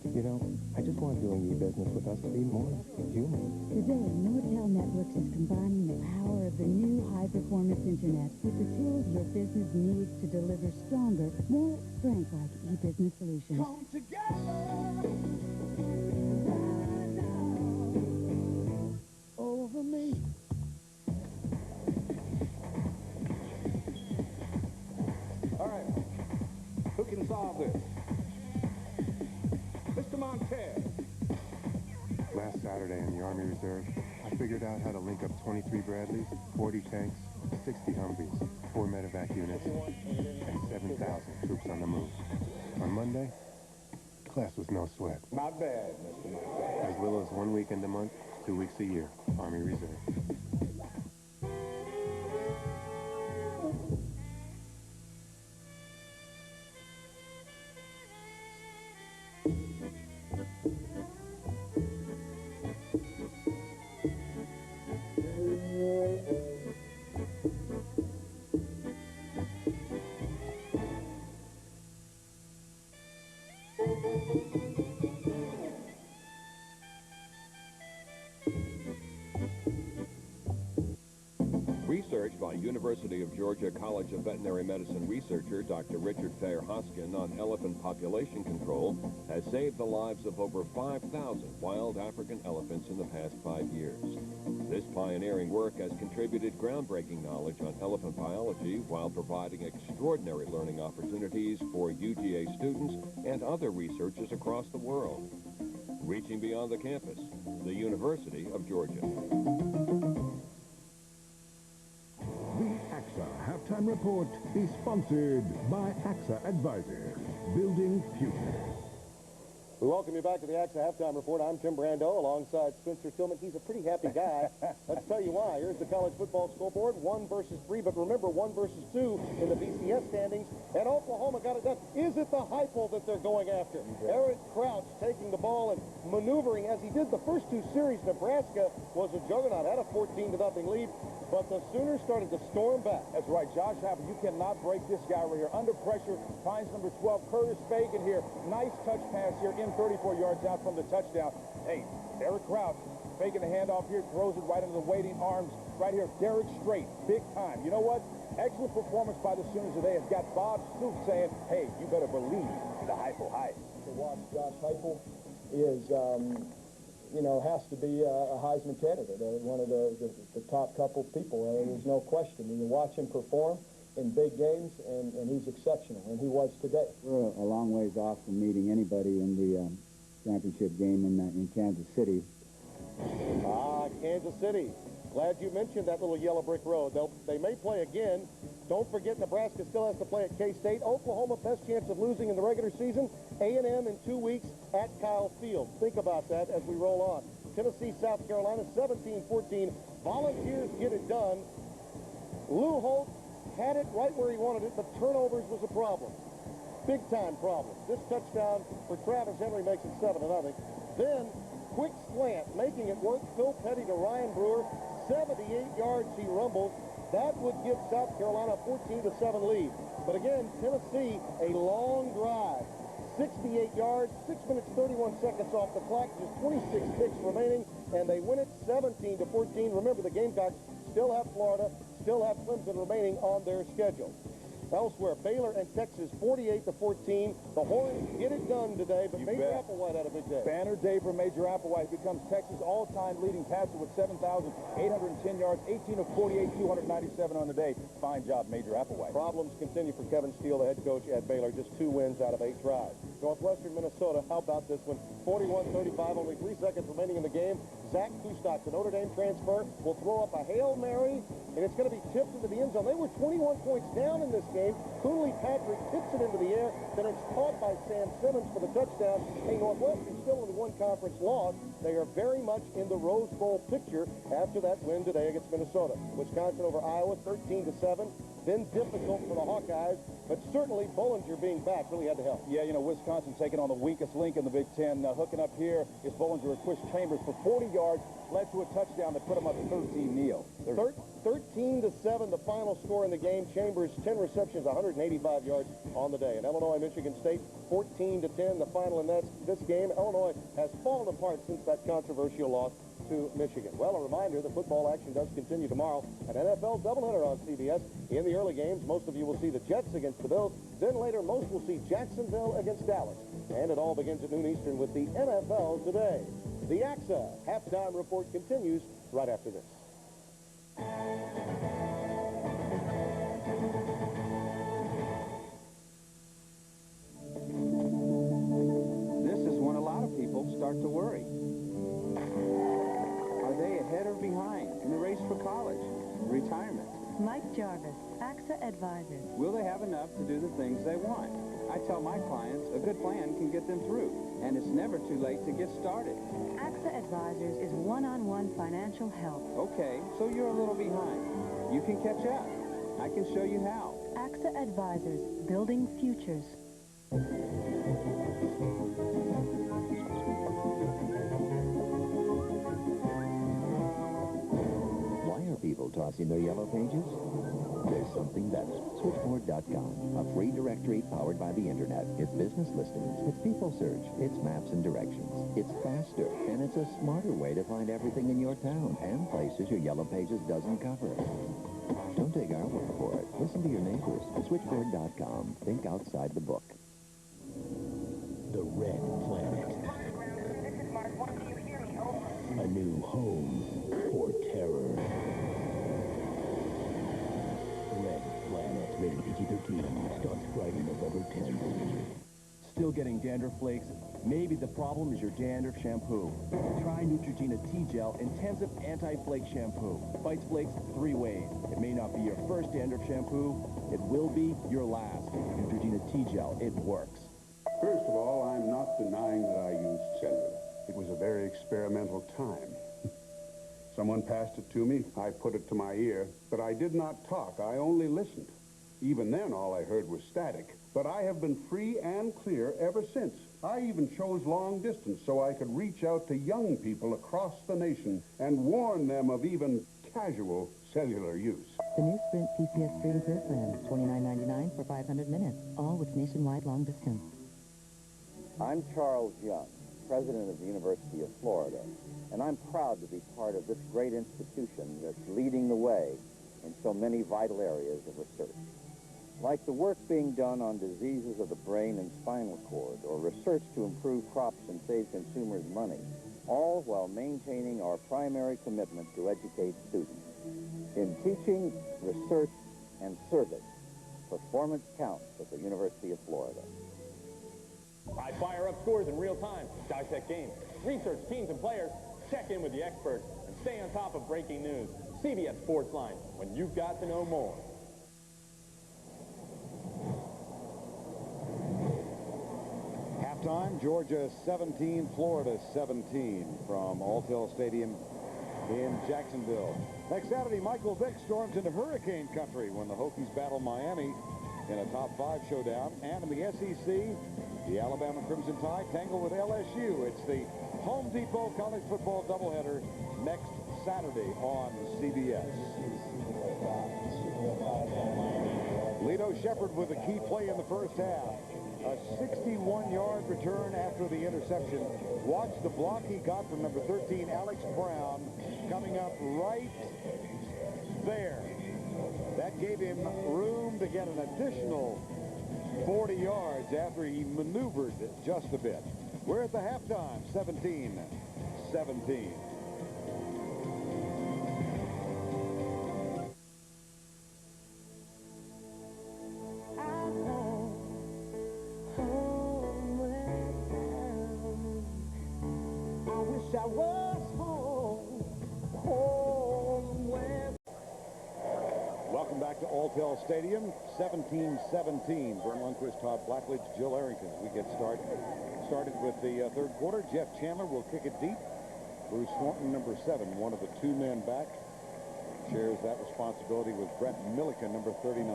You know, I just want doing e-business with us to be more human. Today, Nortel Networks is combining the power of the new high-performance internet with the tools your business needs to deliver stronger, more Frank-like e-business solutions. Come together over me. All right, who can solve this? Mr. Montez. Last Saturday in the Army Reserve, I figured out how to link up 23 Bradleys, 40 tanks, 60 Humvees, 4 medevac units, and 7,000 troops on the move. On Monday, class was no sweat. Not bad, Mr. Montez. As little as 1 weekend a month, 2 weeks a year, Army Reserve. Research by University of Georgia College of Veterinary Medicine researcher Dr. Richard Thayer Hoskin on elephant population control has saved the lives of over 5,000 wild African elephants in the past 5 years. This pioneering work has contributed groundbreaking knowledge on elephant biology while providing extraordinary learning opportunities for UGA students and other researchers across the world. Reaching beyond the campus, the University of Georgia. The AXA Halftime Report is sponsored by AXA Advisor, Building Future. We welcome you back to the AXA Halftime Report. I'm Tim Brando alongside Spencer Tillman. He's a pretty happy guy. Let's tell you why. Here's the college football scoreboard, 1 versus 3. But remember, 1 versus 2 in the BCS standings. And Oklahoma got it done. Is it the Heupel that they're going after? Eric Crouch taking the ball and maneuvering as he did the first 2 series. Nebraska was a juggernaut, had a 14-0 lead. But the Sooners started to storm back. That's right, Josh Heupel. You cannot break this guy right here. Under pressure, finds number 12, Curtis Fagan here. Nice touch pass here, in 34 yards out from the touchdown. Hey, Eric Crouch faking the handoff here, throws it right into the waiting arms. Right here, Derek Strait, big time. You know what? Excellent performance by the Sooners today. Has got Bob Stoops saying, hey, you better believe the Heupel hype. To watch Josh Heupel is, you know, has to be a Heisman candidate, one of the top couple people. There's no question. You watch him perform in big games, and he's exceptional, and he was today. We're a long ways off from meeting anybody in the championship game in Kansas City. Kansas City. Glad you mentioned that little yellow brick road. They may play again. Don't forget, Nebraska still has to play at K-State. Oklahoma, best chance of losing in the regular season. A&M in 2 weeks at Kyle Field. Think about that as we roll on. Tennessee, South Carolina, 17-14. Volunteers get it done. Lou Holt had it right where he wanted it, but turnovers was a problem. Big-time problem. This touchdown for Travis Henry makes it 7-0. Then, quick slant, making it work. Phil Petty to Ryan Brewer. 78 yards he rumbled. That would give South Carolina a 14-7 lead. But again, Tennessee, a long drive. 68 yards, 6 minutes, 31 seconds off the clock, just 26 ticks remaining, and they win it 17-14. Remember, the Gamecocks still have Florida, still have Clemson remaining on their schedule. Elsewhere, Baylor and Texas, 48-14. The Horns get it done today, but Major Applewhite had a big day. Banner day for Major Applewhite. Becomes Texas' all-time leading passer with 7,810 yards, 18 of 48, 297 on the day. Fine job, Major Applewhite. Problems continue for Kevin Steele, the head coach at Baylor. Just 2 wins out of 8 tries. Northwestern Minnesota, how about this one? 41-35, only 3 seconds remaining in the game. Zach Kustok, the Notre Dame transfer, will throw up a Hail Mary, and it's going to be tipped into the end zone. They were 21 points down in this game. Cooley Patrick tips it into the air, then it's caught by Sam Simmons for the touchdown. Hey, Northwestern still only 1 conference loss. They are very much in the Rose Bowl picture after that win today against Minnesota. Wisconsin over Iowa, 13-7. Been difficult for the Hawkeyes, but certainly Bollinger being back really had to help. Yeah, you know, Wisconsin taking on the weakest link in the Big Ten. Hooking up here is Bollinger with Chris Chambers for 40 yards, led to a touchdown that put him up 13-0. 13-7, the final score in the game. Chambers, 10 receptions, 185 yards on the day. And Illinois, Michigan State, 14-10, the final in this game. Illinois has fallen apart since that controversial loss to Michigan. Well, a reminder, the football action does continue tomorrow. An NFL doubleheader on CBS. In the early games, most of you will see the Jets against the Bills. Then later, most will see Jacksonville against Dallas. And it all begins at noon Eastern with the NFL Today. The AXA Halftime Report continues right after this. This is when a lot of people start to worry. Are they ahead or behind in the race for college, retirement? Mike Jarvis, AXA Advisors. Will they have enough to do the things they want? I tell my clients a good plan can get them through, and it's never too late to get started. AXA Advisors is one-on-one financial help. Okay, so you're a little behind. You can catch up. I can show you how. AXA Advisors, building futures. Why are people tossing their yellow pages? There's something better. Switchboard.com, a free directory powered by the internet. It's business listings, it's people search, it's maps and directions. It's faster, and it's a smarter way to find everything in your town and places your yellow pages doesn't cover. Don't take our word for it. Listen to your neighbors. Switchboard.com. Think outside the book. The Red Planet. A new home for terror. Red Planet, rated PG-13, starts Friday, November 10th. Still getting dandruff flakes? Maybe the problem is your dandruff shampoo. Try Neutrogena T-Gel Intensive Anti-Flake Shampoo. Fights flakes 3 ways. It may not be your first dandruff shampoo. It will be your last. Neutrogena T-Gel, it works. First of all, I'm not denying that I used cellular. It was a very experimental time. Someone passed it to me, I put it to my ear, but I did not talk, I only listened. Even then, all I heard was static. But I have been free and clear ever since. I even chose long distance so I could reach out to young people across the nation and warn them of even casual cellular use. The new Sprint PCS Free and Clear plan, $29.99 for 500 minutes, all with nationwide long distance. I'm Charles Young, president of the University of Florida, and I'm proud to be part of this great institution that's leading the way in so many vital areas of research. Like the work being done on diseases of the brain and spinal cord, or research to improve crops and save consumers money, all while maintaining our primary commitment to educate students. In teaching, research, and service, performance counts at the University of Florida. I fire up scores in real time, dissect games, research teams and players, check in with the experts, and stay on top of breaking news. CBS Sports Line, when you've got to know more. Halftime, Georgia 17, Florida 17 from Alltel Stadium in Jacksonville. Next Saturday, Michael Vick storms into hurricane country when the Hokies battle Miami in a top 5 showdown. And in the SEC, the Alabama Crimson Tide tangle with LSU. It's the Home Depot College Football doubleheader next Saturday on CBS. Lito Shepherd with a key play in the first half. A 61-yard return after the interception. Watch the block he got from number 13, Alex Brown, coming up right there. That gave him room to get an additional 40 yards after he maneuvered just a bit. We're at the halftime, 17-17. I was home where... Welcome back to Alltel Stadium, 17-17. Vern Lundquist, Todd Blackledge, Jill Arrington. We get started with the third quarter. Jeff Chandler will kick it deep. Bruce Thornton, number 7, one of the 2 men back, shares that responsibility with Brett Milliken, number 39.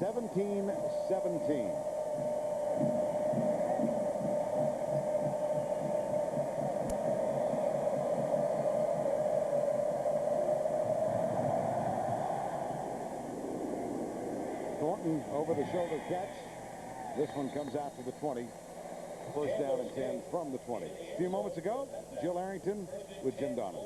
17-17. Thornton over-the-shoulder catch. This one comes out to the 20. First down and 10 from the 20. A few moments ago, Jill Arrington with Jim Donnan.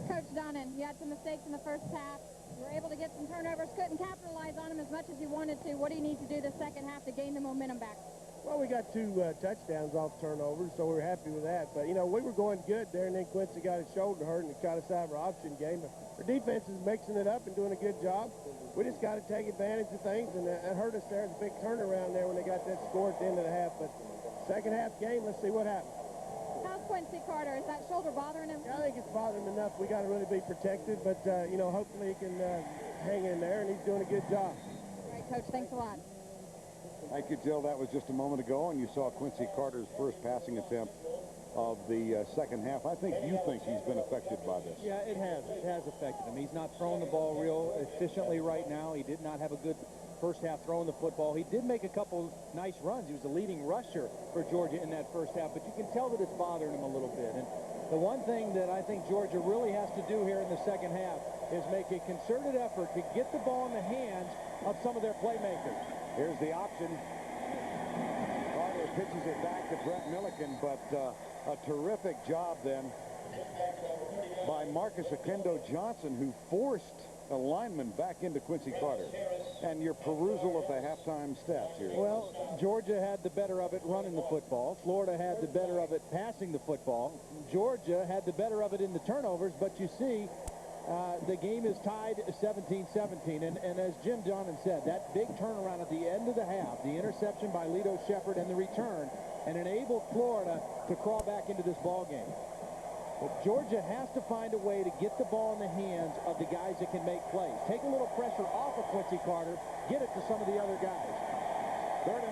Coach Donnan, you had some mistakes in the first half. You were able to get some turnovers, couldn't capitalize on them as much as you wanted to. What do you need to do the second half to gain the momentum back? Well, we got 2 touchdowns off turnovers, so we're happy with that. But, you know, we were going good there, and then Quincy got his shoulder hurt, and it caught us out of our option game. But our defense is mixing it up and doing a good job. We just got to take advantage of things, and it hurt us there. It's a big turnaround there when they got that score at the end of the half. But second half game, let's see what happens. How's Quincy Carter? Is that shoulder bothering him? Yeah, I think it's bothering him enough. We got to really be protected, but, you know, hopefully he can hang in there, and he's doing a good job. All right, Coach, thanks a lot. Thank you, Jill. That was just a moment ago, and you saw Quincy Carter's first passing attempt of the second half. I think you think he's been affected by this. Yeah, it has. It has affected him. He's not throwing the ball real efficiently right now. He did not have a good first half throwing the football. He did make a couple nice runs. He was the leading rusher for Georgia in that first half, but you can tell that it's bothering him a little bit. And the one thing that I think Georgia really has to do here in the second half is make a concerted effort to get the ball in the hands of some of their playmakers. Here's the option. Carter pitches it back to Brett Milliken, but a terrific job then by Marcus Oquendo Johnson, who forced a lineman back into Quincy Carter. And your perusal of the halftime stats here. Well, Georgia had the better of it running the football. Florida had the better of it passing the football. Georgia had the better of it in the turnovers, but you see the game is tied 17-17, and as Jim Donnan said, that big turnaround at the end of the half, the interception by Lito Shepherd and the return, and enabled Florida to crawl back into this ball game. But Georgia has to find a way to get the ball in the hands of the guys that can make plays. Take a little pressure off of Quincy Carter, get it to some of the other guys. 39.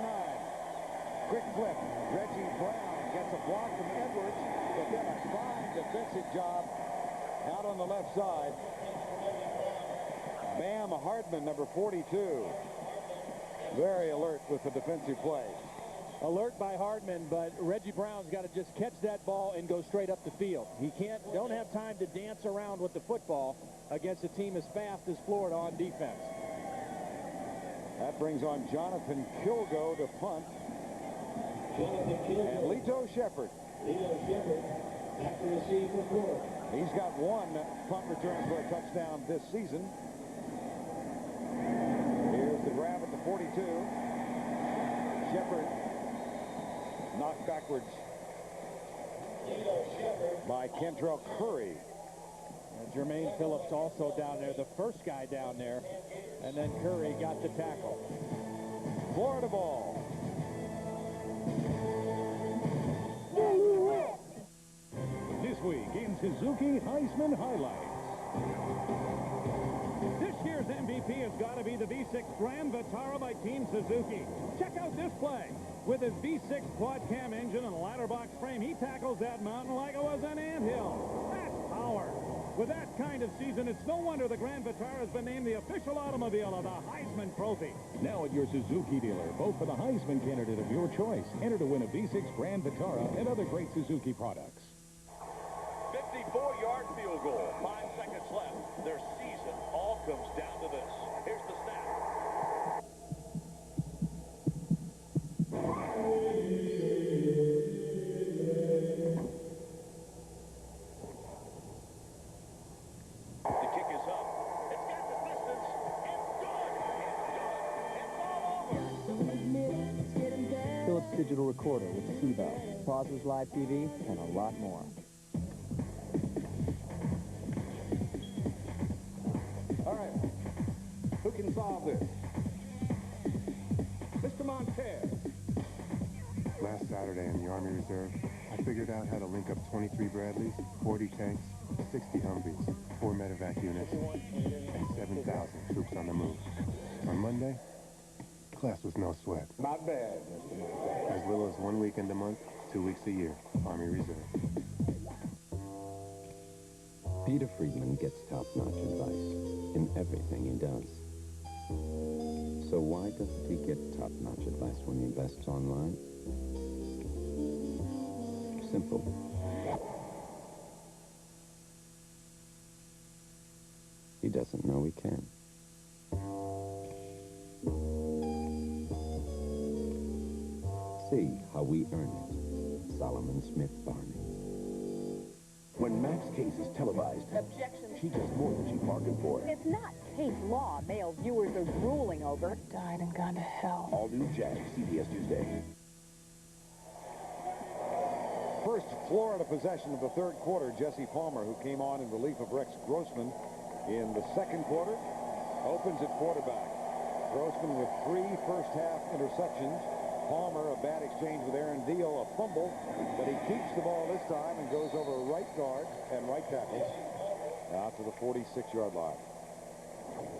Quick flip. Reggie Brown gets a block from Edwards, but then a fine defensive job out on the left side. Bam Hardman, number 42. Very alert with the defensive play. Alert by Hardman, but Reggie Brown's got to just catch that ball and go straight up the field. He don't have time to dance around with the football against a team as fast as Florida on defense. That brings on Jonathan Kilgo to punt. And Lito Shepherd. He's got one punt return for a touchdown this season. Here's the grab at the 42. Shepherd knocked backwards by Kentrell Curry. And Jermaine Phillips also down there, the first guy down there, and then Curry got the tackle. Florida ball. This week in Suzuki Heisman Highlights. This year's MVP has got to be the V6 Grand Vitara by Team Suzuki. Check out this play. With his V6 quad-cam engine and ladder box frame, he tackles that mountain like it was an anthill. That's power. With that kind of season, it's no wonder the Grand Vitara has been named the official automobile of the Heisman Trophy. Now at your Suzuki dealer, vote for the Heisman candidate of your choice. Enter to win a V6 Grand Vitara and other great Suzuki products. 54-yard field goal. 5 seconds left. Their season all comes down to this. Here's the snap. The kick is up. It's got the distance. It's good. It's done. Philips Digital Recorder with SIBO, pauses live TV, and a lot more. All right. Who can solve this? Mr. Montez. Last Saturday in the Army Reserve, I figured out how to link up 23 Bradleys, 40 tanks, 60 Humvees, 4 medevac units, and 7,000 troops on the move. On Monday, class was no sweat. Not bad, Mr. Montez. As little as 1 weekend a month, 2 weeks a year, Army Reserve. Peter Friedman gets top-notch advice in everything he does. So why doesn't he get top-notch advice when he invests online? Simple. He doesn't know he can. See how we earn it. Solomon Smith Barney. When Max Case is televised, Objection. she gets more than she bargained for. It's not case law male viewers are drooling over. Died and gone to hell. All new Jag, CBS Tuesday. First Florida possession of the third quarter. Jesse Palmer, who came on in relief of Rex Grossman in the second quarter, opens at quarterback. Grossman with 3 first-half interceptions. Palmer, a bad exchange with Aaron Deal, a fumble, but he keeps the ball this time and goes over right guard and right tackle out to the 46-yard line.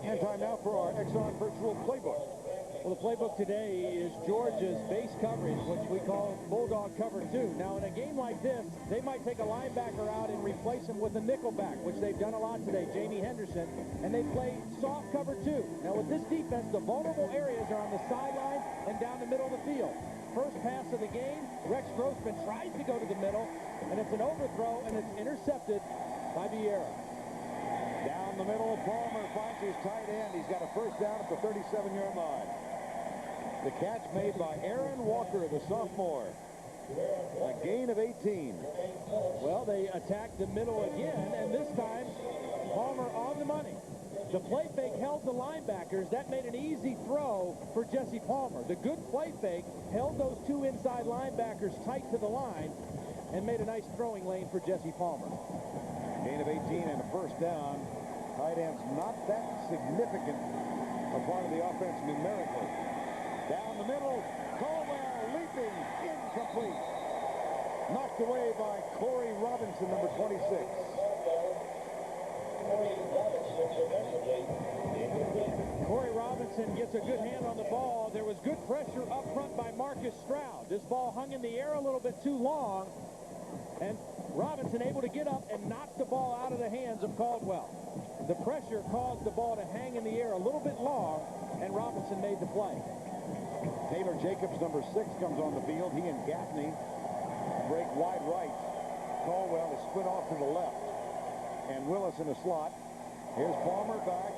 And time now for our Exxon Virtual Playbook. Well, the playbook today is Georgia's base coverage, which we call Bulldog Cover 2. Now, in a game like this, they might take a linebacker out and replace him with a nickelback, which they've done a lot today, Jamie Henderson, and they play soft Cover 2. Now, with this defense, the vulnerable areas are on the sideline and down the middle of the field. First pass of the game, Rex Grossman tries to go to the middle, and it's an overthrow, and it's intercepted by Vieira. Down the middle, Palmer finds his tight end. He's got a first down at the 37-yard line. The catch made by Aaron Walker, the sophomore. A gain of 18. Well, they attacked the middle again, and this time, Palmer on the money. The play fake held the linebackers. That made an easy throw for Jesse Palmer. The good play fake held those 2 inside linebackers tight to the line and made a nice throwing lane for Jesse Palmer. Gain of 18 and a first down. Tight end's not that significant a part of the offense numerically. Down the middle, Caldwell leaping, incomplete. Knocked away by Corey Robinson, number 26. Corey Robinson Robinson gets a good hand on the ball. There was good pressure up front by Marcus Stroud. This ball hung in the air a little bit too long, and Robinson able to get up and knock the ball out of the hands of Caldwell. The pressure caused the ball to hang in the air a little bit long, and Robinson made the play. Taylor Jacobs, number 6, comes on the field. He and Gaffney break wide right. Caldwell is split off to the left. And Willis in the slot. Here's Palmer back.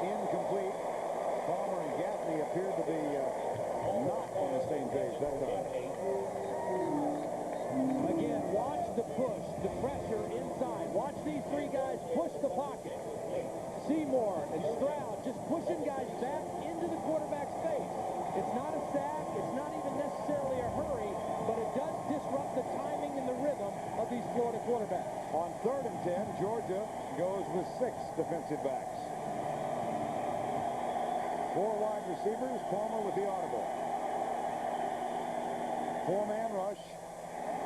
Incomplete. Palmer and Gaffney appear to be not on the same page that time. Again, watch the push, the pressure inside. Watch these three guys push the pocket. Seymour and Stroud just pushing guys back into the quarterback's face. It's not a sack. It's not even necessarily a hurry, but it does disrupt the timing and the rhythm of these Florida quarterbacks. On 3rd and 10, Georgia goes with 6 defensive backs. 4 wide receivers, Palmer with the audible. 4-man rush.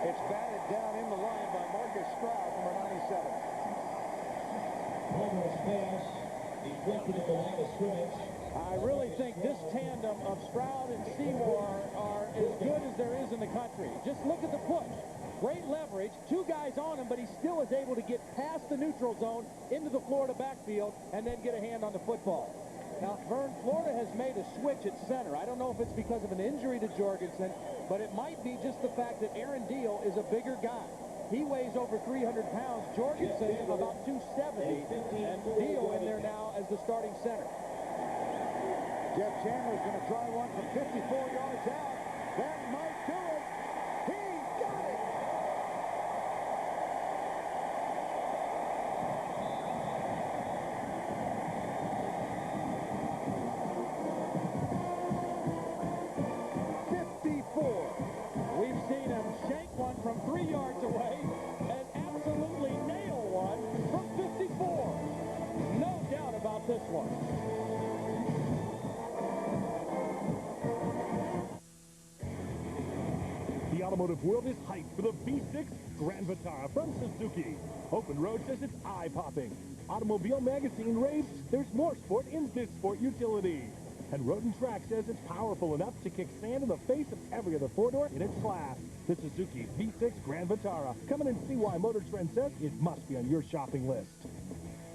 It's batted down in the line by Marcus Stroud, number 97. I really think this tandem of Stroud and Seymour are as good as there is in the country. Just look at the push. Great leverage. 2 guys on him, but he still is able to get past the neutral zone into the Florida backfield and then get a hand on the football. Now, Vern, Florida has made a switch at center. I don't know if it's because of an injury to Jorgensen, but it might be just the fact that Aaron Deal is a bigger guy. He weighs over 300 pounds. Jorgensen about 270, and Deal in there now as the starting center. Jeff Chandler's going to try one from 54 yards out. That might do it. He got it. We've seen him shank one from 3 yards away and absolutely nail one from 54. No doubt about this one. The automotive world is hyped for the V6 Grand Vitara from Suzuki. Open Road says it's eye-popping. Automobile Magazine raves there's more sport in this sport utility. And Road and Track says it's powerful enough to kick sand in the face of every other four-door in its class. The Suzuki V6 Grand Vitara. Come in and see why Motor Trend says it must be on your shopping list.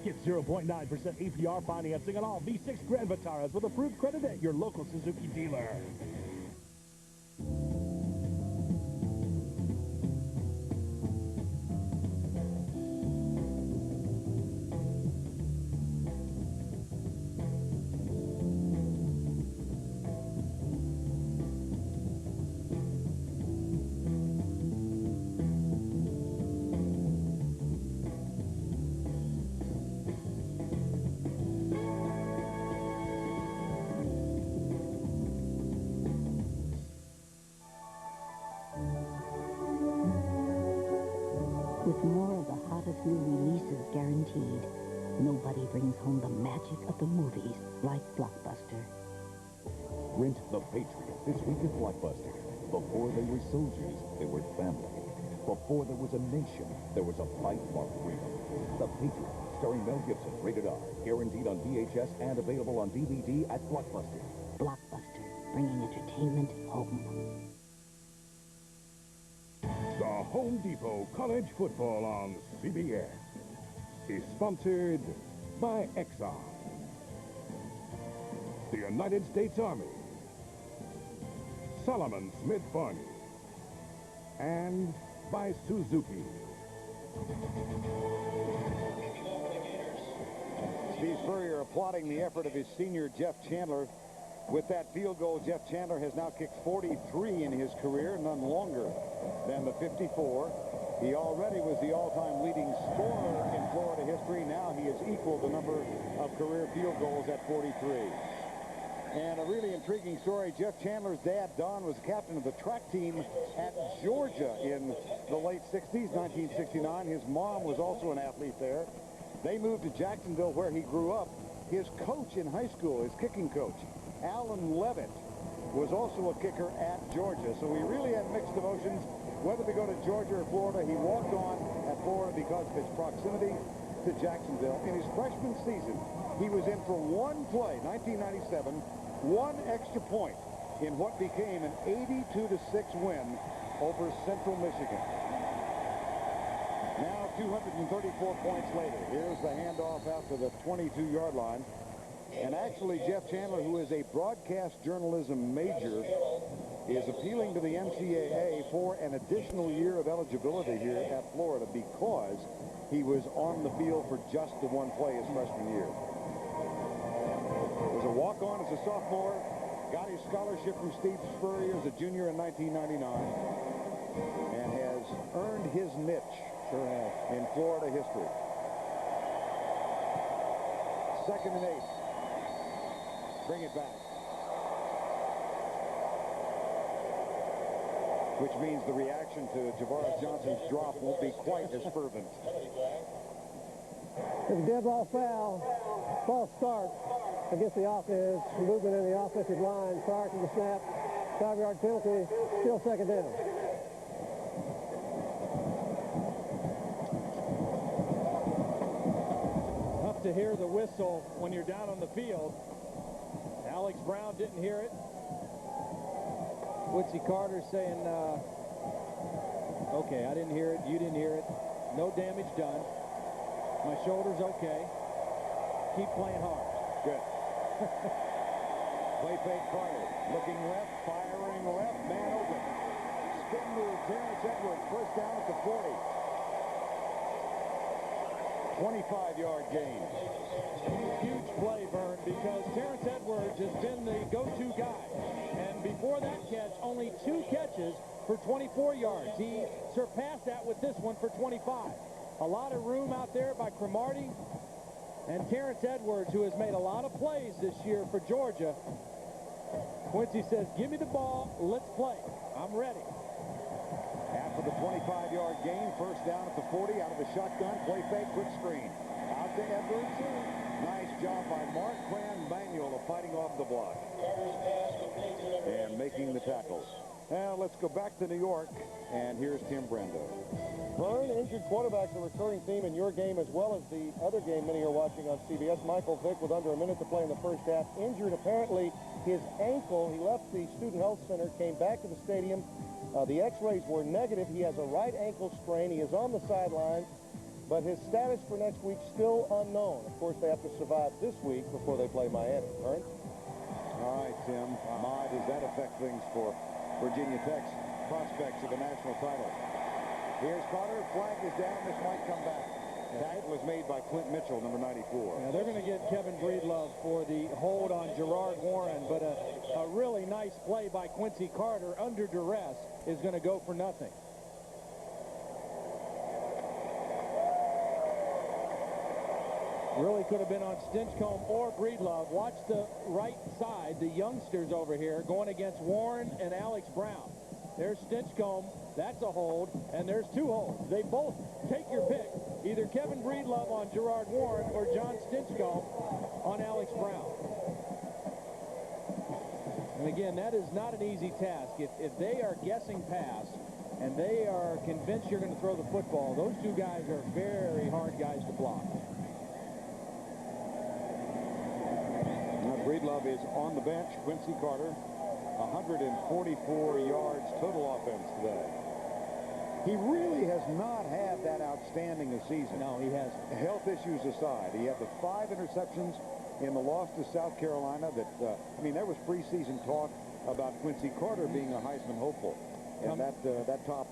Get 0.9% APR financing on all V6 Grand Vitaras with approved credit at your local Suzuki dealer. With more of the hottest new releases guaranteed, nobody brings home the magic of the movies like Blockbuster. Rent The Patriot this week at Blockbuster. Before they were soldiers, they were family. Before there was a nation, there was a fight for freedom. The Patriot, starring Mel Gibson, rated R, guaranteed on VHS and available on DVD at Blockbuster. Blockbuster, bringing entertainment home. The Home Depot College Football on CBS is sponsored by Exxon, the United States Army, Solomon Smith Barney, and by Suzuki. Steve Spurrier applauding the effort of his senior Jeff Chandler. With that field goal, Jeff Chandler has now kicked 43 in his career, none longer than the 54. He already was the all-time leading scorer in Florida history. Now he has equaled the number of career field goals at 43. And a really intriguing story, Jeff Chandler's dad, Don, was captain of the track team at Georgia in the late 60s, 1969. His mom was also an athlete there. They moved to Jacksonville, where he grew up. His coach in high school, his kicking coach, Alan Levitt, was also a kicker at Georgia. So he really had mixed emotions whether to go to Georgia or Florida. He walked on at Florida because of his proximity to Jacksonville. In his freshman season, He was in for one play, 1997, one extra point in what became an 82-6 win over Central Michigan. Now 234 points later. Here's the handoff out to the 22-yard line. And actually, Jeff Chandler, who is a broadcast journalism major, is appealing to the NCAA for an additional year of eligibility here at Florida because he was on the field for just the one play his freshman year. Was a walk-on as a sophomore, got his scholarship from Steve Spurrier as a junior in 1999, and has earned his niche in Florida history. 2nd and 8. Bring it back. Which means the reaction to Javaris Johnson's drop won't be quite as fervent. It's a dead ball foul. False start against the offense. Movement in the offensive line prior to the snap. 5-yard penalty. Still 2nd down. Tough to hear the whistle when you're down on the field. Alex Brown didn't hear it. Quincy Carter saying, okay, I didn't hear it, you didn't hear it. No damage done. My shoulder's okay. Keep playing hard. Good. Play fake Carter. Looking left, firing left, man open. Spin move, Terrence Edwards, first down at the 40. 25-yard gain. Huge play, Vern, because Terrence Edwards has been the go-to guy. And before that catch, only 2 catches for 24 yards. He surpassed that with this one for 25. A lot of room out there by Cromartie and Terrence Edwards, who has made a lot of plays this year for Georgia. Quincy says, give me the ball, let's play. I'm ready. After the 25-yard gain, first down at the 40, out of the shotgun, play fake, quick screen. Out to Edwards. Nice job by Mark Cran-Manuel of fighting off the block and making the tackles. Now let's go back to New York, and here's Tim Brando. Vern, injured quarterback's a recurring theme in your game as well as the other game many are watching on CBS. Michael Vick, with under a minute to play in the first half, injured apparently his ankle. He left the Student Health Center, came back to the stadium. The x-rays were negative. He has a right ankle sprain. He is on the sidelines, but his status for next week still unknown. Of course, they have to survive this week before they play Miami. Vern? All right, Tim. My, does that affect things for Virginia Tech's prospects of a national title? Here's Carter. Flag is down. This might come back. That was made by Clint Mitchell, number 94. Now they're going to get Kevin Breedlove for the hold on Gerard Warren, but a really nice play by Quincy Carter under duress is going to go for nothing. Really could have been on Stinchcomb or Breedlove. Watch the right side, the youngsters over here going against Warren and Alex Brown. There's Stinchcomb, that's a hold, and there's 2 holds. They both take your pick. Either Kevin Breedlove on Gerard Warren or John Stinchcomb on Alex Brown. And again, that is not an easy task. If they are guessing pass and they are convinced you're going to throw the football, those 2 guys are very hard guys to block. Now Breedlove is on the bench. Quincy Carter, 144 yards total offense today. He really has not had that outstanding a season. No, he hasn't. Health issues aside, he had the 5 interceptions in the loss to South Carolina. That I mean, there was preseason talk about Quincy Carter being a Heisman hopeful, and that talk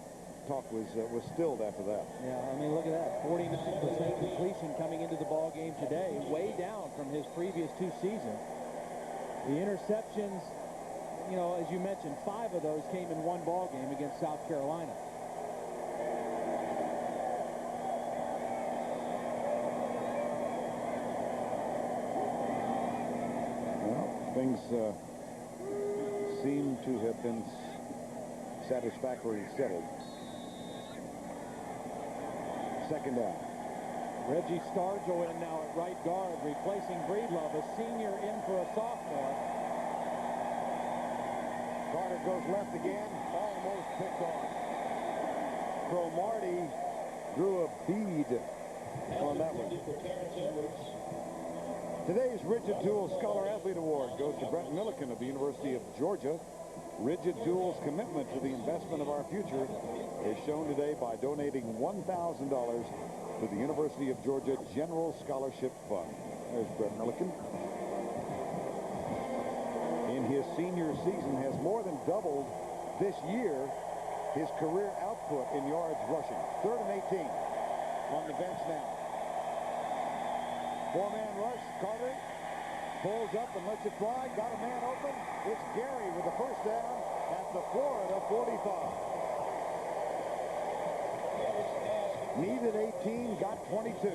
was stilled after that. Yeah, I mean, look at that, 49% completion coming into the ball game today, way down from his previous 2 seasons. The interceptions, you know, as you mentioned, 5 of those came in one ball game against South Carolina. Things seem to have been satisfactorily settled. 2nd down. Reggie Stargell in now at right guard, replacing Breedlove, a senior in for a sophomore. Carter goes left again, almost picked off. Cromartie drew a bead on that one. Today's Rigid Tools Scholar Athlete Award goes to Brett Milliken of the University of Georgia. Rigid Tools' commitment to the investment of our future is shown today by donating $1,000 to the University of Georgia General Scholarship Fund. There's Brett Milliken. In his senior season has more than doubled this year his career output in yards rushing. 3rd and 18 on the bench now. 4-man rush. Carter pulls up and lets it fly. Got a man open. It's Gary with the first down at the Florida 45. Needed 18, got 22.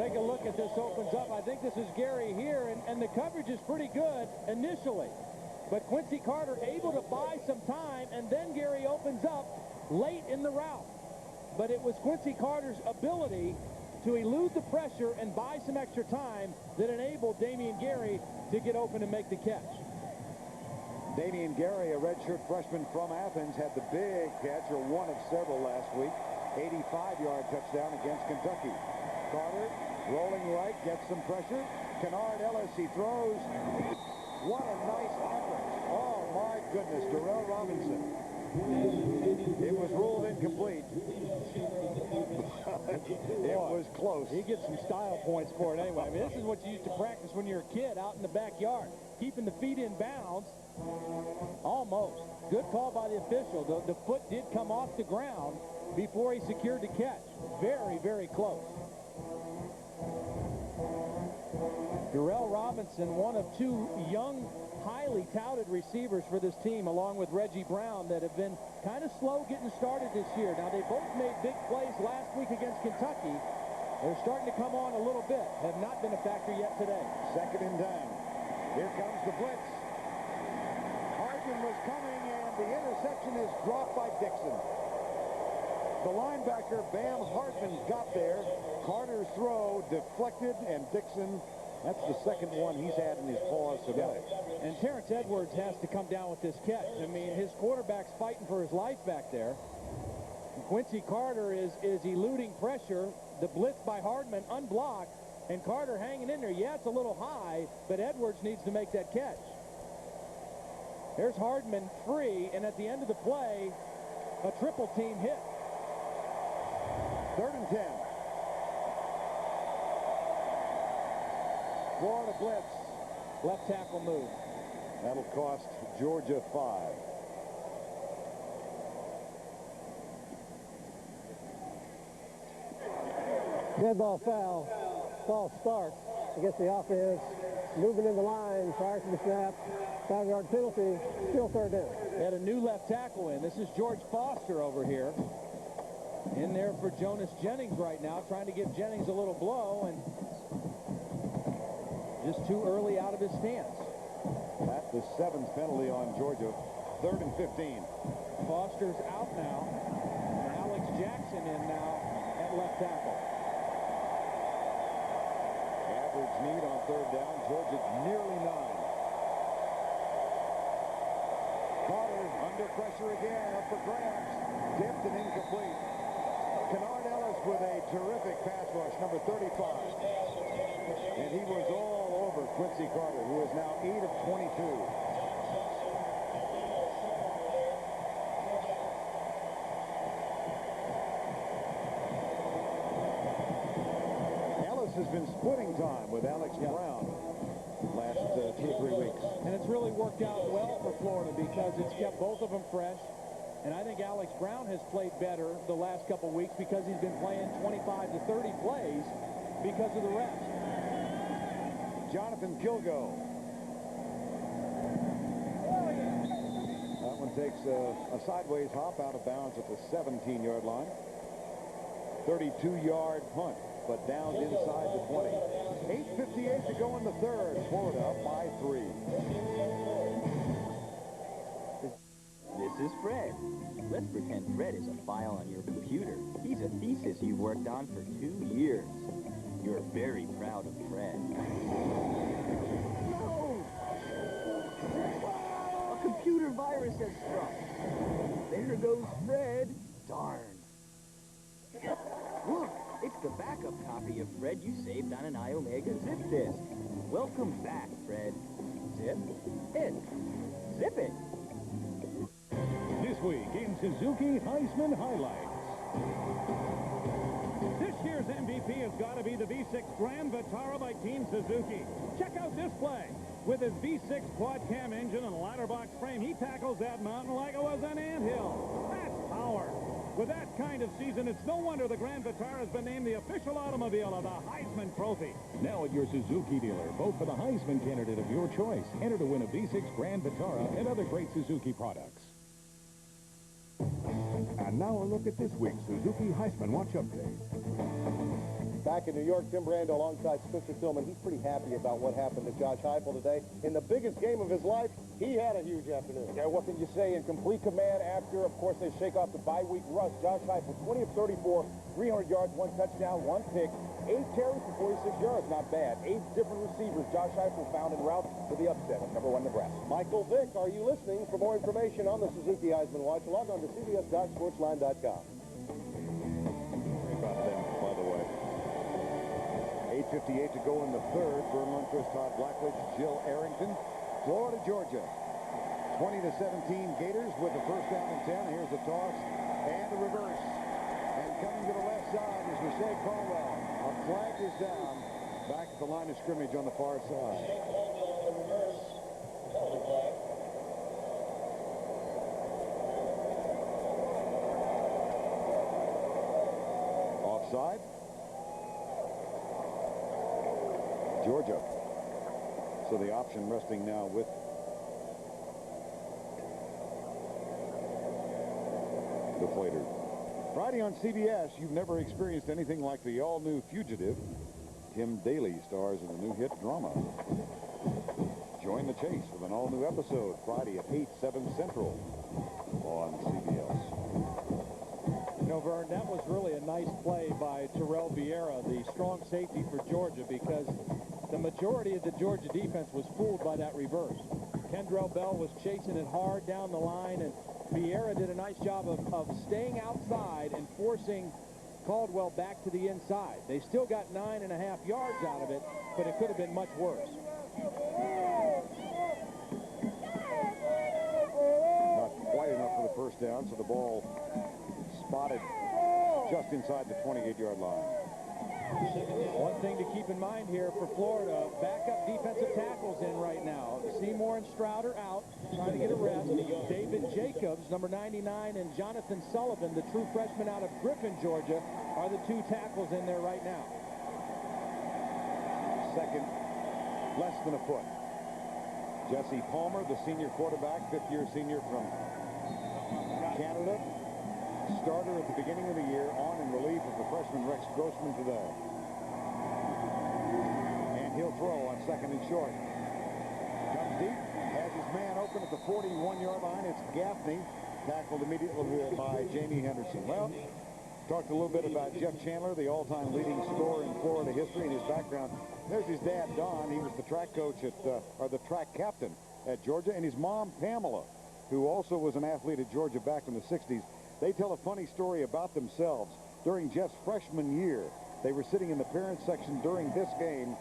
Take a look at this, opens up. I think this is Gary here, and the coverage is pretty good initially. But Quincy Carter able to buy some time, and then Gary opens up late in the route. But it was Quincy Carter's ability to elude the pressure and buy some extra time that enabled Damian Gary to get open and make the catch. Damian Gary, a redshirt freshman from Athens, had the big catch, or one of several last week. 85-yard touchdown against Kentucky. Carter rolling right, gets some pressure. Kennard Ellis, he throws. What a nice average. Oh, my goodness, Darrell Robinson. It was ruled incomplete. It was close. He gets some style points for it anyway. I mean, this is what you used to practice when you were a kid out in the backyard. Keeping the feet in bounds. Almost. Good call by the official. The foot did come off the ground before he secured the catch. Very, very close. Darrell Robinson, one of two young, highly touted receivers for this team, along with Reggie Brown, that have been kind of slow getting started this year. Now, they both made big plays last week against Kentucky. They're starting to come on a little bit. Have not been a factor yet today. 2nd and 10. Here comes the blitz. Hardman was coming, and the interception is dropped by Dixon. The linebacker, Bam Hardman, got there. Carter's throw deflected, and Dixon, that's the second one he's had in his paws today. And Terrence Edwards has to come down with this catch. I mean, his quarterback's fighting for his life back there. And Quincy Carter is eluding pressure. The blitz by Hardman unblocked, and Carter hanging in there. Yeah, it's a little high, but Edwards needs to make that catch. There's Hardman free, and at the end of the play, a triple team hit. 3rd and 10. Florida blitz. Left tackle move. That'll cost Georgia 5. Dead ball foul. False start against the offense. Moving in the line prior to the snap. 5-yard penalty. Still 3rd down. They had a new left tackle in. This is George Foster over here. In there for Jonas Jennings right now, trying to give Jennings a little blow, and just too early out of his stance. That's the 7th penalty on Georgia. 3rd and 15. Foster's out now. And Alex Jackson in now at left tackle. Average need on 3rd down. Georgia's nearly 9. Carter under pressure again, up for grabs. Dipped and incomplete. Kennard Ellis with a terrific pass rush, number 35. And he was all over Quincy Carter, who is now 8 of 22. Ellis has been splitting time with Alex Brown last 2 or 3 weeks. And it's really worked out well for Florida because it's kept both of them fresh. And I think Alex Brown has played better the last couple weeks because he's been playing 25 to 30 plays because of the rest. Jonathan Kilgo. That one takes a sideways hop out of bounds at the 17-yard line. 32-yard punt, but down inside the 20. 8:58 to go in the 3rd. Florida up by 3. This is Fred. Let's pretend Fred is a file on your computer. He's a thesis you've worked on for 2 years. You're very proud of Fred. No! A computer virus has struck. There goes Fred. Darn. Look, it's the backup copy of Fred you saved on an iOmega zip disk. Welcome back, Fred. Zip it. Zip it. This week in Suzuki Heisman Highlights. This year's MVP has got to be the V6 Grand Vitara by Team Suzuki. Check out this play. With his V6 quad cam engine and ladder box frame, he tackles that mountain like it was an anthill. That's power. With that kind of season, it's no wonder the Grand Vitara has been named the official automobile of the Heisman Trophy. Now at your Suzuki dealer, vote for the Heisman candidate of your choice. Enter to win a V6 Grand Vitara and other great Suzuki products. And now a look at this week's Suzuki Heisman Watch Update. Back in New York, Tim Brando alongside Spencer Tillman. He's pretty happy about what happened to Josh Heupel today. In the biggest game of his life, he had a huge afternoon. Yeah, what can you say? In complete command after, of course, they shake off the bye-week rust. Josh Heupel, 20 of 34, 300 yards, 1 touchdown, 1 pick, 8 carries for 46 yards. Not bad. 8 different receivers Josh Heupel found en route for the upset of #1 Nebraska. Michael Vick, are you listening? For more information on the Suzuki Heisman Watch, log on to cbs.sportsline.com. About them, by the way. 8:58 to go in the third. Vern Lundquist, Todd Blackledge, Jill Arrington. Florida, Georgia. 20-17 Gators with the first down and 10. Here's the toss and the reverse. And coming to the left side is Rashae Caldwell. A flag is down back at the line of scrimmage on the far side. Offside. Georgia. So the option resting now with the Flaters. Friday on CBS, you've never experienced anything like the all-new Fugitive. Tim Daly stars in the new hit drama. Join the chase with an all-new episode Friday at 8, 7 Central on CBS. You know, Vern, that was really a nice play by Terrell Vieira, the strong safety for Georgia, because the majority of the Georgia defense was fooled by that reverse. Kendrell Bell was chasing it hard down the line, and Vieira did a nice job of staying outside and forcing Caldwell back to the inside. They still got 9.5 yards out of it, but it could have been much worse. Not quite enough for the first down, so the ball spotted just inside the 28-yard line. One thing to keep in mind here for Florida, backup defensive tackles in right now. Seymour and Stroud are out, trying to get a rest. David Jacobs, number 99, and Jonathan Sullivan, the true freshman out of Griffin, Georgia, are the 2 tackles in there right now. Second, less than a foot. Jesse Palmer, the senior quarterback, 5th-year senior from Canada. Starter at the beginning of the year, on in relief of the freshman Rex Grossman today. And he'll throw on 2nd and short. Comes deep, has his man open at the 41-yard line. It's Gaffney, tackled immediately by Jamie Henderson. Well, talked a little bit about Jeff Chandler, the all-time leading scorer in Florida history, and his background. There's his dad, Don. He was the track coach at, or the track captain at Georgia, and his mom, Pamela, who also was an athlete at Georgia back in the 60s. They tell a funny story about themselves. During Jeff's freshman year, they were sitting in the parents section during this game,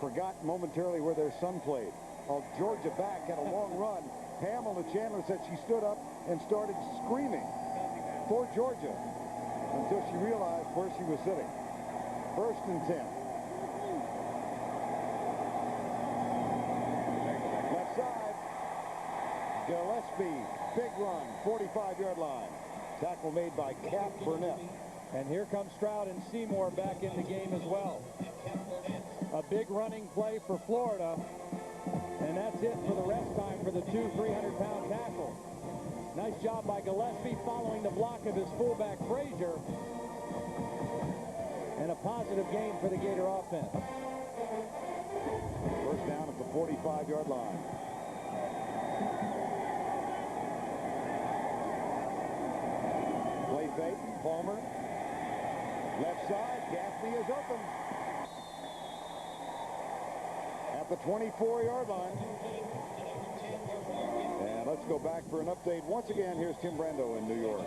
forgot momentarily where their son played. A Georgia back had a long run. Pamela Chandler said she stood up and started screaming for Georgia until she realized where she was sitting. 1st and 10. Left side. Gillespie, big run, 45-yard line. Tackle made by Cap Burnett. And here comes Stroud and Seymour back in the game as well. A big running play for Florida. And that's it for the rest time for the 2 300-pound tackles. Nice job by Gillespie following the block of his fullback Frazier. And a positive game for the Gator offense. First down at the 45-yard line. Play fake, Palmer. Left side, Gaffney is open. At the 24-yard line. And let's go back for an update. Once again, here's Tim Brando in New York.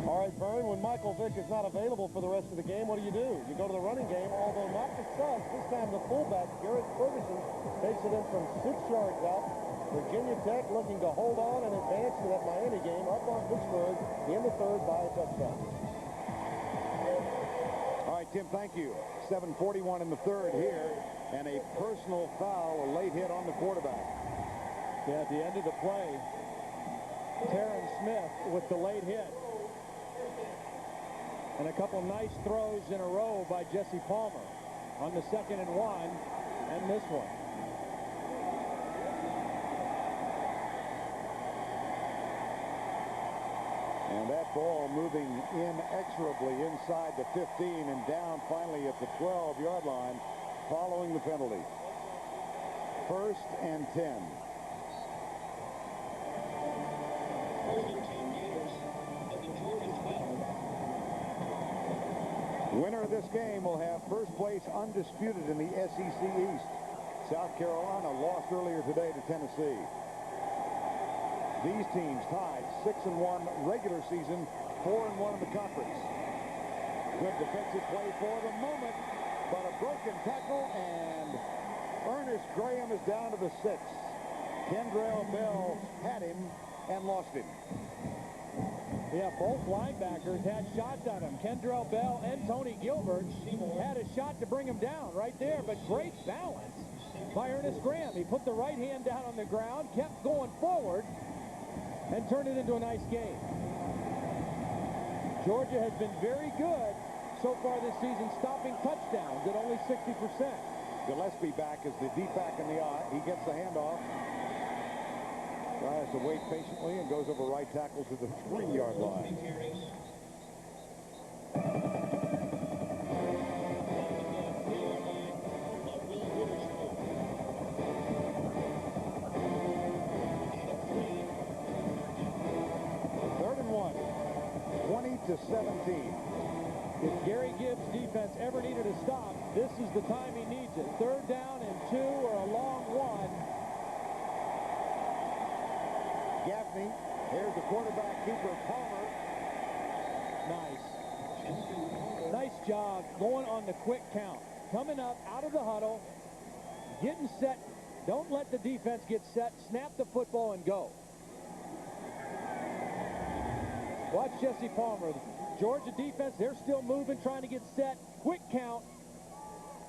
All right, Vern, when Michael Vick is not available for the rest of the game, what do? You go to the running game, although not the Suns. This time the fullback, Garrett Ferguson, takes it in from 6 yards out. Virginia Tech looking to hold on and advance to that Miami game up on Pittsburgh in the third by a touchdown. All right, Tim, thank you. 7:41 in the third here, and a personal foul, a late hit on the quarterback. Yeah, at the end of the play, Terrence Smith with the late hit. And a couple nice throws in a row by Jesse Palmer on the 2nd and 1 and this one. And that ball moving inexorably inside the 15 and down finally at the 12-yard line following the penalty. 1st and 10. Winner of this game will have first place undisputed in the SEC East. South Carolina lost earlier today to Tennessee. These teams tied 6-1 regular season, 4-1 in the conference. Good defensive play for the moment, but a broken tackle, and Ernest Graham is down to the 6. Kendrell Bell had him and lost him. Yeah, both linebackers had shots at him. Kendrell Bell and Tony Gilbert had a shot to bring him down right there, but great balance by Ernest Graham. He put the right hand down on the ground, kept going forward, and turned it into a nice game. Georgia has been very good so far this season, stopping touchdowns at only 60%. Gillespie back is the deep back in the eye. He gets the handoff. Tries to wait patiently and goes over right tackle to the 3-yard line. Third and 1, 20-17. If Gary Gibbs' defense ever needed a stop, this is the time he needs it. 3rd down and 2 or a long 1. Gaffney, here's the quarterback keeper, Palmer. Nice job going on the quick count. Coming up out of the huddle, getting set. Don't let the defense get set. Snap the football and go. Watch Jesse Palmer. Georgia defense, they're still moving, trying to get set. Quick count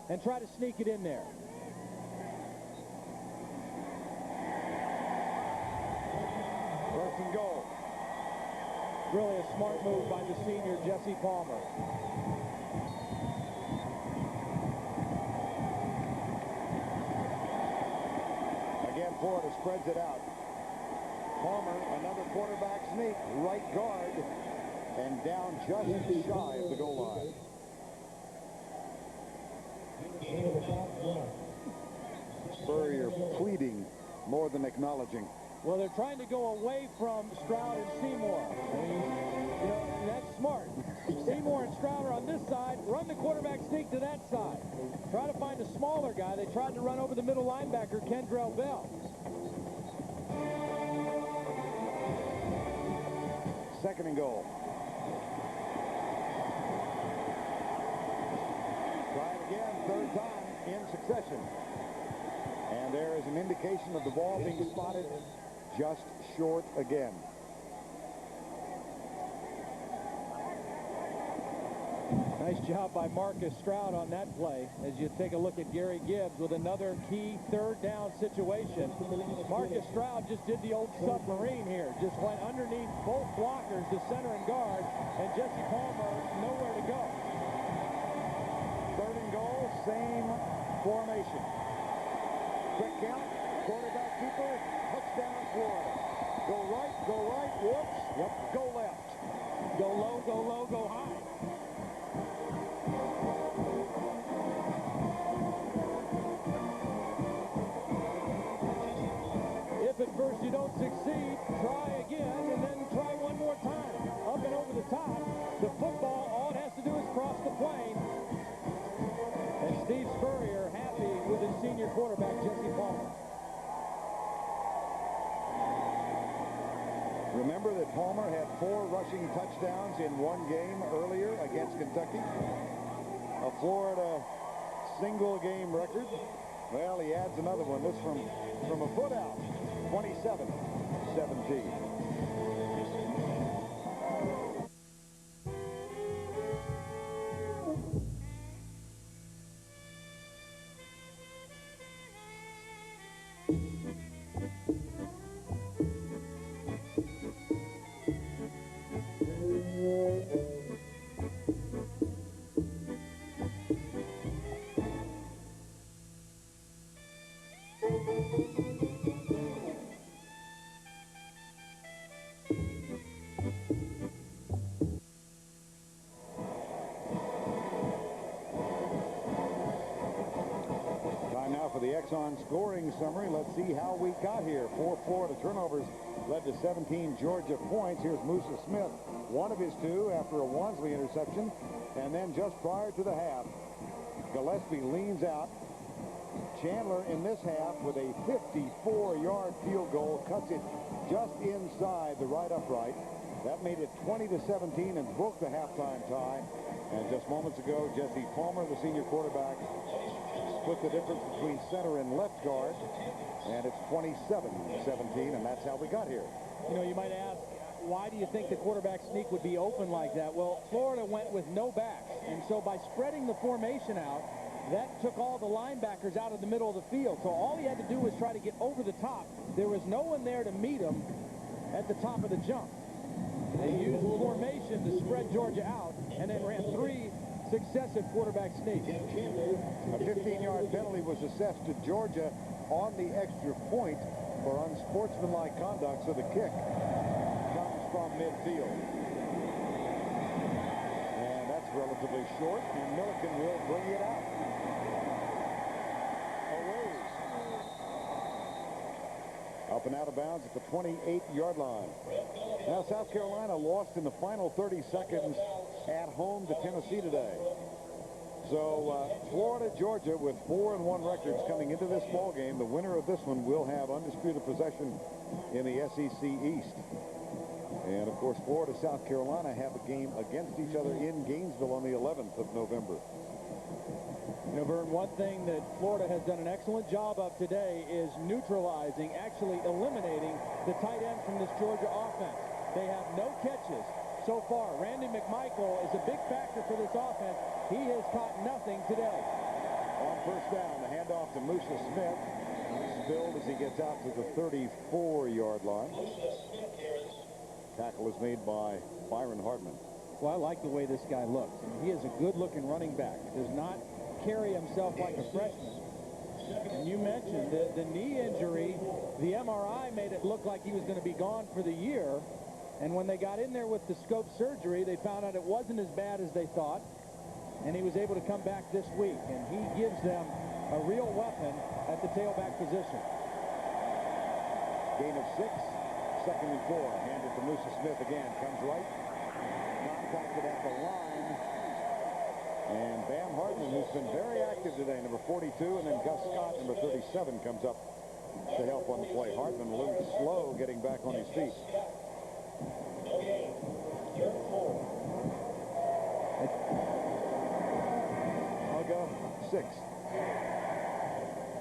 and try to sneak it in there. First and goal. Really a smart move by the senior Jesse Palmer. Again, Florida spreads it out. Palmer, another quarterback sneak, right guard, and down just shy of the goal line. Spurrier pleading more than acknowledging. Well, they're trying to go away from Stroud and Seymour. I mean, you know, that's smart. Seymour and Stroud are on this side. Run the quarterback sneak to that side. Try to find a smaller guy. They tried to run over the middle linebacker, Kendrell Bell. Second and goal. Try it again, 3rd time in succession. And there is an indication of the ball being spotted just short again. Nice job by Marcus Stroud on that play as you take a look at Gary Gibbs with another key 3rd down situation. Marcus Stroud just did the old submarine here. Just went underneath both blockers, the center and guard, and Jesse Palmer nowhere to go. 3rd and goal, same formation. Quick count, quarterback keeper, touchdown Florida. Go right, whoops, yep, go left. Go low, go high. If at first you don't succeed, try again, and then try one more time. Up and over the top. The football, all it has to do is cross the plane. And Steve Spurrier happy with his senior quarterback, Jesse Palmer. Remember that Palmer had 4 rushing touchdowns in one game earlier against Kentucky? A Florida single-game record. Well, he adds another one. This from a foot out. 27-17. For the Exxon scoring summary, let's see how we got here. 4 Florida turnovers led to 17 Georgia points. Here's Musa Smith, one of his 2 after a Wansley interception. And then just prior to the half, Gillespie leans out. Chandler in this half with a 54-yard field goal, cuts it just inside the right upright. That made it 20-17 and broke the halftime tie. And just moments ago, Jesse Palmer, the senior quarterback, split the difference between center and left guard, and it's 27-17, and that's how we got here. You know, you might ask, why do you think the quarterback sneak would be open like that? Well, Florida went with no backs, and so by spreading the formation out, that took all the linebackers out of the middle of the field. So all he had to do was try to get over the top. There was no one there to meet him at the top of the jump. They used formation to spread Georgia out, and then ran 3 successive quarterback sneaks. A 15-yard penalty was assessed to Georgia on the extra point for unsportsmanlike conduct, so the kick comes from midfield. And that's relatively short, and Milliken will bring it out. Up and out of bounds at the 28-yard line. Now South Carolina lost in the final 30 seconds at home to Tennessee today. So Florida, Georgia with 4-1 records coming into this ball game. The winner of this one will have undisputed possession in the SEC East. And of course, Florida, South Carolina have a game against each other in Gainesville on the 11th of November. You know, Vern, one thing that Florida has done an excellent job of today is neutralizing, actually eliminating the tight end from this Georgia offense. They have no catches so far. Randy McMichael is a big factor for this offense. He has caught nothing today. On first down, the handoff to Musa Smith. Spilled as he gets out to the 34-yard line. Tackle is made by Byron Hartman. Well, I like the way this guy looks. He is a good-looking running back. Does not carry himself like a freshman. And you mentioned the knee injury. The MRI made it look like he was going to be gone for the year. And when they got in there with the scope surgery, they found out it wasn't as bad as they thought. And he was able to come back this week. And he gives them a real weapon at the tailback position. Gain of 6. 2nd and 4. Handed to Musa Smith again. Comes right. Contacted at the line. And Bam Hartman, who's been very active today, number 42, and then Gus Scott, number 37, comes up to help on the play. Hartman a little slow getting back on his feet. I'll go 6.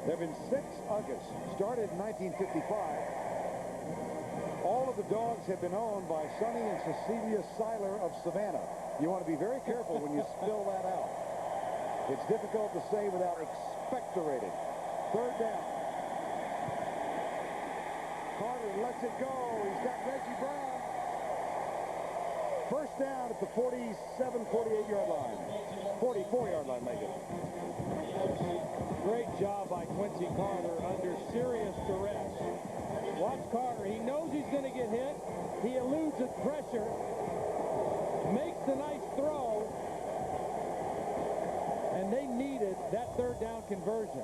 There have been 6 Uggas, started in 1955. All of the dogs have been owned by Sonny and Cecilia Seiler of Savannah. You want to be very careful when you spill that out. It's difficult to say without expectorating. 3rd down. Carter lets it go. He's got Reggie Brown. 1st down at the 47, 48-yard line. 44-yard line, make it. Great job by Quincy Carter under serious duress. Watch Carter. He knows he's going to get hit. He eludes the pressure. Makes the nice throw. And they needed that 3rd down conversion.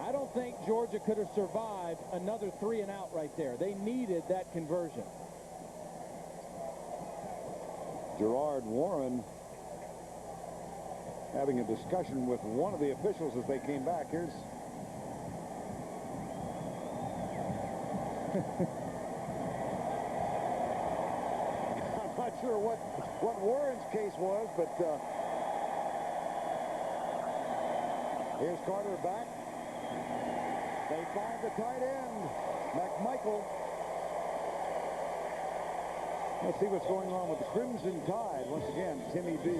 I don't think Georgia could have survived another 3 and out right there. They needed that conversion. Gerard Warren having a discussion with one of the officials as they came back. Here's sure what Warren's case was, but here's Carter back. They find the tight end, McMichael. Let's see what's going on with the Crimson Tide. Once again, Timmy B.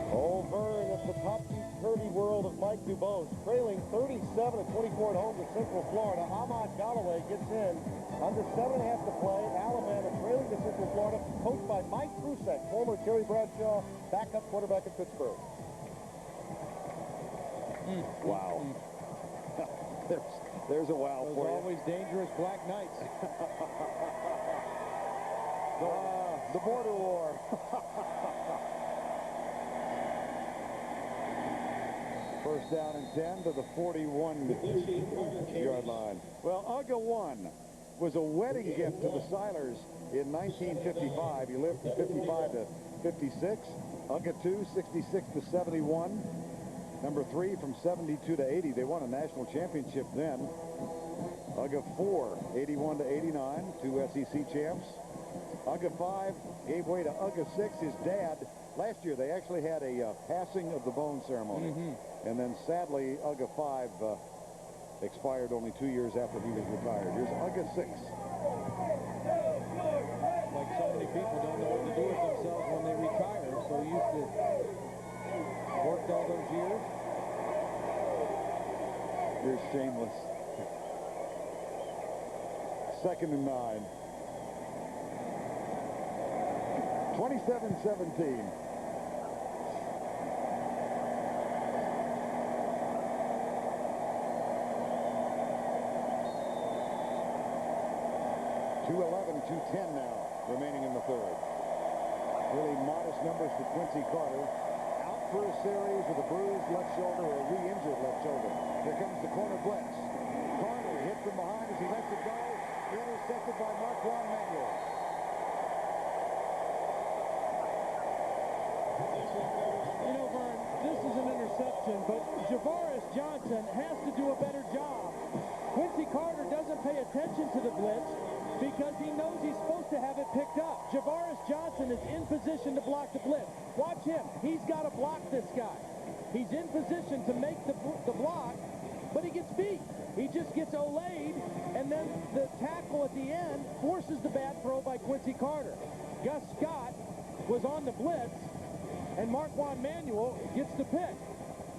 Over in the topsy-turvy world of Mike Dubose, trailing 37-24 at home to Central Florida. Ahmad Galloway gets in. Under 7.5 to play. Alabama trailing to Central Florida, coached by Mike Krusek, former Terry Bradshaw backup quarterback at Pittsburgh. Wow. There's a wow Those for you. always dangerous black knights. The border war. First down and 10 to the 41-yard line. Well, Uga 1 was a wedding gift to the Silers in 1955. He lived from 55 to 56. Uga 2, 66 to 71. Number 3 from 72 to 80. They won a national championship then. Uga 4, 81 to 89. 2 SEC champs. Uga 5 gave way to Uga 6. His dad, last year they actually had a passing of the bone ceremony. And then sadly, Uga 5 expired only 2 years after he was retired. Here's Uga 6. Like so many people don't know what to do with themselves when they retire. So used to worked all those years. Here's Shameless. 2nd and 9. 27-17. .210 now, remaining in the third. Really modest numbers for Quincy Carter. Out for a series with a bruised left shoulder or a re-injured left shoulder. Here comes the corner blitz. Carter hit from behind as he lets it go. Intercepted by Marquand Manuel. You know, Vern, this is an interception, but Javaris Johnson has to do a better job. Quincy Carter doesn't pay attention to the blitz because he knows he's supposed to have it picked up. Javaris Johnson is in position to block the blitz. Watch him. He's got to block this guy. He's in position to make the block, but he gets beat. He just gets olayed, and then the tackle at the end forces the bad throw by Quincy Carter. Gus Scott was on the blitz, and Marquand Manuel gets the pick.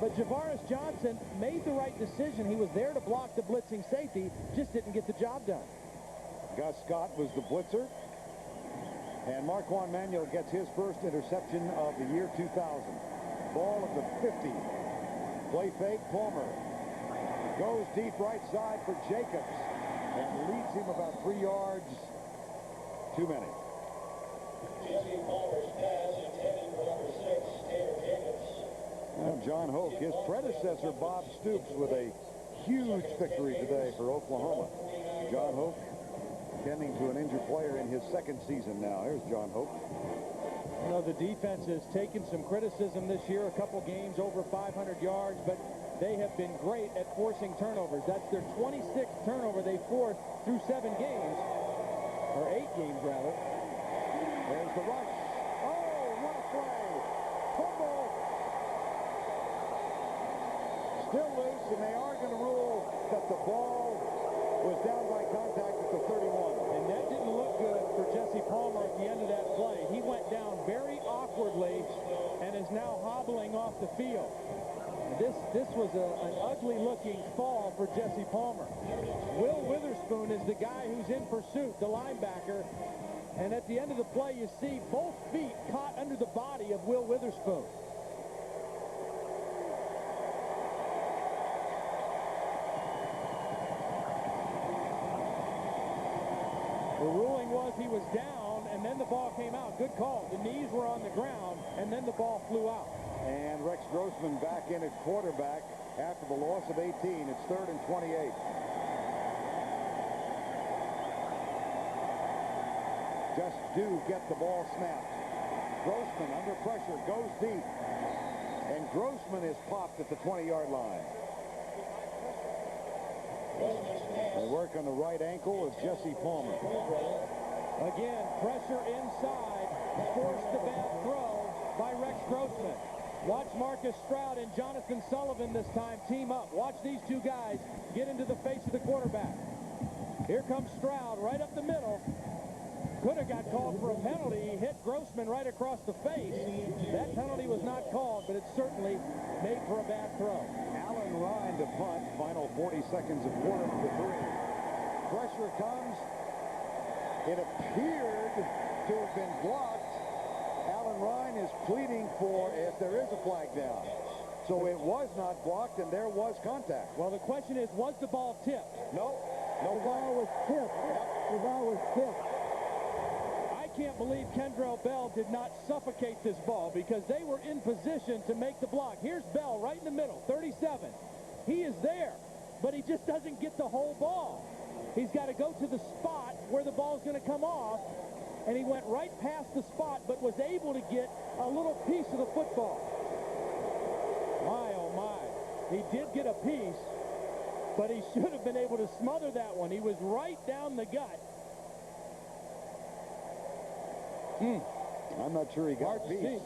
But Javaris Johnson made the right decision. He was there to block the blitzing safety, just didn't get the job done. Gus Scott was the blitzer. And Marquand Manuel gets his first interception of the year 2000. Ball at the 50. Play fake, Palmer. Goes deep right side for Jacobs. And leads him about 3 yards. Too many. Jesse Palmer's pass intended for number 6, Taylor Jacobs. Now John Hoke, his predecessor, Bob Stoops, with a huge victory today for Oklahoma. John Hoke tending to an injured player in his 2nd season now. Here's John Hoke. You know, the defense has taken some criticism this year, a couple games over 500 yards, but they have been great at forcing turnovers. That's their 26th turnover they forced through 7 games, or 8 games, rather. There's the rush. Oh, what a play. Fumble. Still loose, and they are going to rule that the ball was down by contact at the 31. And that didn't look good for Jesse Palmer at the end of that play. He went down very awkwardly and is now hobbling off the field. This was an ugly-looking fall for Jesse Palmer. Will Witherspoon is the guy who's in pursuit, the linebacker. And at the end of the play, you see both feet caught under the body of Will Witherspoon. The ruling was he was down, and then the ball came out. Good call. The knees were on the ground, and then the ball flew out. And Rex Grossman back in at quarterback after the loss of 18. It's 3rd and 28. Just do get the ball snapped. Grossman under pressure, goes deep. And Grossman is popped at the 20-yard line. They work on the right ankle of Jesse Palmer. Again, pressure inside. forced the bad throw by Rex Grossman. Watch Marcus Stroud and Jonathan Sullivan this time team up. Watch these two guys get into the face of the quarterback. Here comes Stroud right up the middle. Could have got called for a penalty. He hit Grossman right across the face. That penalty was not called, but it certainly made for a bad throw. Alan Ryan to punt. Final 40 seconds of quarter number 3. Pressure comes. It appeared to have been blocked. Alan Ryan is pleading for if there is a flag down. So it was not blocked, and there was contact. Well, the question is, was the ball tipped? No. No The ball was tipped. The ball was tipped. I can't believe Kendrell Bell did not suffocate this ball because they were in position to make the block. Here's Bell right in the middle, 37. He is there, but he just doesn't get the whole ball. He's got to go to the spot where the ball's going to come off, and he went right past the spot, but was able to get a little piece of the football. My, oh my. He did get a piece, but he should have been able to smother that one. He was right down the gut. I'm not sure he got a piece.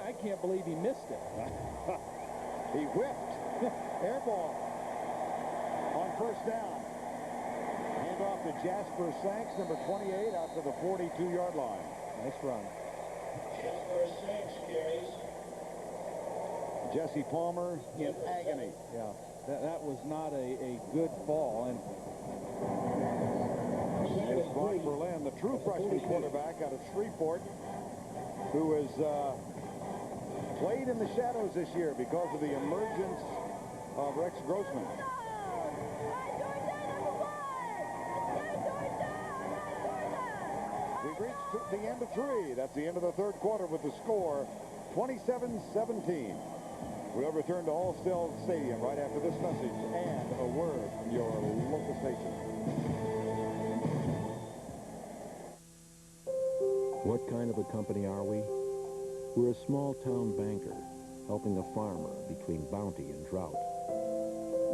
I can't believe he missed it. He whipped. Air ball on first down. Hand off to Jasper Sanks, number 28, out to the 42-yard line. Nice run. Jasper Sanks carries. Jesse Palmer in agony. Yeah, that was not a good fall. And it's Brock Berlin, the true freshman quarterback out of Shreveport, who has played in the shadows this year because of the emergence of Rex Grossman. We've reached the end of 3. That's the end of the third quarter with the score 27-17. We'll return to Allstel Stadium right after this message and a word from your local station. What kind of a company are we? We're a small-town banker helping a farmer between bounty and drought.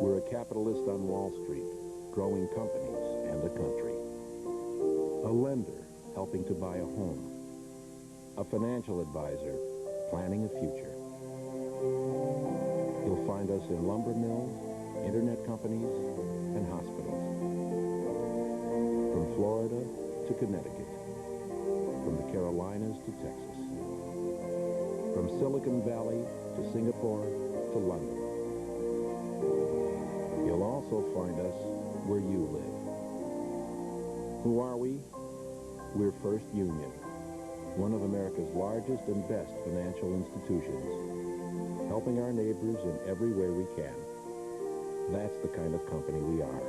We're a capitalist on Wall Street, growing companies and a country. A lender helping to buy a home. A financial advisor planning a future. You'll find us in lumber mills, internet companies, and hospitals. From Florida to Connecticut. From the Carolinas to Texas. From Silicon Valley to Singapore to London. You'll also find us where you live. Who are we? We're First Union, one of America's largest and best financial institutions, helping our neighbors in every way we can. That's the kind of company we are.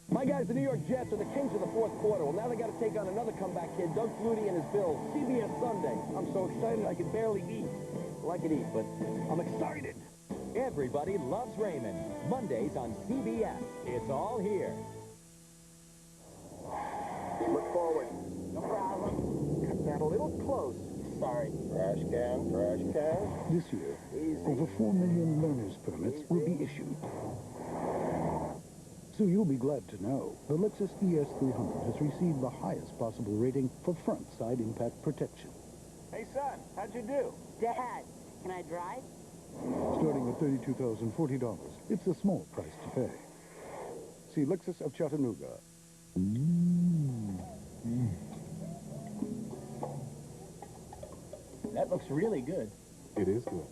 My guys, the New York Jets, are the kings of the fourth quarter. Well, now they got to take on another comeback kid, Doug Flutie and his Bills. CBS Sunday. I'm so excited I can barely eat. Well, I can eat, but I'm excited. Everybody loves Raymond. Mondays on CBS. It's all here. Look forward. No problem. Cut that a little close. Sorry. Trash can, trash can. This year, over 4 million learner's permits will be issued. So you'll be glad to know the Lexus ES300 has received the highest possible rating for front side impact protection. Hey, son, how'd you do? Dad, can I drive? Starting at $32,040, it's a small price to pay. See Lexus of Chattanooga. That looks really good. It is good.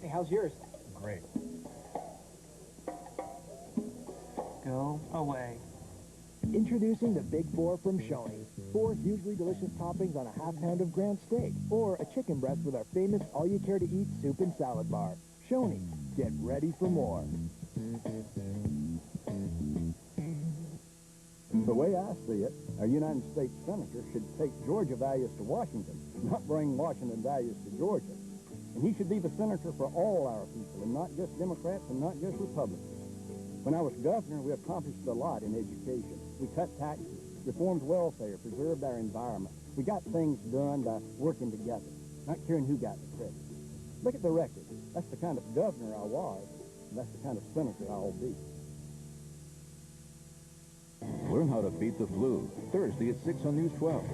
Hey, how's yours? Great. Go away. Introducing the Big Four from Shoney's. 4 hugely delicious toppings on a half-pound of ground steak, or a chicken breast with our famous all-you-care-to-eat soup and salad bar. Shoney's. Get ready for more. The way I see it, our United States Senator should take Georgia values to Washington, not bring Washington values to Georgia. And he should be the senator for all our people, and not just Democrats and not just Republicans. When I was governor, we accomplished a lot in education. We cut taxes, reformed welfare, preserved our environment. We got things done by working together, not caring who got the credit. Look at the record. That's the kind of governor I was, and that's the kind of senator I'll be. Learn how to beat the flu. Thursday at 6 on News 12.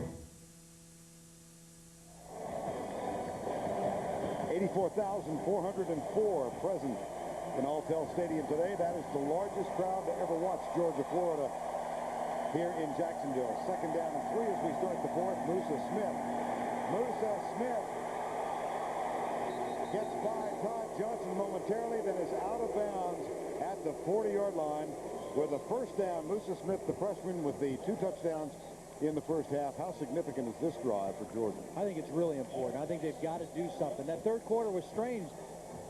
84,404 present in Alltel Stadium today. That is the largest crowd to ever watch Georgia, Florida here in Jacksonville. Second down and 3 as we start the fourth. Musa Smith. Musa Smith gets by Todd Johnson momentarily, then is out of bounds at the 40-yard line with a first down. Musa Smith, the freshman, with the 2 touchdowns in the first half. How significant is this drive for Georgia? I think it's really important. I think they've got to do something. That third quarter was strange.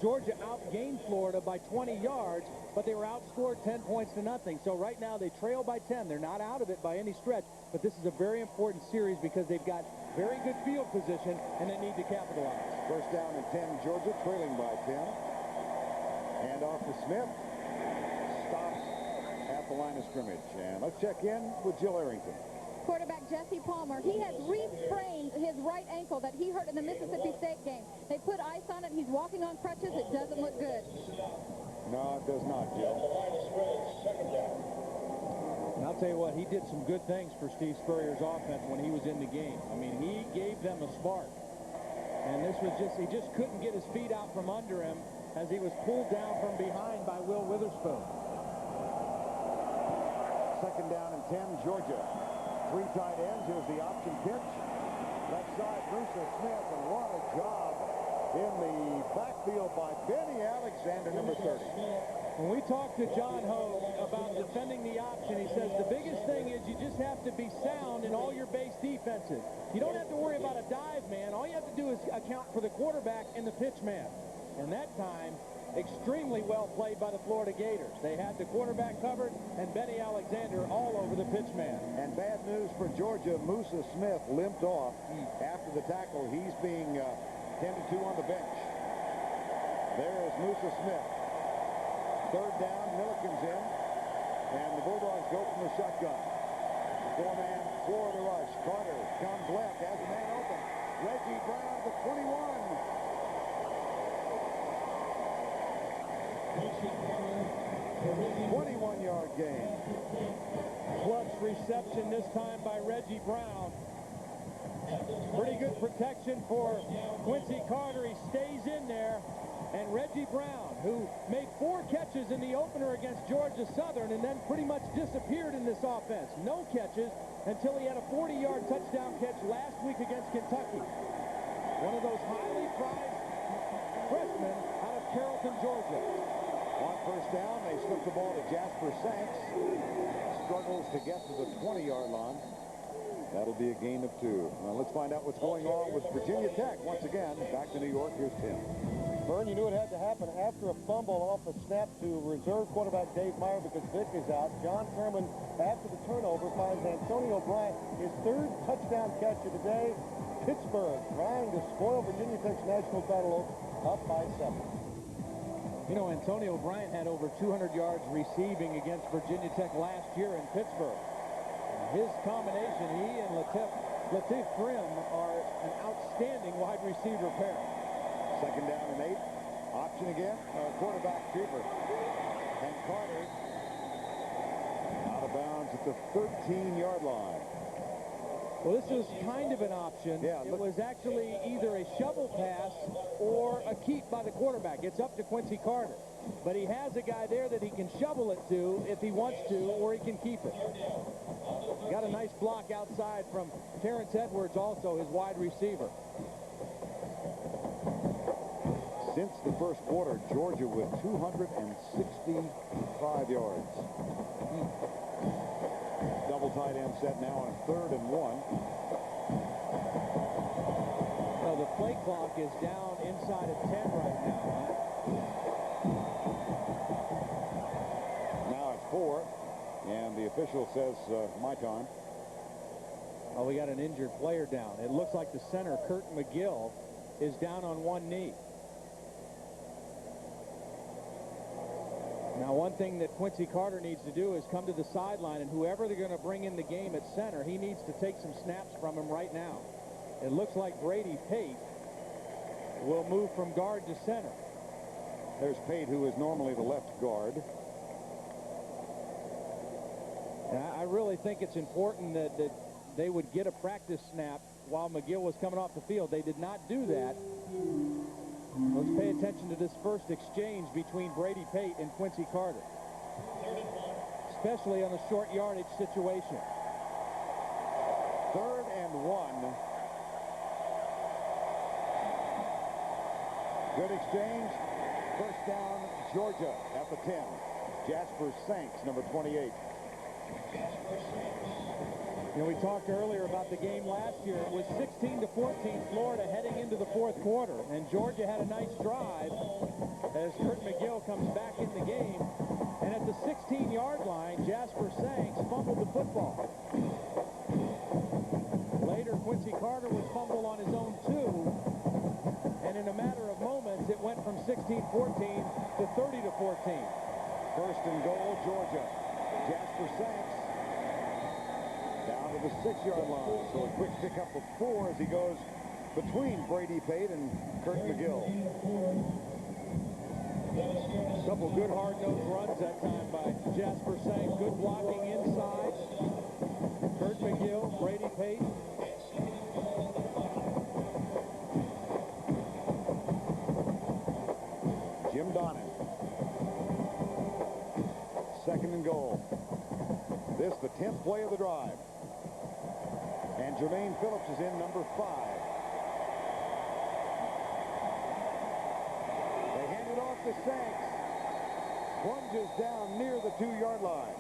Georgia outgained Florida by 20 yards, but they were outscored 10 points to nothing. So right now they trail by 10. They're not out of it by any stretch, but this is a very important series because they've got very good field position and they need to capitalize. First down and 10, Georgia trailing by 10. Hand off to Smith. Stops at the line of scrimmage. And let's check in with Jill Arrington. Quarterback Jesse Palmer, he has re-sprained his right ankle that he hurt in the Mississippi State game. They put ice on it. He's walking on crutches. It doesn't look good. No, it does not, Jill. And I'll tell you what, he did some good things for Steve Spurrier's offense when he was in the game. I mean, he gave them a spark. And this was just, he just couldn't get his feet out from under him as he was pulled down from behind by Will Witherspoon. Second down and 10, Georgia. 3 tight ends. Here's the option pitch. Left side, Musa Smith, and what a job in the backfield by Benny Alexander, number 30. When we talked to John Hogue about defending the option, he says the biggest thing is you just have to be sound in all your base defenses. You don't have to worry about a dive man. All you have to do is account for the quarterback and the pitch man. And that time, extremely well played by the Florida Gators. They had the quarterback covered and Benny Alexander all over the pitch man. And bad news for Georgia. Musa Smith limped off after the tackle. He's being tended to on the bench. There's Musa Smith. Third down, Milliken's in. And the Bulldogs go from the shotgun. 4-man Florida rush. Carter comes left, has a man open. Reggie Brown to 21. 21-yard gain. Clutch reception this time by Reggie Brown. Pretty good protection for Quincy Carter. He stays in there. And Reggie Brown, who made 4 catches in the opener against Georgia Southern and then pretty much disappeared in this offense. No catches until he had a 40-yard touchdown catch last week against Kentucky. One of those highly prized freshmen out of Carrollton, Georgia. On first down, they slip the ball to Jasper Sanks. Struggles to get to the 20-yard line. That'll be a gain of 2. Now let's find out what's going on with Virginia Tech. Once again, back to New York. Here's Tim. Vern, you knew it had to happen after a fumble off a snap to reserve quarterback Dave Meyer because Vick is out. John Sherman, after the turnover, finds Antonio Bryant his 3rd touchdown catch of the day. Pittsburgh trying to spoil Virginia Tech's national title up by 7. You know, Antonio Bryant had over 200 yards receiving against Virginia Tech last year in Pittsburgh. His combination, he and Latif Grimm are an outstanding wide receiver pair. Second down and 8. Option again. Quarterback keeper. And Carter out of bounds at the 13-yard line. Well, this was kind of an option. Yeah, it was actually either a shovel pass or a keep by the quarterback. It's up to Quincy Carter. But he has a guy there that he can shovel it to if he wants to, or he can keep it. Got a nice block outside from Terrence Edwards, also his wide receiver. Since the first quarter, Georgia with 265 yards. Double tight end set now on 3rd and 1. Well, the play clock is down inside of 10 right now. Now it's 4, and the official says my time. Oh, we got an injured player down. It looks like the center, Curtin McGill, is down on one knee. Now, one thing that Quincy Carter needs to do is come to the sideline, and whoever they're going to bring in the game at center, he needs to take some snaps from him right now. It looks like Brady Pate will move from guard to center. There's Pate, who is normally the left guard. And I really think it's important that they would get a practice snap while McGill was coming off the field. They did not do that. Let's pay attention to this first exchange between Brady Pate and Quincy Carter, especially on a short yardage situation. 3rd and 1. Good exchange. First down, Georgia at the 10. Jasper Sanks, number 28. You know, we talked earlier about the game last year. It was 16-14 Florida heading into the 4th quarter, and Georgia had a nice drive as Kurt McGill comes back in the game. And at the 16-yard line, Jasper Sanks fumbled the football. Later, Quincy Carter was fumbled on his own too, and in a matter of moments, it went from 16-14 to 30-14. First and goal, Georgia. Jasper Sanks down to the 6-yard line. So a quick pickup of 4 as he goes between Brady Pate and Kurt McGill. A couple good hard-nosed runs that time by Jasper Sanks. Good blocking inside. Kurt McGill, Brady Pate. Jim Donnan. 2nd and goal. This the 10th play of the drive. And Jermaine Phillips is in, number 5. They hand it off to Sanks. Plunges down near the 2-yard line.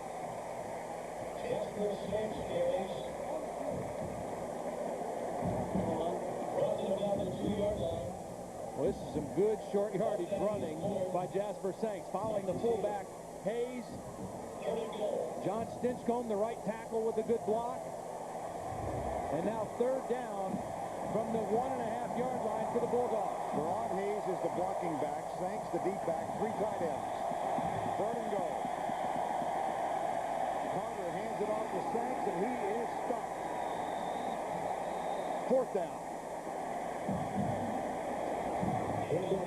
Well, this is some good short yardage running by Jasper Sanks, following the fullback Hayes. John Stinchcomb, the right tackle, with a good block. And now 3rd down from the 1.5-yard line for the Bulldogs. Ron Hayes is the blocking back. Sanks the deep back. 3 tight ends. 3rd and goal. Carter hands it off to Sanks, and he is stopped. 4th down.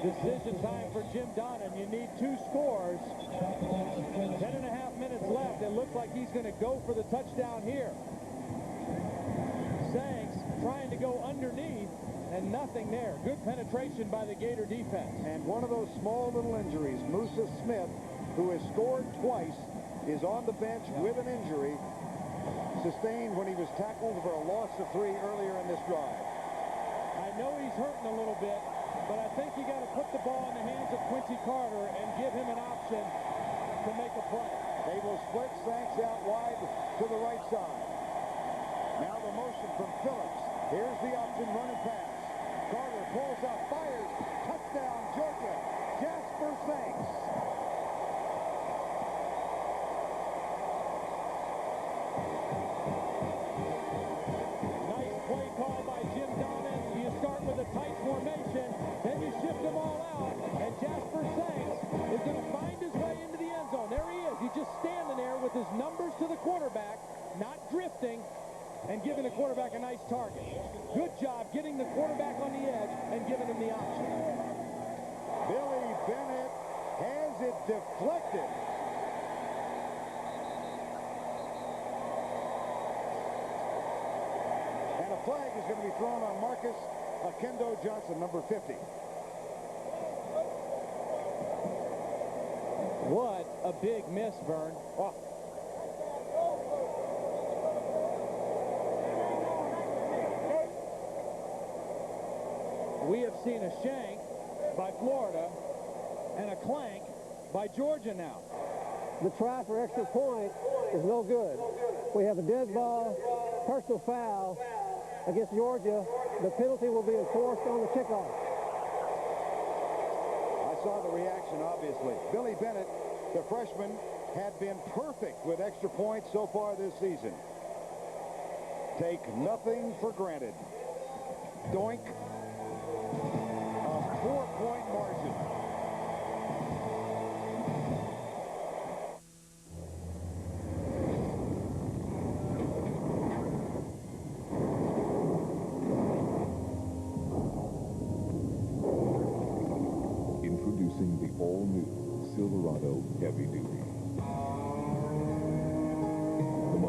Decision time for Jim Donnan. You need 2 scores. 10.5 minutes left. It looks like he's going to go for the touchdown here. Sanks trying to go underneath, and nothing there. Good penetration by the Gator defense. And one of those small little injuries, Musa Smith, who has scored twice, is on the bench with an injury sustained when he was tackled for a loss of 3 earlier in this drive. I know he's hurting a little bit, but I think you got to put the ball in the hands of Quincy Carter and give him an option to make a play. They will split Sanks out wide to the right side. Now the motion from Phillips. Here's the option, run and pass. Carter pulls up, fires. Touchdown, Georgia. Jasper Sanks. Nice play call by Jim Donnan. You start with a tight formation, then you shift them all out, and Jasper Sanks is going to find his way into the end zone. There he is. He's just standing there with his numbers to the quarterback, not drifting, and giving the quarterback a nice target. Good job getting the quarterback on the edge and giving him the option. Billy Bennett has it deflected. And a flag is going to be thrown on Marcus Akendo Johnson, number 50. What a big miss, Vern. Oh. We have seen a shank by Florida and a clank by Georgia now. The try for extra point is no good. We have a dead ball, personal foul against Georgia. The penalty will be enforced on the kickoff. I saw the reaction, obviously. Billy Bennett, the freshman, had been perfect with extra points so far this season. Take nothing for granted. Doink. A 4-point margin. Introducing the all-new Silverado Heavy Duty. The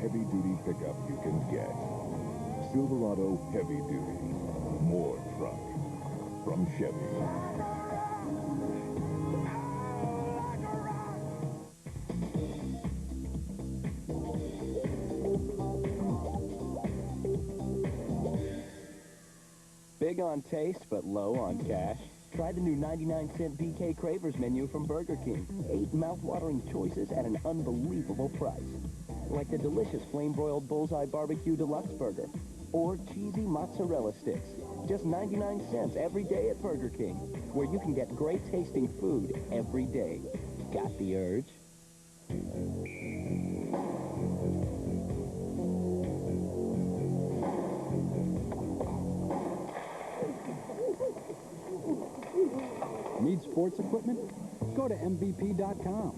heavy-duty pickup you can get. Silverado Heavy Duty. More truck. From Chevy. Big on taste, but low on cash? Try the new 99-cent BK Cravers menu from Burger King. 8 mouth-watering choices at an unbelievable price. Like the delicious flame-broiled Bullseye Barbecue Deluxe Burger. Or cheesy mozzarella sticks. Just 99 cents every day at Burger King, where you can get great-tasting food every day. Got the urge? Need sports equipment? Go to MVP.com.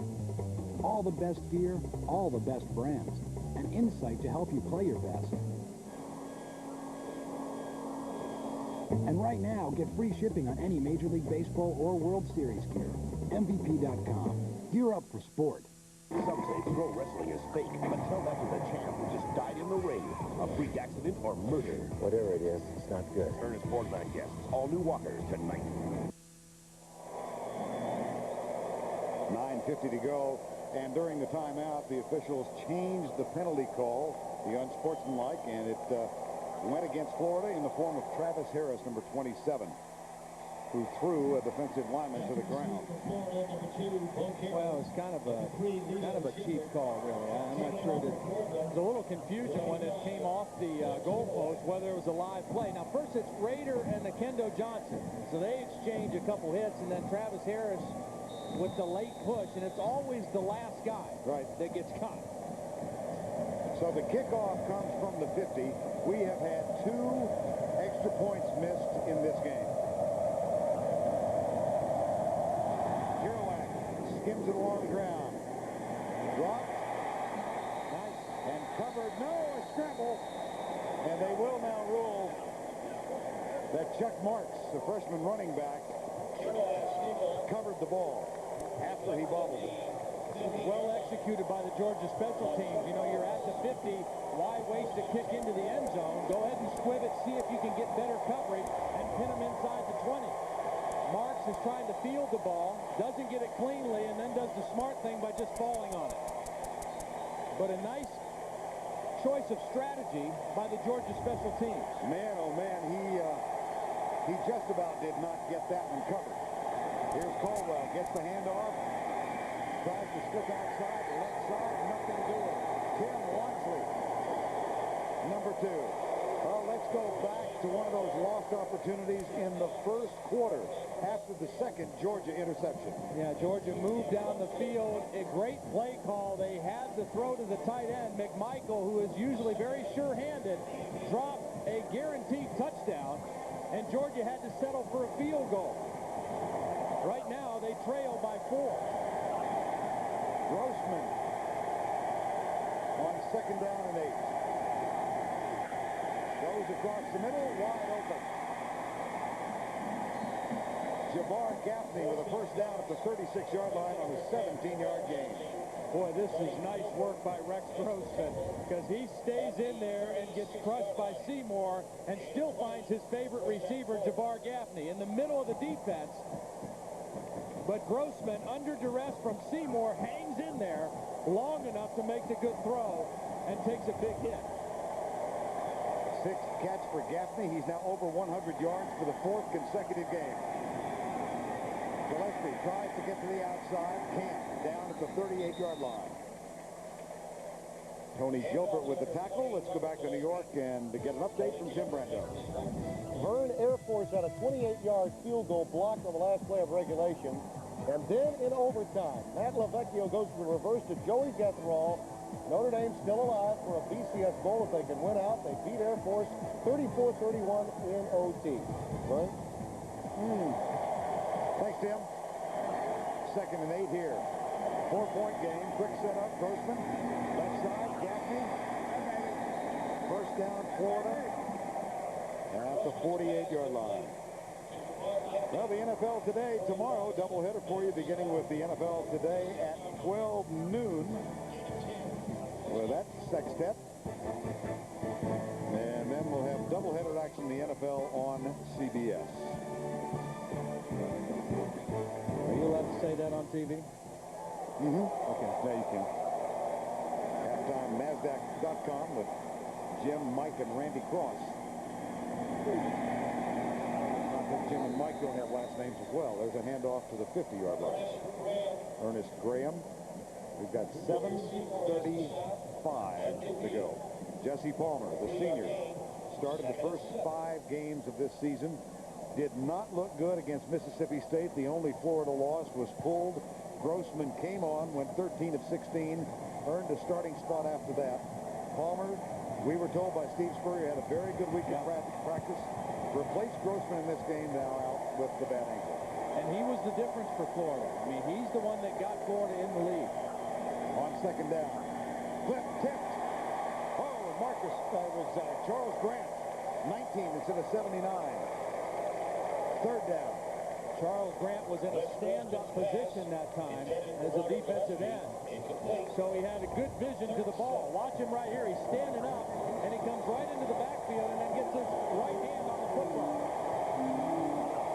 All the best gear, all the best brands, and insight to help you play your best. And right now, get free shipping on any Major League Baseball or World Series gear. MVP.com. Gear up for sport. Some say pro wrestling is fake, but tell that to the champ who just died in the ring. A freak accident or murder. Whatever it is, it's not good. Ernest Borgnine guests. All new Walker tonight. 9:50 to go, and during the timeout, the officials changed the penalty call, the unsportsmanlike, and it went against Florida in the form of Travis Harris, number 27, who threw a defensive lineman to the ground. Well, it's kind of a cheap call, really. I'm not sure that there's a little confusion when it came off the goalpost whether it was a live play. Now, first it's Rader and Kendo Johnson, so they exchange a couple hits, and then Travis Harris with the late push, and it's always the last guy that gets caught. So the kickoff comes from the 50. We have had 2 extra points missed in this game. Kerouac skims it along the ground. Dropped. Nice. And covered. No, a scramble. And they will now rule that Chuck Marks, the freshman running back, covered the ball after he bobbled it. Well executed by the Georgia special teams. You know, you're at the 50. Why waste a kick into the end zone? Go ahead and squib it, see if you can get better coverage, and pin them inside the 20. Marks is trying to field the ball, doesn't get it cleanly, and then does the smart thing by just falling on it. But a nice choice of strategy by the Georgia special teams. Man, oh man, he just about did not get that one covered. Here's Caldwell, gets the handoff, tries to stick outside, left side, nothing to do with it. Tim Watsley, number 2. Well, let's go back to one of those lost opportunities in the first quarter after the second Georgia interception. Yeah, Georgia moved down the field. A great play call. They had the throw to the tight end. McMichael, who is usually very sure-handed, dropped a guaranteed touchdown, and Georgia had to settle for a field goal. Right now, they trail by 4. Grossman on 2nd down and 8. Goes across the middle, wide open. Jabbar Gaffney with a first down at the 36-yard line on a 17-yard gain. Boy, this is nice work by Rex Grossman, because he stays in there and gets crushed by Seymour and still finds his favorite receiver, Jabbar Gaffney, in the middle of the defense. But Grossman, under duress from Seymour, hangs in there long enough to make the good throw and takes a big hit. 6th catch for Gaffney. He's now over 100 yards for the 4th consecutive game. Gillespie tries to get to the outside. Can't. Down at the 38-yard line. Tony Gilbert with the tackle. Let's go back to New York and to get an update from Tim Brando. Verne Air Force had a 28-yard field goal blocked on the last play of regulation. And then in overtime, Matt LaVecchio goes to the reverse to Joey Gethrall. Notre Dame still alive for a BCS bowl. If they can win out, they beat Air Force 34-31 in OT. Verne? Thanks, Tim. 2nd and 8 here. 4-point game. Quick setup. Grossman. Left side. Gaffney. First down, Florida. At the 48-yard line. Well, the NFL Today tomorrow. Doubleheader for you, beginning with the NFL Today at 12 noon. with that sextet. And then we'll have doubleheader action in the NFL on CBS. Are you allowed to say that on TV? Mm-hmm. Okay. Yeah, you can. Halftime, NASDAQ.com with Jim, Mike, and Randy Cross. Not that Jim and Mike don't have last names as well. There's a handoff to the 50-yard line. Ernest Graham. We've got 7:35 to go. Jesse Palmer, the senior, started the first 5 games of this season. Did not look good against Mississippi State. The only Florida loss was pulled. Grossman came on, went 13 of 16, earned a starting spot after that. Palmer, we were told by Steve Spurrier, had a very good week of practice. Replaced Grossman in this game now out with the bad ankle. And he was the difference for Florida. I mean, he's the one that got Florida in the lead. On second down. Clip tipped. Oh, Marcus, was Charles Grant. 19 instead of 79. Third down. Charles Grant was in a stand-up position that time as a defensive end. So he had a good vision to the ball. Watch him right here. He's standing up, and he comes right into the backfield and then gets his right hand on the football.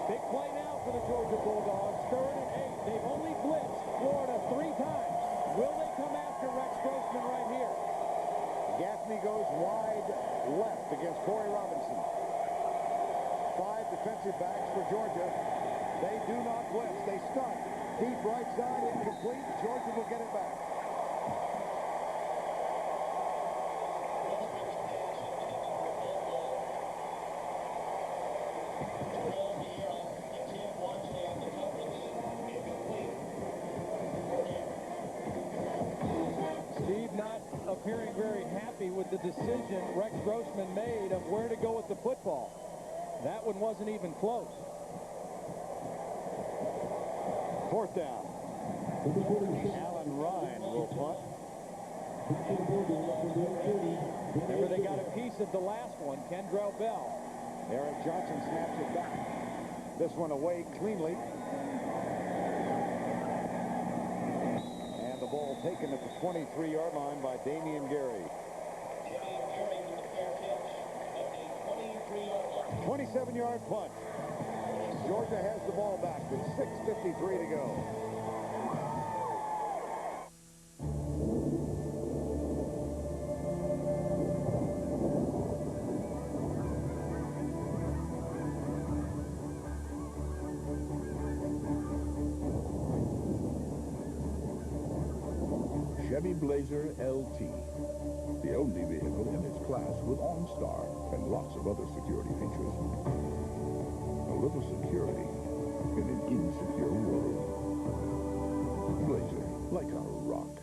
Big play now for the Georgia Bulldogs. 3rd and 8. They've only blitzed Florida 3 times. Will they come after Rex Grossman right here? Gaffney goes wide left against Corey Robinson. 5 defensive backs for Georgia. They do not blitz. They stunt. Deep right side, incomplete. Georgia will get it back. Steve not appearing very happy with the decision Rex Grossman made of where to go with the football. That one wasn't even close. 4th down. Allen Ryan will punt. Remember, they got a piece of the last one, Kendrell Bell. Eric Johnson snaps it back. This one away cleanly. And the ball taken at the 23-yard line by Damian Gary. 27-yard punt. Georgia has the ball back with 6:53 to go. Chevy Blazer LT. The only vehicle in its class with OnStar and lots of other security features. A little security in an insecure world. Blazer, like a rock.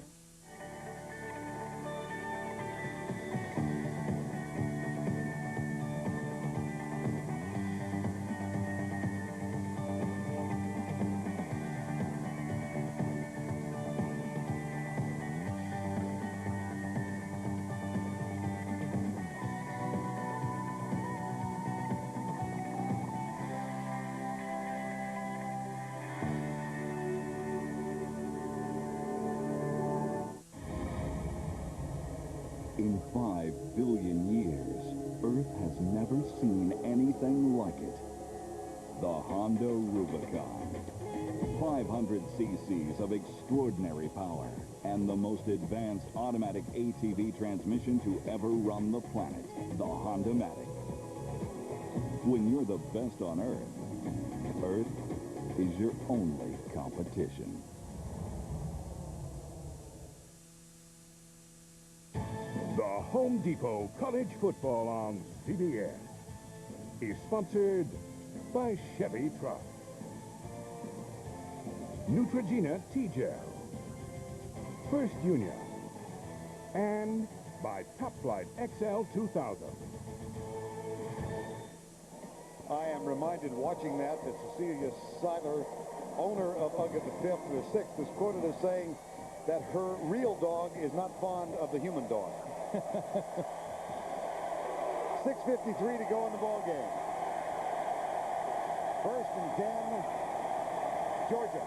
In 5 billion years, Earth has never seen anything like it. The Honda Rubicon. 500 cc's of extraordinary power and the most advanced automatic ATV transmission to ever run the planet, the Honda-Matic. When you're the best on Earth, Earth is your only competition. The Home Depot College Football on CBS is sponsored by Chevy Truck, Neutrogena T-Gel, First Union, and by Top Flight XL 2000. I am reminded watching that Cecilia Seiler, owner of Uga the 5th or the 6th, is quoted as saying that her real dog is not fond of the human dog. 6:53 to go in the ball game. 1st and 10, Georgia.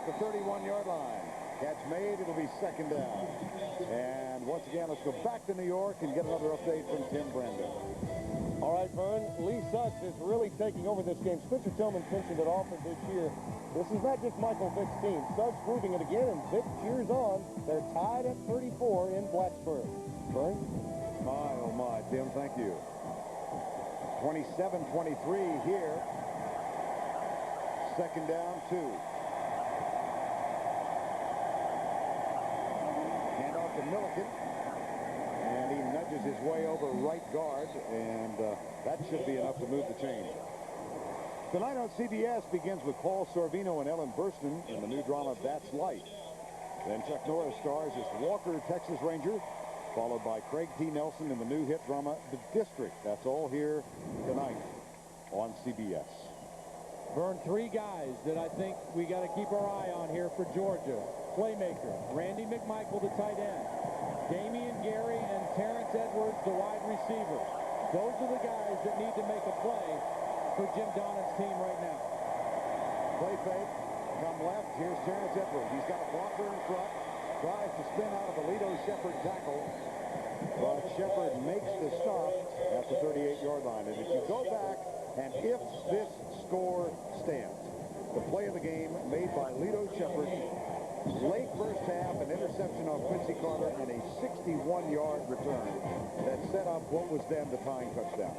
the 31-yard line. Catch made. It'll be second down. And once again, let's go back to New York and get another update from Tim Brandon. All right, Vern. Lee Suggs is really taking over this game. Spencer Tillman mentioned it often this year. This is not just Michael Vick's team. Suggs proving it again, and Vick cheers on. They're tied at 34 in Blacksburg. Vern? My, oh my, Tim, thank you. 27-23 here. Second down, 2. Hand off to Milliken. And he nudges his way over right guard, and that should be enough to move the chains. Tonight on CBS begins with Paul Sorvino and Ellen Burstyn in the new drama That's Light. Then Chuck Norris stars as Walker, Texas Ranger, followed by Craig T. Nelson in the new hit drama The District. That's all here tonight on CBS. Vern, 3 guys that I think we got to keep our eye on here for Georgia. Playmaker, Randy McMichael, the tight end. Damian Gary and Terrence Edwards, the wide receiver. Those are the guys that need to make a play for Jim Donnan's team right now. Play fake, come left. Here's Terrence Edwards. He's got a blocker in front. Tries to spin out of the Lito Shepherd tackle. But Shepherd makes the stop at the 38-yard line. And if you go back, and if this score stands, the play of the game made by Lito Shepherd, late first half, an interception on Quincy Carter, and a 61-yard return that set up what was then the tying touchdown.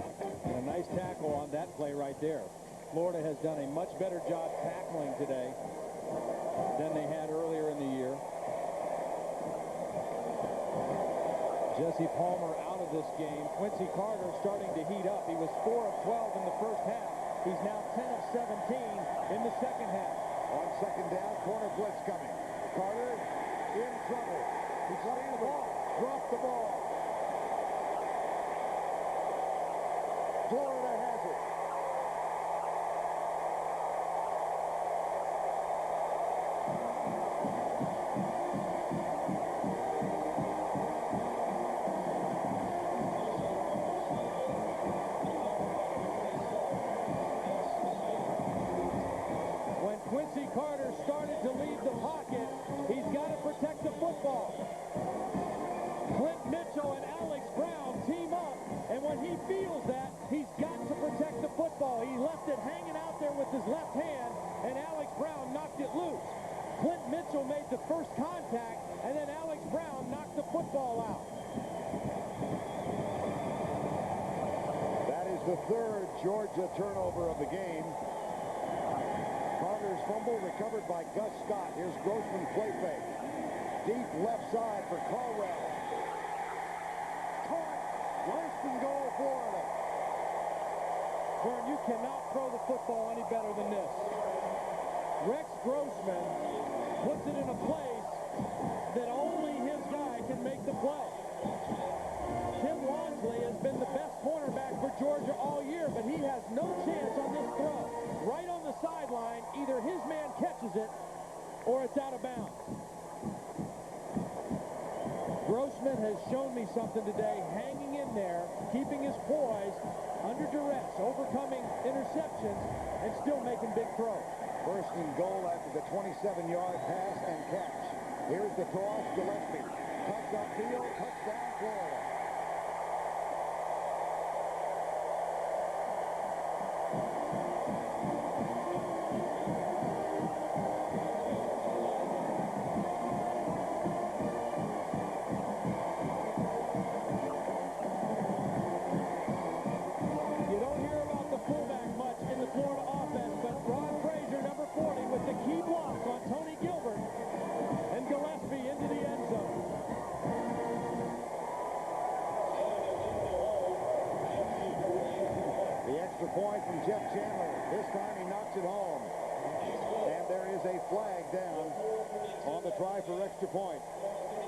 And a nice tackle on that play right there. Florida has done a much better job tackling today than they had earlier in the year. Jesse Palmer out of this game. Quincy Carter starting to heat up. He was 4 of 12 in the first half. He's now 10 of 17 in the second half. On second down, corner blitz coming. Carter in trouble. He's running the ball. Dropped the ball. Florida has it. Quincy Carter started to leave the pocket. He's got to protect the football. Clint Mitchell and Alex Brown team up, and when he feels that, he's got to protect the football. He left it hanging out there with his left hand, and Alex Brown knocked it loose. Clint Mitchell made the first contact, and then Alex Brown knocked the football out. That is the third Georgia turnover of the game. Carter's fumble recovered by Gus Scott. Here's Grossman play fake. Deep left side for Caldwell. Caught. First and goal, Florida. Vern, you cannot throw the football any better than this. Rex Grossman puts it in a place that only his guy can make the play. Tim Walmsley has been the best cornerback for Georgia all year, but he has no chance on this throw. Right on the sideline, either his man catches it or it's out of bounds. Grossman has shown me something today, hanging in there, keeping his poise under duress, overcoming interceptions, and still making big throws. First and goal after the 27-yard pass and catch. Here's the toss, Gillespie. Cuts upfield, touchdown, Florida. Point from Jeff Chandler. This time he knocks it home. And there is a flag down on the try for extra point.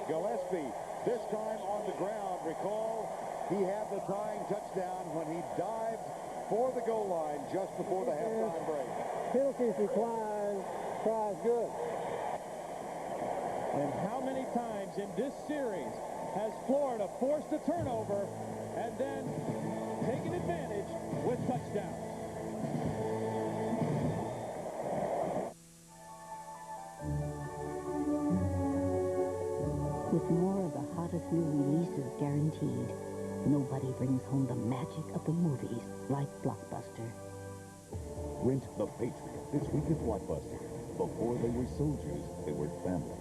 Gillespie, this time on the ground. Recall, he had the tying touchdown when he dived for the goal line just before the halftime break. Penalties decline. Tries good. And how many times in this series has Florida forced a turnover and then taken advantage with touchdowns? new releases guaranteed. Nobody brings home the magic of the movies like Blockbuster. Rent The Patriot this week at Blockbuster. Before they were soldiers, they were family.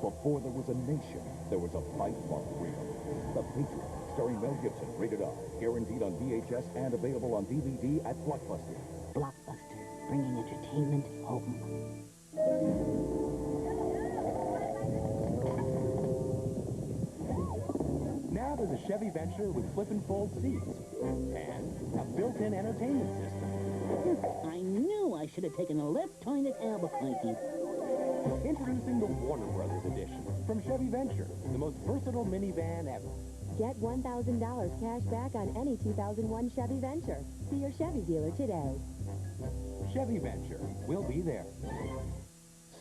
Before there was a nation, there was a fight for freedom. The Patriot, starring Mel Gibson, rated R, guaranteed on VHS and available on DVD at Blockbuster. Blockbuster, bringing entertainment home. Now there's a Chevy Venture with flip and fold seats and a built-in entertainment system. I knew I should have taken a left turn at Albuquerque. Introducing the Warner Brothers Edition from Chevy Venture, the most versatile minivan ever. Get $1,000 cash back on any 2001 Chevy Venture. See your Chevy dealer today. Chevy Venture, we'll be there.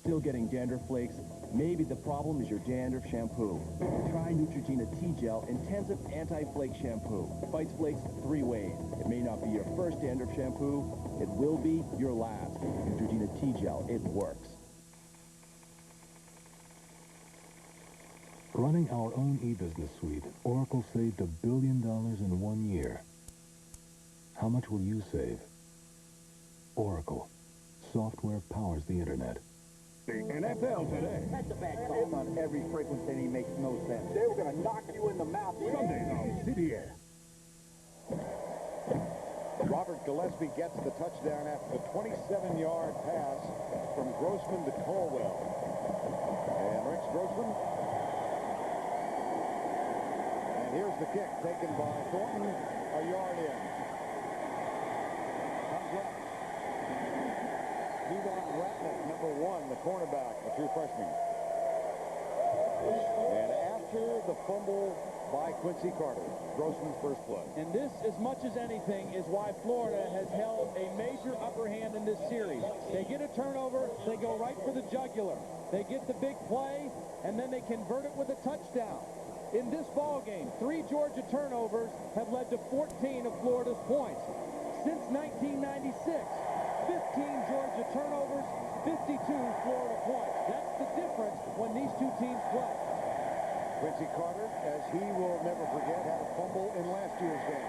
Still getting dandruff flakes? Maybe the problem is your dandruff shampoo. Try Neutrogena T-Gel Intensive Anti-Flake Shampoo. Fights flakes 3 ways. It may not be your first dandruff shampoo. It will be your last. Neutrogena T-Gel, it works. Running our own e-business suite, Oracle saved $1 billion in 1 year. How much will you save? Oracle. Software powers the internet. The NFL today. That's a bad call. On every frequency, he makes no sense. They were going to knock you in the mouth. Sunday on CBS. Robert Gillespie gets the touchdown after the 27-yard pass from Grossman to Colwell. And Rex Grossman. And here's the kick taken by Thornton, a yard in. Comes up. Devon Ratliff, number 1, the cornerback, the true freshman. And after the fumble by Quincy Carter, Grossman's first play. And this, as much as anything, is why Florida has held a major upper hand in this series. They get a turnover, they go right for the jugular. They get the big play, and then they convert it with a touchdown. In this ball game, 3 Georgia turnovers have led to 14 of Florida's points. Since 1996, 15 Georgia turnovers, 52 Florida points. That's the difference when these two teams play. Quincy Carter, as he will never forget, had a fumble in last year's game.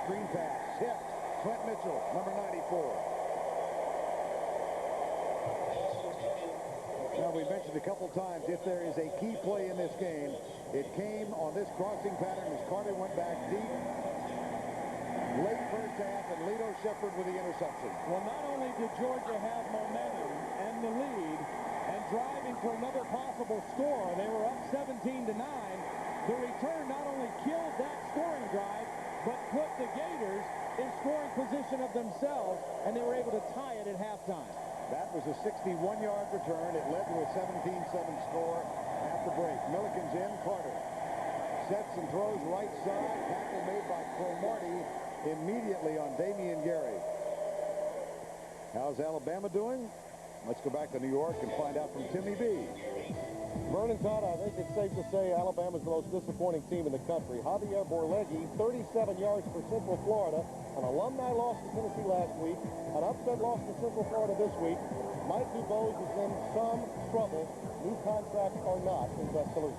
Screen pass, tipped. Clint Mitchell, number 94. Now, we mentioned a couple times, if there is a key play in this game, it came on this crossing pattern as Carter went back deep. Late first half, and Lito Shepherd with the interception. Well, not only did Georgia have momentum and the lead and driving for another possible score, they were up 17-9. The return not only killed that scoring drive, but put the Gators in scoring position of themselves, and they were able to tie it at halftime. That was a 61-yard return. It led to a 17-7 score at the break. Milliken's in, Carter sets and throws right side. Tackle made by Cromartie immediately on Damian Gary. How's Alabama doing? Let's go back to New York and find out from Timmy B. Vernon Todd, I think it's safe to say Alabama's the most disappointing team in the country. Javier Borleggi, 37 yards for Central Florida. An alumni loss to Tennessee last week. An upset loss to Central Florida this week. Mike DuBose is in some trouble, new contract or not, in Tuscaloosa.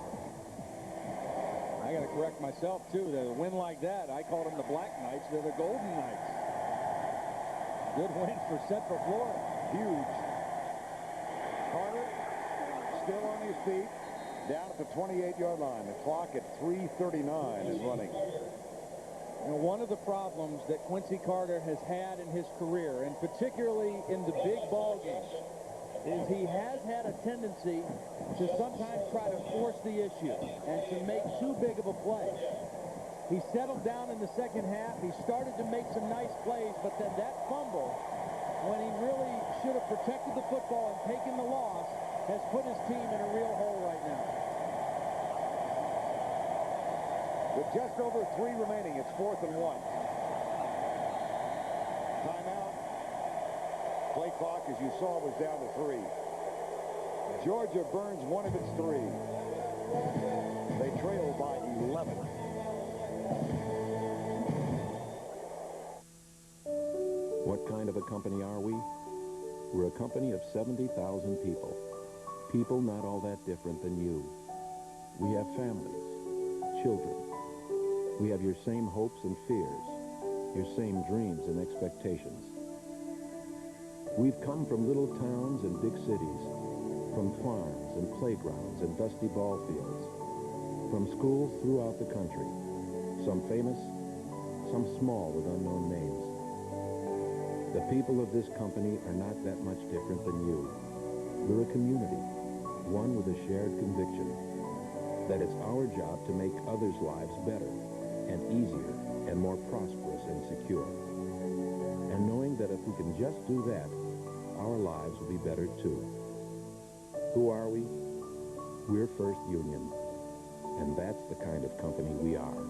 I got to correct myself, too. To win like that, I called them the Black Knights. They're the Golden Knights. Good win for Central Florida. Huge. Carter still on his feet, down at the 28-yard line. The clock at 3:39 is running. You know, one of the problems that Quincy Carter has had in his career, and particularly in the big ball games, is he has had a tendency to sometimes try to force the issue and to make too big of a play. He settled down in the second half. He started to make some nice plays, but then that fumble, when he really should have protected the football and taken the loss, has put his team in a real hole right now. With just over 3 remaining, it's 4th and 1. Timeout. Play clock, as you saw, was down to 3. Georgia burns one of its 3. They trail by 11. What kind of a company are we? We're a company of 70,000 people. People not all that different than you. We have families, children. We have your same hopes and fears, your same dreams and expectations. We've come from little towns and big cities, from farms and playgrounds and dusty ball fields, from schools throughout the country, some famous, some small with unknown names. The people of this company are not that much different than you. We're a community, one with a shared conviction that it's our job to make others' lives better and easier and more prosperous and secure. And knowing that if we can just do that, our lives will be better too. Who are we? We're First Union, and that's the kind of company we are.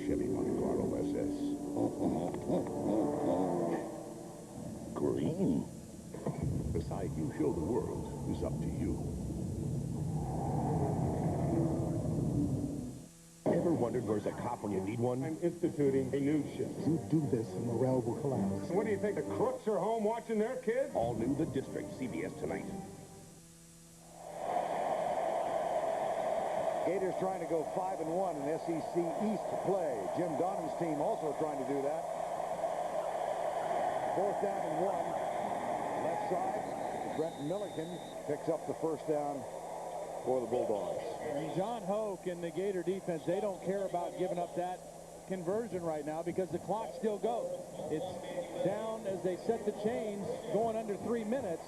Chevy Monte Carlo SS. Green. The side you show the world is up to you. Ever wondered where's a cop when you need one? I'm instituting a new shift. You do this, and morale will collapse. What do you think, the crooks are home watching their kids? All new The District, CBS tonight. Gators trying to go 5-1 in SEC East play. Jim Donovan's team also trying to do that. 4th down and 1. Left side, Brent Milliken picks up the first down for the Bulldogs. And John Hoke and the Gator defense, they don't care about giving up that conversion right now because the clock still goes. It's down as they set the chains, going under 3 minutes.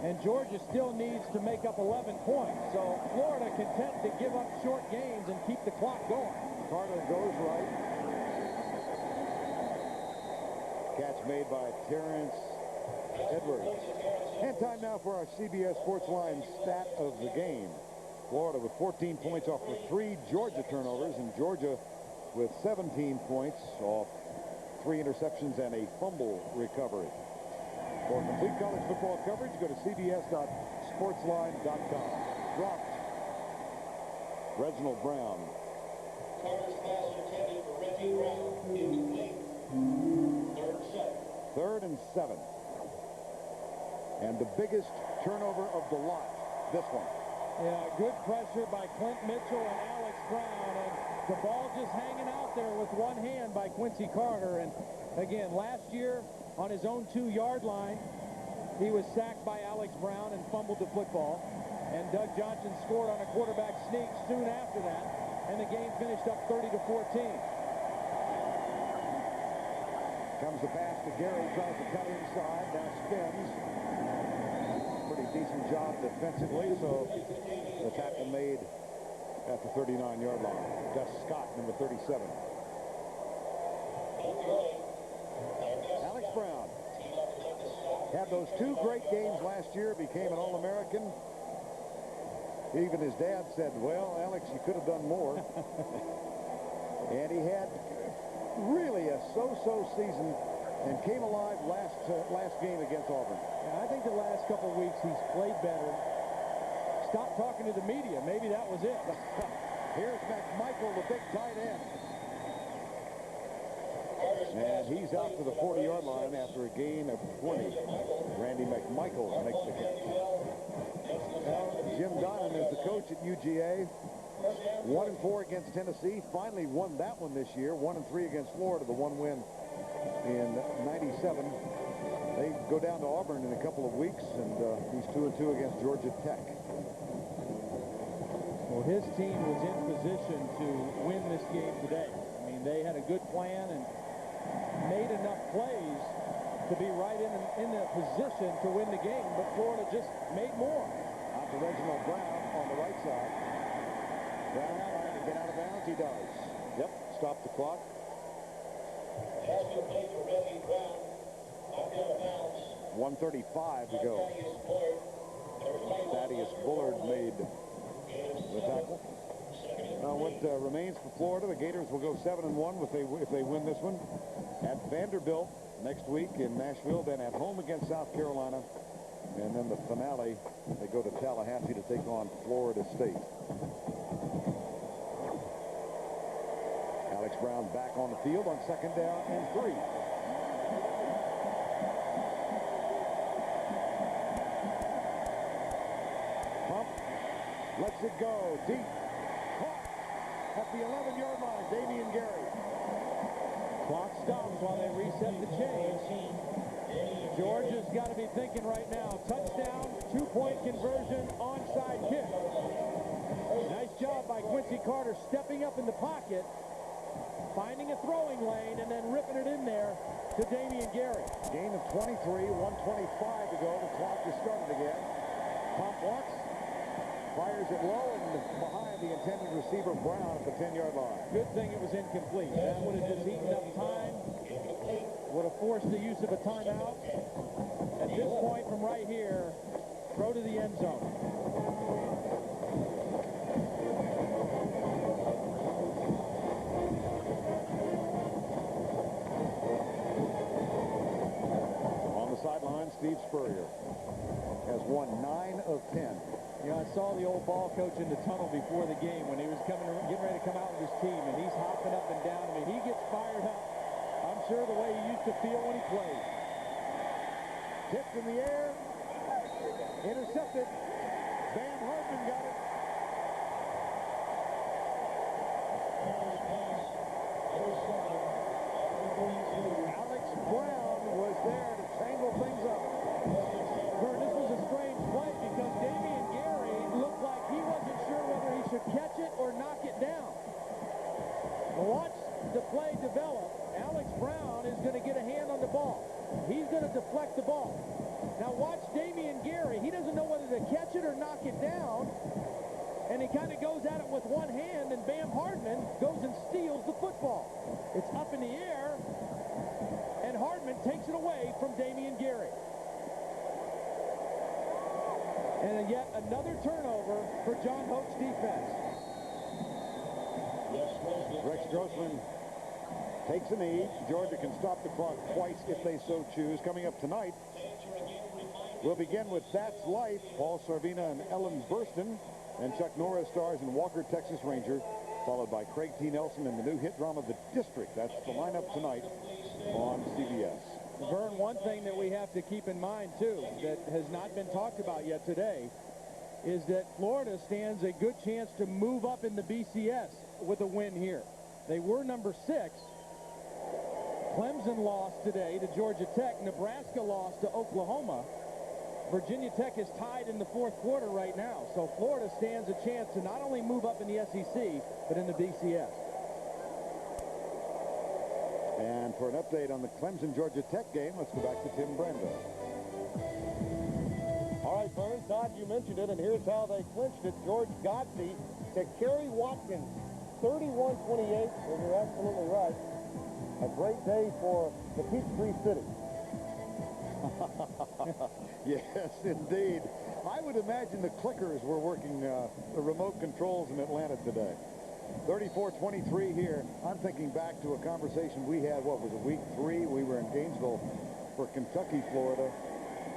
And Georgia still needs to make up 11 points. So Florida content to give up short games and keep the clock going. Carter goes right. Catch made by Terrence Edwards. And time now for our CBS Sportsline stat of the game. Florida with 14 points off of 3 Georgia turnovers, and Georgia with 17 points off 3 interceptions and a fumble recovery. For complete college football coverage, go to cbs.sportsline.com. Dropped. Reginald Brown. Third and 7. And the biggest turnover of the lot, this one. Yeah, good pressure by Clint Mitchell and Alex Brown, and the ball just hanging out there with one hand by Quincy Carter. And again, last year on his own 2-yard line, he was sacked by Alex Brown and fumbled the football. And Doug Johnson scored on a quarterback sneak soon after that, and the game finished up 30-14. Comes the pass to Gary, tries to cut inside, now spins. Pretty decent job defensively, so the tackle made at the 39-yard line. Gus Scott, number 37. Alex Brown had those 2 great games last year, became an All-American. Even his dad said, well, Alex, you could have done more. And he had really a so-so season and came alive last game against Auburn. Yeah, I think the last couple of weeks he's played better. Stop talking to the media. Maybe that was it. Here's McMichael, the big tight end. And he's out to the 40-yard line after a gain of 20. Randy McMichael makes the catch. Jim Donnan is the coach at UGA. 1-4 against Tennessee. Finally won that one this year. 1-3 against Florida, the one win in '97. They go down to Auburn in a couple of weeks, and he's 2-2 against Georgia Tech. Well, his team was in position to win this game today. I mean, they had a good plan and made enough plays to be right in the position to win the game, but Florida just made more. Out to Reginald Brown on the right side. Brown trying to get out of bounds. He does. Yep, stop the clock. 1:35 to go. Thaddeus Bullard made the tackle. Now what remains for Florida, the Gators will go 7-1 if they win this one. At Vanderbilt next week in Nashville, then at home against South Carolina, And then the finale, they go to Tallahassee to take on Florida State. Alex Brown back on the field on 2nd down and 3. Pump, lets it go, deep, caught at the 11-yard line, Damian Gary. Clock stops while they reset the chains. Georgia's got to be thinking right now, touchdown, 2-point conversion, onside kick. Nice job by Quincy Carter stepping up in the pocket, finding a throwing lane, and then ripping it in there to Damian Gary. Gain of 23, 1:25 to go. The clock has started again. Pump once, fires it low and behind the intended receiver Brown at the 10-yard line. Good thing it was incomplete. That would have just eaten up time, would have forced the use of a timeout. At this point from right here, throw to the end zone. On the sideline, Steve Spurrier has won 9 of 10. You know, I saw the old ball coach in the tunnel before the game when he was getting ready to come out with his team, and he's hopping up and down. I mean, he gets fired up. I'm sure the way he used to feel when he played. Tipped in the air, intercepted. Bam Hardman got it. Alex Brown was there to tangle things up. Vern, this was a strange play because Damian Gary looked like he wasn't sure whether he should catch it or knock it down. Watch the play develop. Alex Brown is going to get a hand on the ball. He's going to deflect the ball. Now watch Damian Gary. He doesn't know whether to catch it or knock it down. And he kind of goes at it with one hand, and Bam Hardman goes and steals the football. It's up in the air, and Hardman takes it away from Damian Gary. And yet another turnover for John Hoke's defense. Rex Grossman takes a knee. Georgia can stop the clock twice if they so choose. Coming up tonight, we'll begin with That's Life. Paul Sorvina and Ellen Burstyn. And Chuck Norris stars in Walker, Texas Ranger, followed by Craig T. Nelson in the new hit drama, The District. That's the lineup tonight on CBS. Vern, one thing that we have to keep in mind, too, that has not been talked about yet today, is that Florida stands a good chance to move up in the BCS with a win here. They were number 6. Clemson lost today to Georgia Tech. Nebraska lost to Oklahoma. Virginia Tech is tied in the 4th quarter right now. So Florida stands a chance to not only move up in the SEC, but in the BCS. And for an update on the Clemson-Georgia Tech game, let's go back to Tim Brando. All right, Burns, Todd, you mentioned it, and here's how they clinched it. George Godsey to Kerry Watkins, 31-28, and you're absolutely right. A great day for the Peachtree City. Yes, indeed. I would imagine the clickers were working the remote controls in Atlanta today. 34-23 here. I'm thinking back to a conversation we had, what was it, week 3? We were in Gainesville for Kentucky, Florida.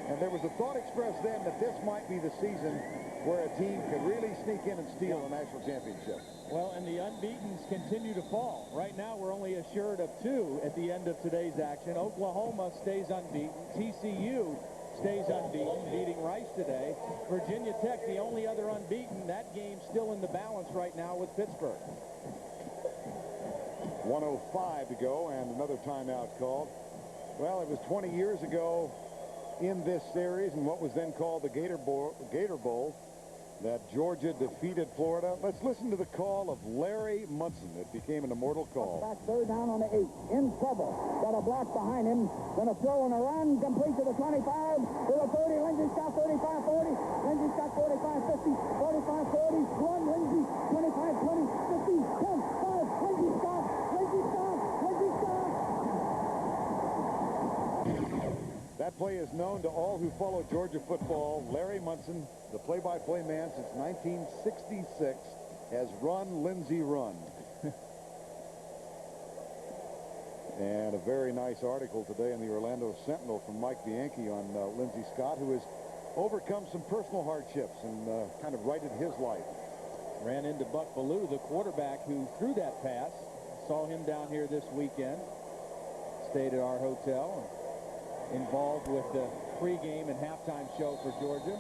And there was a thought expressed then that this might be the season where a team could really sneak in and steal a national championship. Well, and the unbeatens continue to fall. Right now, we're only assured of 2 at the end of today's action. Oklahoma stays unbeaten. TCU stays unbeaten, beating Rice today. Virginia Tech, the only other unbeaten. That game still in the balance right now with Pittsburgh. 1:05 to go, and another timeout called. Well, it was 20 years ago in this series, and what was then called the Gator Bowl, that Georgia defeated Florida. Let's listen to the call of Larry Munson. It became an immortal call. Back 3rd down on the 8. In trouble. Got a block behind him. Going to throw and a run. Complete to the 25. To the 30. Lindsey Scott 35-40. Lindsey Scott 45-50. 45-40. Run Lindsey. 25-20. 50. 10. 5. Lindsey Scott. Lindsey Scott. Lindsey Scott. That play is known to all who follow Georgia football. Larry Munson, the play-by-play man since 1966, has run Lindsey run. And a very nice article today in the Orlando Sentinel from Mike Bianchi on Lindsey Scott, who is overcome some personal hardships and kind of righted his life. Ran into Buck Bellew, the quarterback who threw that pass. Saw him down here this weekend. Stayed at our hotel. Involved with the pregame and halftime show for Georgia.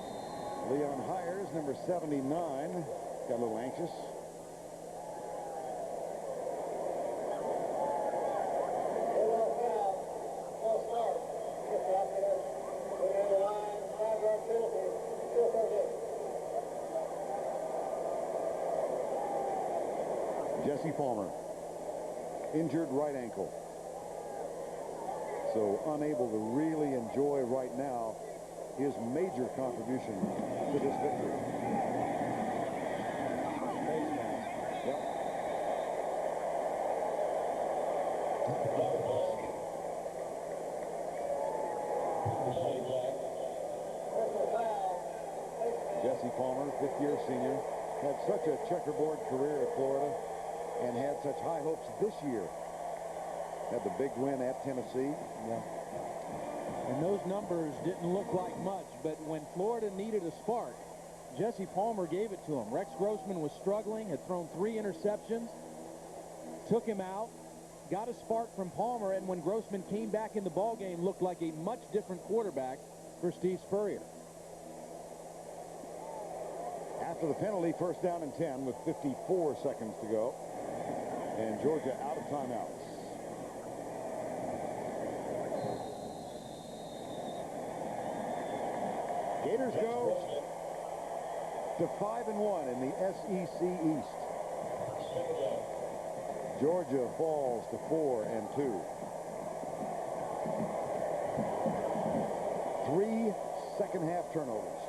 Leon Hires, number 79, got a little anxious. Jesse Palmer, injured right ankle. So unable to really enjoy right now his major contribution to this victory. Yep. Jesse Palmer, fifth-year senior, had such a checkerboard career at Florida and had such high hopes this year. Had the big win at Tennessee. Yeah. And those numbers didn't look like much, but when Florida needed a spark, Jesse Palmer gave it to him. Rex Grossman was struggling, had thrown 3 interceptions, took him out, got a spark from Palmer, and when Grossman came back in the ballgame, looked like a much different quarterback for Steve Spurrier. After the penalty, first down and 10 with 54 seconds to go. And Georgia out of timeouts. Gators go to 5-1 in the SEC East. Georgia falls to 4-2. 3 second-half turnovers.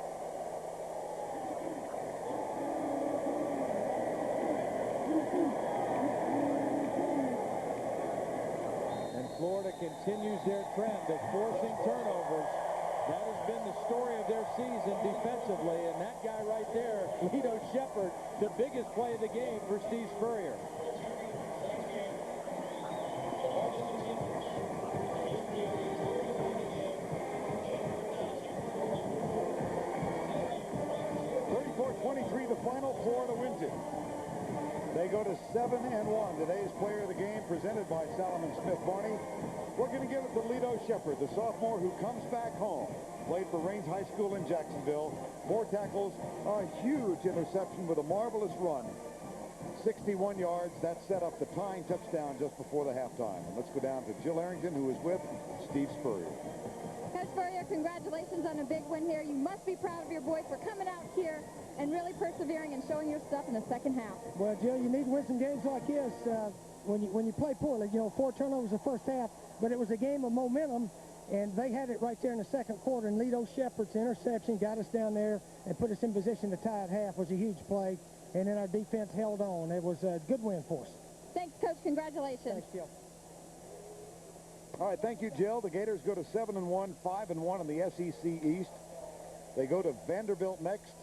Florida continues their trend of forcing turnovers. That has been the story of their season defensively, and that guy right there, Lito Shepherd, the biggest play of the game for Steve Spurrier. The final. Florida wins it. They go to 7-1. Today's player of the game presented by Salomon Smith Barney. We're going to give it to Lito Shepherd, the sophomore who comes back home. Played for Raines High School in Jacksonville. 4 tackles, a huge interception with a marvelous run. 61 yards. That set up the tying touchdown just before the halftime. And let's go down to Jill Arrington, who is with Steve Spurrier. Coach Spurrier, congratulations on a big win here. You must be proud of your boys for coming out here and really persevering and showing your stuff in the second half. Well, Jill, you need to win some games like this when you play poorly. You know, 4 turnovers the first half, but it was a game of momentum, and they had it right there in the second quarter, and Lito Shepherd's interception got us down there and put us in position to tie at half. Was a huge play, and then our defense held on. It was a good win for us. Thanks, Coach. Congratulations. Thanks, Jill. All right, thank you, Jill. The Gators go to 7-1, 5-1 in the SEC East. They go to Vanderbilt next.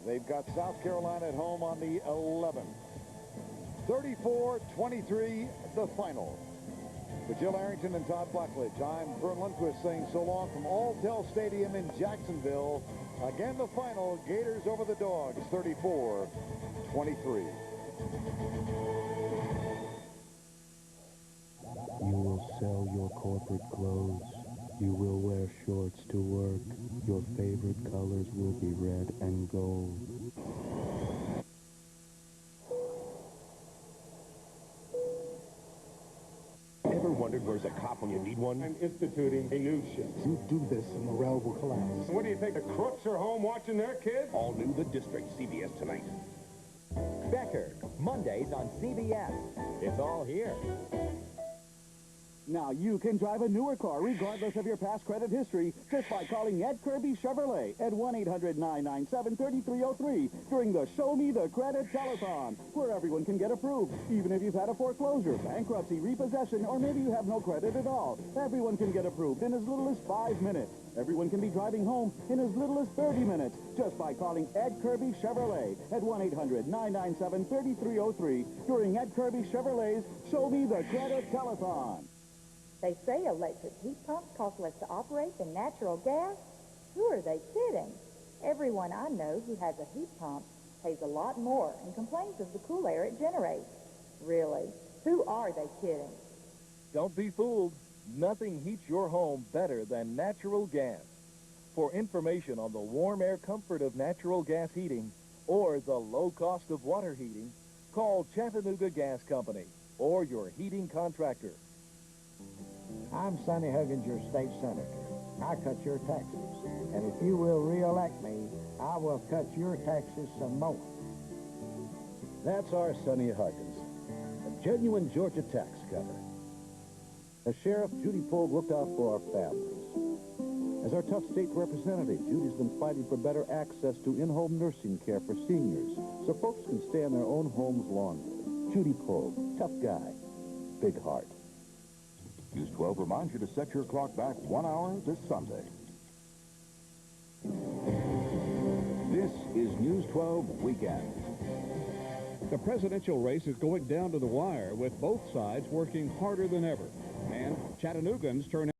They've got South Carolina at home on the 11th. 34-23, the final. For Jill Arrington and Todd Blackledge, I'm Vern Lundquist saying so long from Alltel Stadium in Jacksonville. Again, the final, Gators over the Dogs, 34-23. You will sell your corporate clothes. You will wear shorts to work. Your favorite colors will be red and gold. Ever wondered where's a cop when you need one? I'm instituting a new shift. You do this, and morale will collapse. What do you think? The crooks are home watching their kids? All new The District, CBS tonight. Becker, Mondays on CBS. It's all here. Now you can drive a newer car regardless of your past credit history just by calling Ed Kirby Chevrolet at 1-800-997-3303 during the Show Me the Credit Telethon, where everyone can get approved, even if you've had a foreclosure, bankruptcy, repossession, or maybe you have no credit at all. Everyone can get approved in as little as 5 minutes. Everyone can be driving home in as little as 30 minutes just by calling Ed Kirby Chevrolet at 1-800-997-3303 during Ed Kirby Chevrolet's Show Me the Credit Telethon. They say electric heat pumps cost less to operate than natural gas. Who are they kidding? Everyone I know who has a heat pump pays a lot more and complains of the cool air it generates. Really? Who are they kidding? Don't be fooled. Nothing heats your home better than natural gas. For information on the warm air comfort of natural gas heating or the low cost of water heating, call Chattanooga Gas Company or your heating contractor. I'm Sonny Huggins, your state senator. I cut your taxes. And if you will re-elect me, I will cut your taxes some more. That's our Sonny Huggins, a genuine Georgia tax cutter. As Sheriff, Judy Pogue looked out for our families. As our tough state representative, Judy's been fighting for better access to in-home nursing care for seniors so folks can stay in their own homes longer. Judy Pogue, tough guy, big heart. News 12 reminds you to set your clock back 1 hour this Sunday. This is News 12 Weekend. The presidential race is going down to the wire with both sides working harder than ever. And Chattanoogans turn